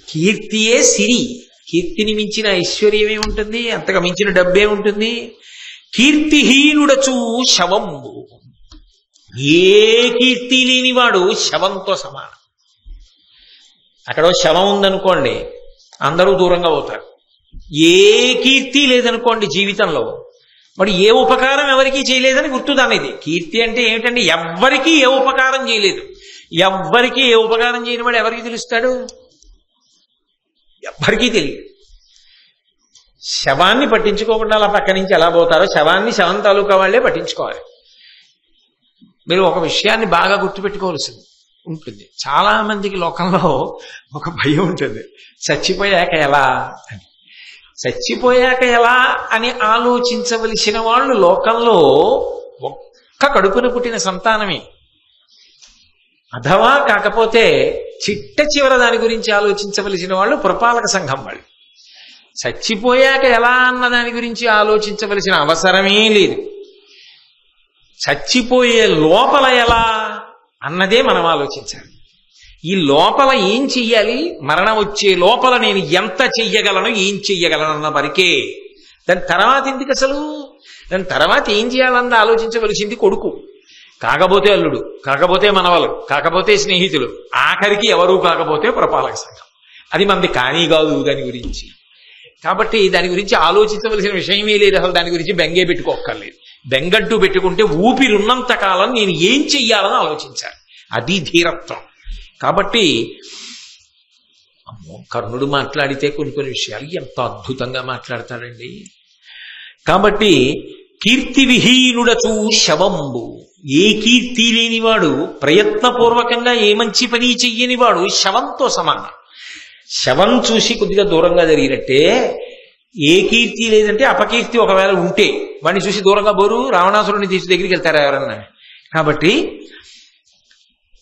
కీర్తియే సిరి. కీర్తిని మించిన ఐశ్వర్యమే ఉంటుంది, అంతగా మించిన డబ్బే ఉంటుంది. కీర్తిహీనుడచూ శవంబు, ఏ కీర్తి లేనివాడు శవంతో సమానం. అక్కడ శవం ఉందనుకోండి అందరూ దూరంగా పోతారు. ఏ కీర్తి లేదనుకోండి జీవితంలో, వాడు ఏ ఉపకారం ఎవరికీ చేయలేదని గుర్తుదానేది. కీర్తి అంటే ఏమిటండి? ఎవ్వరికీ ఏ ఉపకారం చేయలేదు. ఎవ్వరికీ ఏ ఉపకారం చేయని వాడు ఎవరికి తెలుస్తాడు? ఎవ్వరికీ తెలియదు. శవాన్ని పట్టించుకోకుండా అలా పక్క నుంచి ఎలా పోతారో శవాన్ని శవం తాలూకా వాళ్లే పట్టించుకోవాలి. మీరు ఒక విషయాన్ని బాగా గుర్తుపెట్టుకోవాల్సింది ఉంటుంది. చాలా మందికి లోకంలో ఒక భయం ఉంటుంది, చచ్చిపోయాక ఎలా అని. చచ్చిపోయాక ఎలా అని ఆలోచించవలసిన వాళ్ళు లోకంలో ఒక్క కడుపున పుట్టిన సంతానమే. అథవా కాకపోతే చిట్ట చివర దాని గురించి ఆలోచించవలసిన వాళ్ళు పురపాలక సంఘం వాళ్ళు. చచ్చిపోయాక ఎలా అన్న దాని గురించి ఆలోచించవలసిన అవసరమే లేదు. చచ్చిపోయే లోపల ఎలా అన్నదే మనం ఆలోచించాలి. ఈ లోపల ఏం చెయ్యాలి, మరణం వచ్చే లోపల నేను ఎంత చెయ్యగలను, ఏం చెయ్యగలను అన్న వరకే. దాని తర్వాత ఎందుకు అసలు? దాని తర్వాత ఏం చేయాలన్నది ఆలోచించవలసింది కొడుకు, కాకపోతే అల్లుడు, కాకపోతే మనవలు, కాకపోతే స్నేహితులు, ఆఖరికి ఎవరూ కాకపోతే పురపాలక సంఘం. అది మనది కానీ కాదు దాని గురించి. కాబట్టి దాని గురించి ఆలోచించవలసిన విషయమే లేదు. అసలు దాని గురించి బెంగే పెట్టుకోక్కర్లేదు. బెంగట్టు పెట్టుకుంటే ఊపిరున్నంత కాలం నేను ఏం చెయ్యాలని ఆలోచించాలి. అది ధీరత్వం. కాబట్టి కర్ణుడు మాట్లాడితే కొన్ని కొన్ని విషయాలు ఎంత అద్భుతంగా మాట్లాడతాడండి. కాబట్టి కీర్తి విహీనుడచూ శవంబు, ఏ కీర్తి లేనివాడు, ప్రయత్నపూర్వకంగా ఏ మంచి పని చెయ్యనివాడు శవంతో సమానం. శవం చూసి కొద్దిగా దూరంగా జరిగినట్టే, ఏ కీర్తి లేదంటే అపకీర్తి ఒకవేళ ఉంటే వాడిని చూసి దూరంగా బోరు, రావణాసురుని తీసి దగ్గరికి వెళ్తారా ఎవరన్నా. కాబట్టి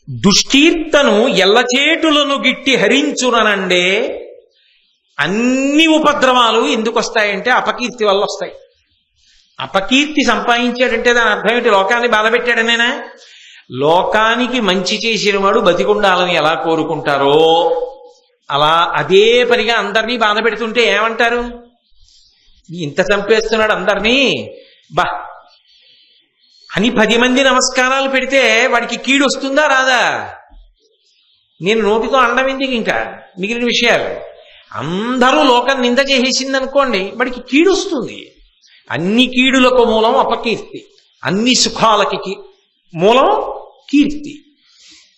దుష్కీర్తను ఎల్లచేటులను గిట్టి హరించుననండే. అన్ని ఉపద్రవాలు ఎందుకు వస్తాయంటే అపకీర్తి వల్ల వస్తాయి. అపకీర్తి సంపాదించాడంటే దాని అర్థం ఏంటి? లోకాన్ని బాధపెట్టాడనేనా? లోకానికి మంచి చేసిన వాడు బతికుండాలని ఎలా కోరుకుంటారో అలా అదే పనిగా అందరినీ బాధ పెడుతుంటే ఏమంటారు? ఇంత చంపేస్తున్నాడు అందరినీ బా అని 10 మంది నమస్కారాలు పెడితే వాడికి కీడు వస్తుందా రాదా? నేను నోటితో అండం ఎందుకు ఇంకా మిగిలిన విషయాలు. అందరూ లోకం నింద చేసేసింది అనుకోండి, వాడికి కీడు వస్తుంది. అన్ని కీడులకు మూలం అపకీర్తి, అన్ని సుఖాలకి మూలం కీర్తి.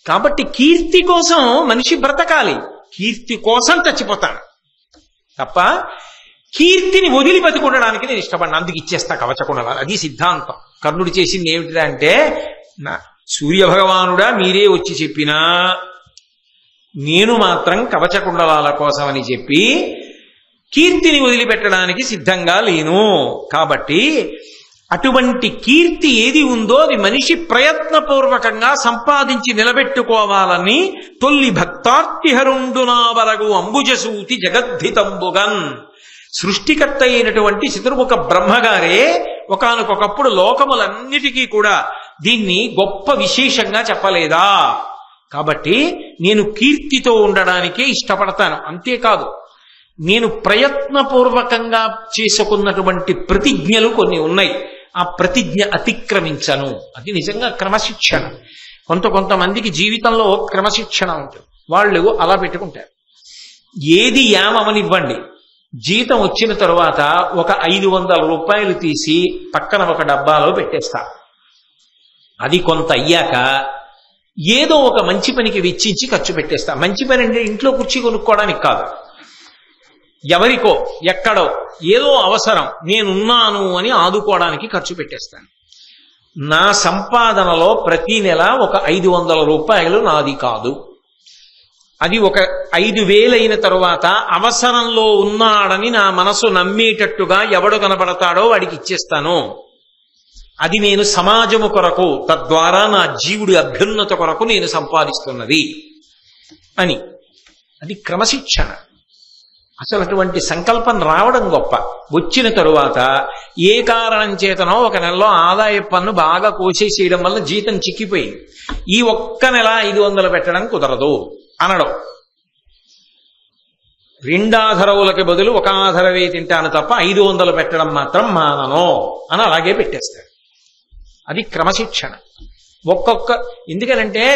కాబట్టి కీర్తి కోసం మనిషి బ్రతకాలి, కీర్తి కోసం చచ్చిపోతాను తప్ప కీర్తిని వదిలి బతికుండడానికి నేను ఇష్టపడిన, అందుకు ఇచ్చేస్తా కవచకుండలా. అది సిద్ధాంతం. కర్ణుడు చేసింది ఏమిటిదా అంటే, నా సూర్యభగవానుడా మీరే వచ్చి చెప్పినా నేను మాత్రం కవచకుండలాల కోసం అని చెప్పి కీర్తిని వదిలిపెట్టడానికి సిద్ధంగా లేను. కాబట్టి అటువంటి కీర్తి ఏది ఉందో అది మనిషి ప్రయత్నపూర్వకంగా సంపాదించి నిలబెట్టుకోవాలని తొల్లి భక్తార్తిహరుండునా వరగు అంబుజసూతి జగద్ధితంబుగన్. సృష్టికర్త అయినటువంటి చతుర్ముఖ బ్రహ్మగారే ఒకానొకప్పుడు లోకములన్నిటికీ కూడా దీన్ని గొప్ప విశేషంగా చెప్పలేదా? కాబట్టి నేను కీర్తితో ఉండడానికే ఇష్టపడతాను. అంతేకాదు, నేను ప్రయత్నపూర్వకంగా చేసుకున్నటువంటి ప్రతిజ్ఞలు కొన్ని ఉన్నాయి, ఆ ప్రతిజ్ఞ అతిక్రమించను. అది నిజంగా క్రమశిక్షణ. కొంతమందికి జీవితంలో క్రమశిక్షణ ఉంటుంది, వాళ్ళు అలా పెట్టుకుంటారు. ఏది యామనివ్వండి, జీతం వచ్చిన తరువాత ఒక 500 రూపాయలు తీసి పక్కన ఒక డబ్బాలో పెట్టేస్తా. అది కొంత అయ్యాక ఏదో ఒక మంచి పనికి వెచ్చించి ఖర్చు పెట్టేస్తా. మంచి పని అంటే ఇంట్లో కుర్చీ కొనుక్కోవడానికి కాదు, ఎవరికో ఎక్కడో ఏదో అవసరం నేనున్నాను అని ఆదుకోవడానికి ఖర్చు పెట్టేస్తాను. నా సంపాదనలో ప్రతి నెల ఒక 500 రూపాయలు నాది కాదు. అది ఒక 5,000 అయిన తరువాత అవసరంలో ఉన్నాడని నా మనసు నమ్మేటట్టుగా ఎవడు కనబడతాడో వాడికి ఇచ్చేస్తాను. అది నేను సమాజము కొరకు, తద్వారా నా జీవుడి అభ్యున్నత కొరకు నేను సంపాదిస్తున్నది అని. అది క్రమశిక్షణ. అసలు అటువంటి సంకల్పం రావడం గొప్ప. వచ్చిన తరువాత ఏ కారణం చేతనో ఒక నెలలో ఆదాయ పన్ను బాగా కోసేసేయడం వల్ల జీతం చిక్కిపోయింది, ఈ ఒక్క నెల 500 పెట్టడం కుదరదు అనడం. 2 ఆధరవులకి బదులు 1 ఆధరవే తింటాను తప్ప 500 పెట్టడం మాత్రం మానను అని అలాగే పెట్టేస్తాడు. అది క్రమశిక్షణ. ఎందుకనంటే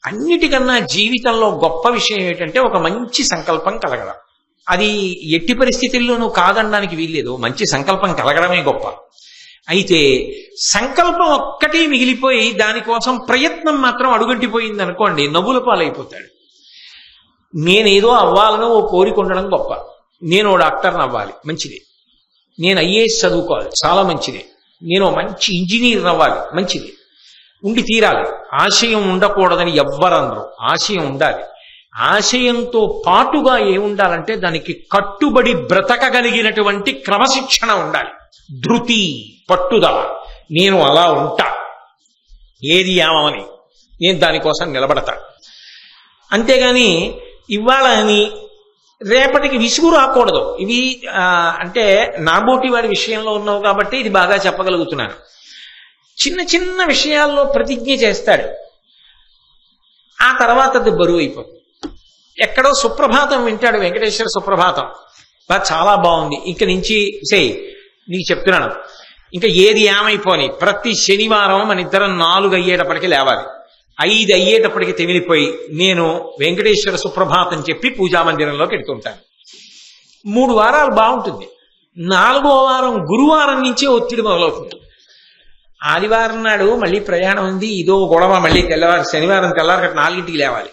అన్నిటికన్నా జీవితంలో గొప్ప విషయం ఏంటంటే ఒక మంచి సంకల్పం కలగడం. అది ఎట్టి పరిస్థితుల్లోనూ కాదనడానికి వీల్లేదు. మంచి సంకల్పం కలగడమే గొప్ప. అయితే సంకల్పం ఒక్కటే మిగిలిపోయి దానికోసం ప్రయత్నం మాత్రం అడుగంటిపోయింది అనుకోండి, నవ్వుల పాలైపోతాడు. నేనేదో అవ్వాలని ఓ కోరిక ఉండడం గొప్ప. నేను ఓ డాక్టర్ని అవ్వాలి, మంచిది. నేను ఐఏఎస్ చదువుకోవాలి, చాలా మంచిది. నేను మంచి ఇంజనీర్ అవ్వాలి, మంచిది. ఉండి తీరాలి. ఆశయం ఉండకూడదని ఎవ్వరన్నారు. ఆశయం ఉండాలి. ఆశయంతో పాటుగా ఏముండాలంటే దానికి కట్టుబడి బ్రతకగలిగినటువంటి క్రమశిక్షణ ఉండాలి. ధృతి, పట్టుదల. నేను అలా ఉంటా, ఏది ఏమని నేను దానికోసం నిలబడతా. అంతేగాని ఇవాళ అని రేపటికి విసుగు రాకూడదు. ఇవి అంటే నాబోటి వాడి విషయంలో ఉన్నావు కాబట్టి ఇది బాగా చెప్పగలుగుతున్నాను. చిన్న చిన్న విషయాల్లో ప్రతిజ్ఞ చేస్తాడు, ఆ తర్వాత అది బరువు అయిపోతుంది. ఎక్కడో సుప్రభాతం వింటాడు, వెంకటేశ్వర సుప్రభాతం, చాలా బాగుంది, ఇంక నుంచి నీకు చెప్తున్నాను, ఇంకా ఏది ఏమైపోని ప్రతి శనివారం మన ఇద్దరం 4 అయ్యేటప్పటికి లేవాలి. 5 అయ్యేటప్పటికి తెమిలిపోయి నేను వెంకటేశ్వర సుప్రభాతం చెప్పి పూజామందిరంలోకి వెళ్తుంటాను. 3 వారాలు బాగుంటుంది. 4వ వారం గురువారం నుంచే ఒత్తిడి మొదలవుతుంది. ఆదివారం నాడు మళ్ళీ ప్రయాణం ఉంది, ఇదో గొడవ, మళ్ళీ శనివారం తెల్లారగట్ట 4ంటికి లేవాలి.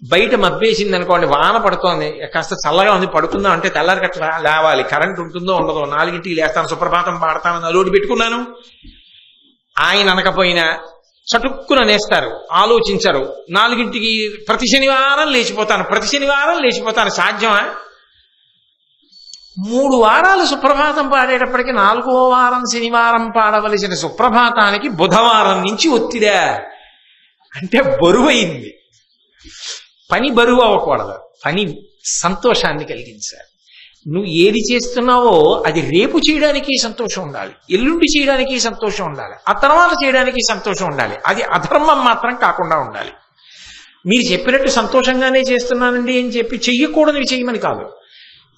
బయట మబ్బేసింది అనుకోండి, వాన పడుతోంది, కాస్త చల్లగా ఉంది, పడుకుందాం అంటే తెల్లారగట్ట లేవాలి. కరెంట్ ఉంటుందో ఉండదో, 4ంటికి లేస్తాను, సుప్రభాతం పాడతానని అలోటు పెట్టుకున్నాను. ఆయన అనకపోయినా చటుక్కున నేస్తారు, ఆలోచించరు. 4ంటికి ప్రతి శనివారం లేచిపోతాను. సాధ్యమా? 3 వారాలు సుప్రభాతం పాడేటప్పటికి 4వ వారం శనివారం పాడవలసిన సుప్రభాతానికి బుధవారం నుంచి ఒత్తిడా అంటే బరువైంది. పని బరువు అవ్వకూడదు, పని సంతోషాన్ని కలిగించాలి. నువ్వు ఏది చేస్తున్నావో అది రేపు చేయడానికి సంతోషం ఉండాలి, ఎల్లుండి చేయడానికి సంతోషం ఉండాలి, ఆ తర్వాత చేయడానికి సంతోషం ఉండాలి. అది అధర్మం మాత్రం కాకుండా ఉండాలి. మీరు చెప్పినట్టు సంతోషంగానే చేస్తున్నానండి అని చెప్పి చెయ్యకూడనివి చెయ్యమని కాదు.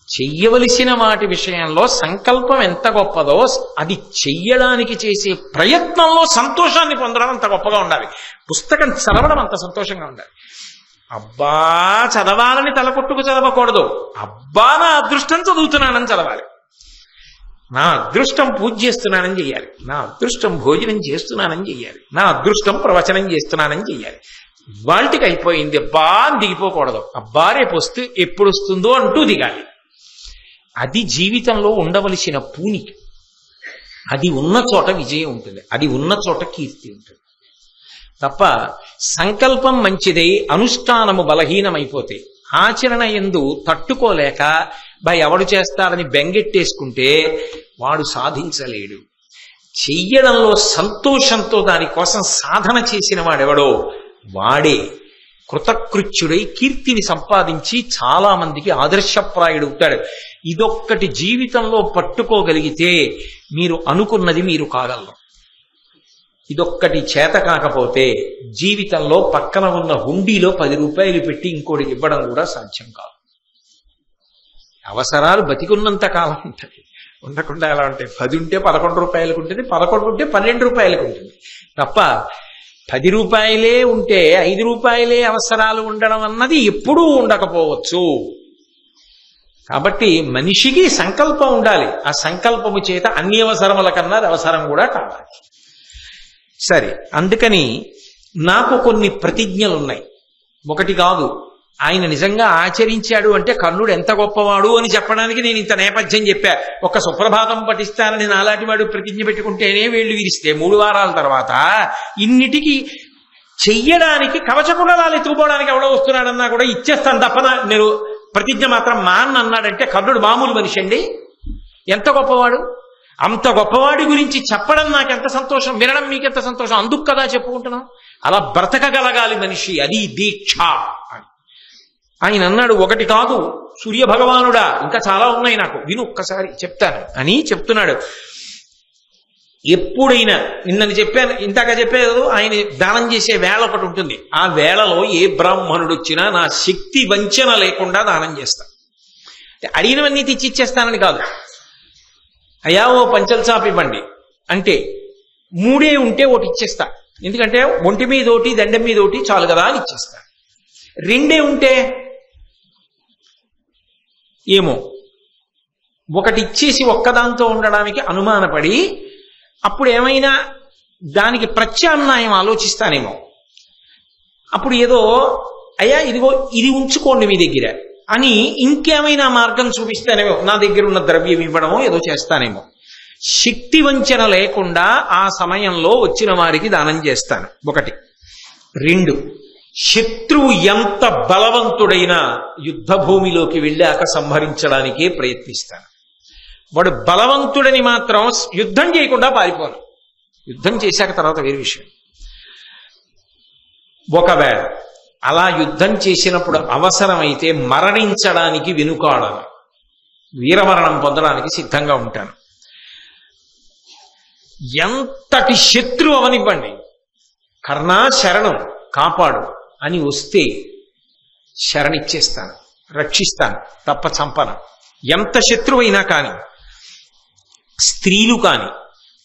చెయ్యవలసిన వాటి విషయంలో సంకల్పం ఎంత గొప్పదో అది చెయ్యడానికి చేసే ప్రయత్నంలో సంతోషాన్ని పొందడం అంత గొప్పగా ఉండాలి. పుస్తకం చదవడం అంత సంతోషంగా ఉండాలి. అబ్బా చదవాలని తలకొట్టుకు చదవకూడదు. అబ్బా నా అదృష్టం చదువుతున్నానని చదవాలి. నా అదృష్టం పూజ చేస్తున్నానని చెయ్యాలి, నా అదృష్టం భోజనం చేస్తున్నానని చెయ్యాలి, నా అదృష్టం ప్రవచనం చేస్తున్నానని చెయ్యాలి. వాటికి అయిపోయింది అబ్బా అని దిగిపోకూడదు. అబ్బా రేపు వస్తే ఎప్పుడు వస్తుందో అంటూ దిగాలి. అది జీవితంలో ఉండవలసిన పూనికి. అది ఉన్న చోట విజయం ఉంటుంది, అది ఉన్న చోట కీర్తి ఉంటుంది తప్ప సంకల్పం మంచిదై అనుష్ఠానము బలహీనమైపోతే, ఆచరణ యందు తట్టుకోలేక ఎవడు చేస్తాడని బెంగెట్టేసుకుంటే వాడు సాధించలేడు. చెయ్యడంలో సంతోషంతో దానికోసం సాధన చేసిన వాడెవడో వాడే కృతకృత్యుడై కీర్తిని సంపాదించి చాలా మందికి ఆదర్శప్రాయుడవుతాడు. ఇదొక్కటి జీవితంలో పట్టుకోగలిగితే మీరు అనుకున్నది మీరు కాగలరు. ఇదొక్కటి చేత కాకపోతే జీవితంలో పక్కన ఉన్న హుండీలో 10 రూపాయలు పెట్టి ఇంకోటికి ఇవ్వడం కూడా సాధ్యం కాదు. అవసరాలు బతికున్నంత కాలం ఉంటుంది, ఉండకుండా ఎలా ఉంటాయి. 10 ఉంటే 11 రూపాయలకు ఉంటుంది, 11 ఉంటే 12 రూపాయలకు ఉంటుంది తప్ప 10 రూపాయలే ఉంటే 5 రూపాయలే అవసరాలు ఉండడం అన్నది ఎప్పుడూ ఉండకపోవచ్చు. కాబట్టి మనిషికి సంకల్పం ఉండాలి. ఆ సంకల్పము చేత అన్ని అవసరముల కన్నా అవసరం కూడా కావాలి. సరే, అందుకని నాకు కొన్ని ప్రతిజ్ఞలున్నాయి, ఒకటి కాదు. ఆయన నిజంగా ఆచరించాడు అంటే కర్ణుడు ఎంత గొప్పవాడు అని చెప్పడానికి నేను ఇంత నేపథ్యం చెప్పా. ఒక సుప్రభాతం పఠిస్తానని నాలాంటి వాడు ప్రతిజ్ఞ పెట్టుకుంటేనే వేళ్లు విరిస్తే 3 వారాల తర్వాత ఇన్నిటికీ చెయ్యడానికి కవచకుండలాలు ఎత్తుకుపోవడానికి ఎవడో వస్తున్నాడన్నా కూడా ఇచ్చేస్తాను తప్పన నేను ప్రతిజ్ఞ మాత్రం మా అన్న అన్నాడంటే కర్ణుడు మామూలు మనిషి అండి. ఎంత గొప్పవాడు! అంత గొప్పవాడి గురించి చెప్పడం నాకెంత సంతోషం, వినడం మీకెంత సంతోషం. అందుకు కదా చెప్పుకుంటున్నాం. అలా బ్రతకగలగాలి మనిషి, అది దీక్ష అని ఆయన అన్నాడు. ఒకటి కాదు సూర్య భగవానుడా, ఇంకా చాలా ఉన్నాయి, నాకు విను ఒక్కసారి చెప్తాను అని చెప్తున్నాడు. ఎప్పుడైనా నిన్నని చెప్పాను, ఇంతగా చెప్పేది ఆయన దానం చేసే వేళ ఒకటి ఉంటుంది. ఆ వేళలో ఏ బ్రాహ్మణుడు వచ్చినా నా శక్తి వంచన లేకుండా దానం చేస్తా. అడిగినవన్నీ తెచ్చి ఇచ్చేస్తానని కాదు. అయ్యా ఓ పంచల్ చాప ఇవ్వండి అంటే 3 ఉంటే ఒకటి ఇచ్చేస్తా, ఎందుకంటే ఒంటి మీద ఒకటి దండం మీద ఒకటి చాలు కదా అని ఇచ్చేస్తా. 2 ఉంటే ఏమో ఒకటి ఇచ్చేసి ఒక్కదాంతో ఉండడానికి అనుమానపడి అప్పుడు ఏమైనా దానికి ప్రత్యామ్నాయం ఆలోచిస్తానేమో. అప్పుడు ఏదో అయ్యా ఇదిగో ఇది ఉంచుకోండి మీ దగ్గర అని ఇంకేమైనా మార్గం చూపిస్తానేమో, నా దగ్గర ఉన్న ద్రవ్యం ఇవ్వడమో ఏదో చేస్తానేమో. శక్తి వంచన లేకుండా ఆ సమయంలో వచ్చిన వారికి దానం చేస్తాను. 1. 2, శత్రువు ఎంత బలవంతుడైనా యుద్ధ భూమిలోకి వెళ్ళాక సంహరించడానికే ప్రయత్నిస్తాను. వాడు బలవంతుడని మాత్రం యుద్ధం చేయకుండా పారిపోను. యుద్ధం చేశాక తర్వాత వేరే విషయం. ఒకవేళ అలా యుద్ధం చేసినప్పుడు అవసరమైతే మరణించడానికి వెనుకాడను, వీరమరణం పొందడానికి సిద్ధంగా ఉంటాను. ఎంతటి శత్రువు అవనివ్వండి, కర్ణా శరణం కాపాడు అని వస్తే శరణిచ్చేస్తాను, రక్షిస్తాను, తప్ప చంపను. ఎంత శత్రువైనా కానీ, స్త్రీలు కాని,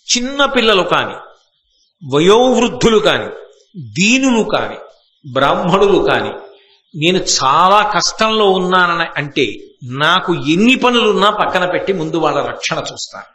చిన్న పిల్లలు కాని, వయోవృద్ధులు కాని, దీనులు కాని, బ్రాహ్మణులు కాని, నేను చాలా కష్టంలో ఉన్నానని అంటే నాకు ఎన్ని పనులున్నా పక్కన పెట్టి ముందు వాళ్ళ రక్షణ చూస్తాను.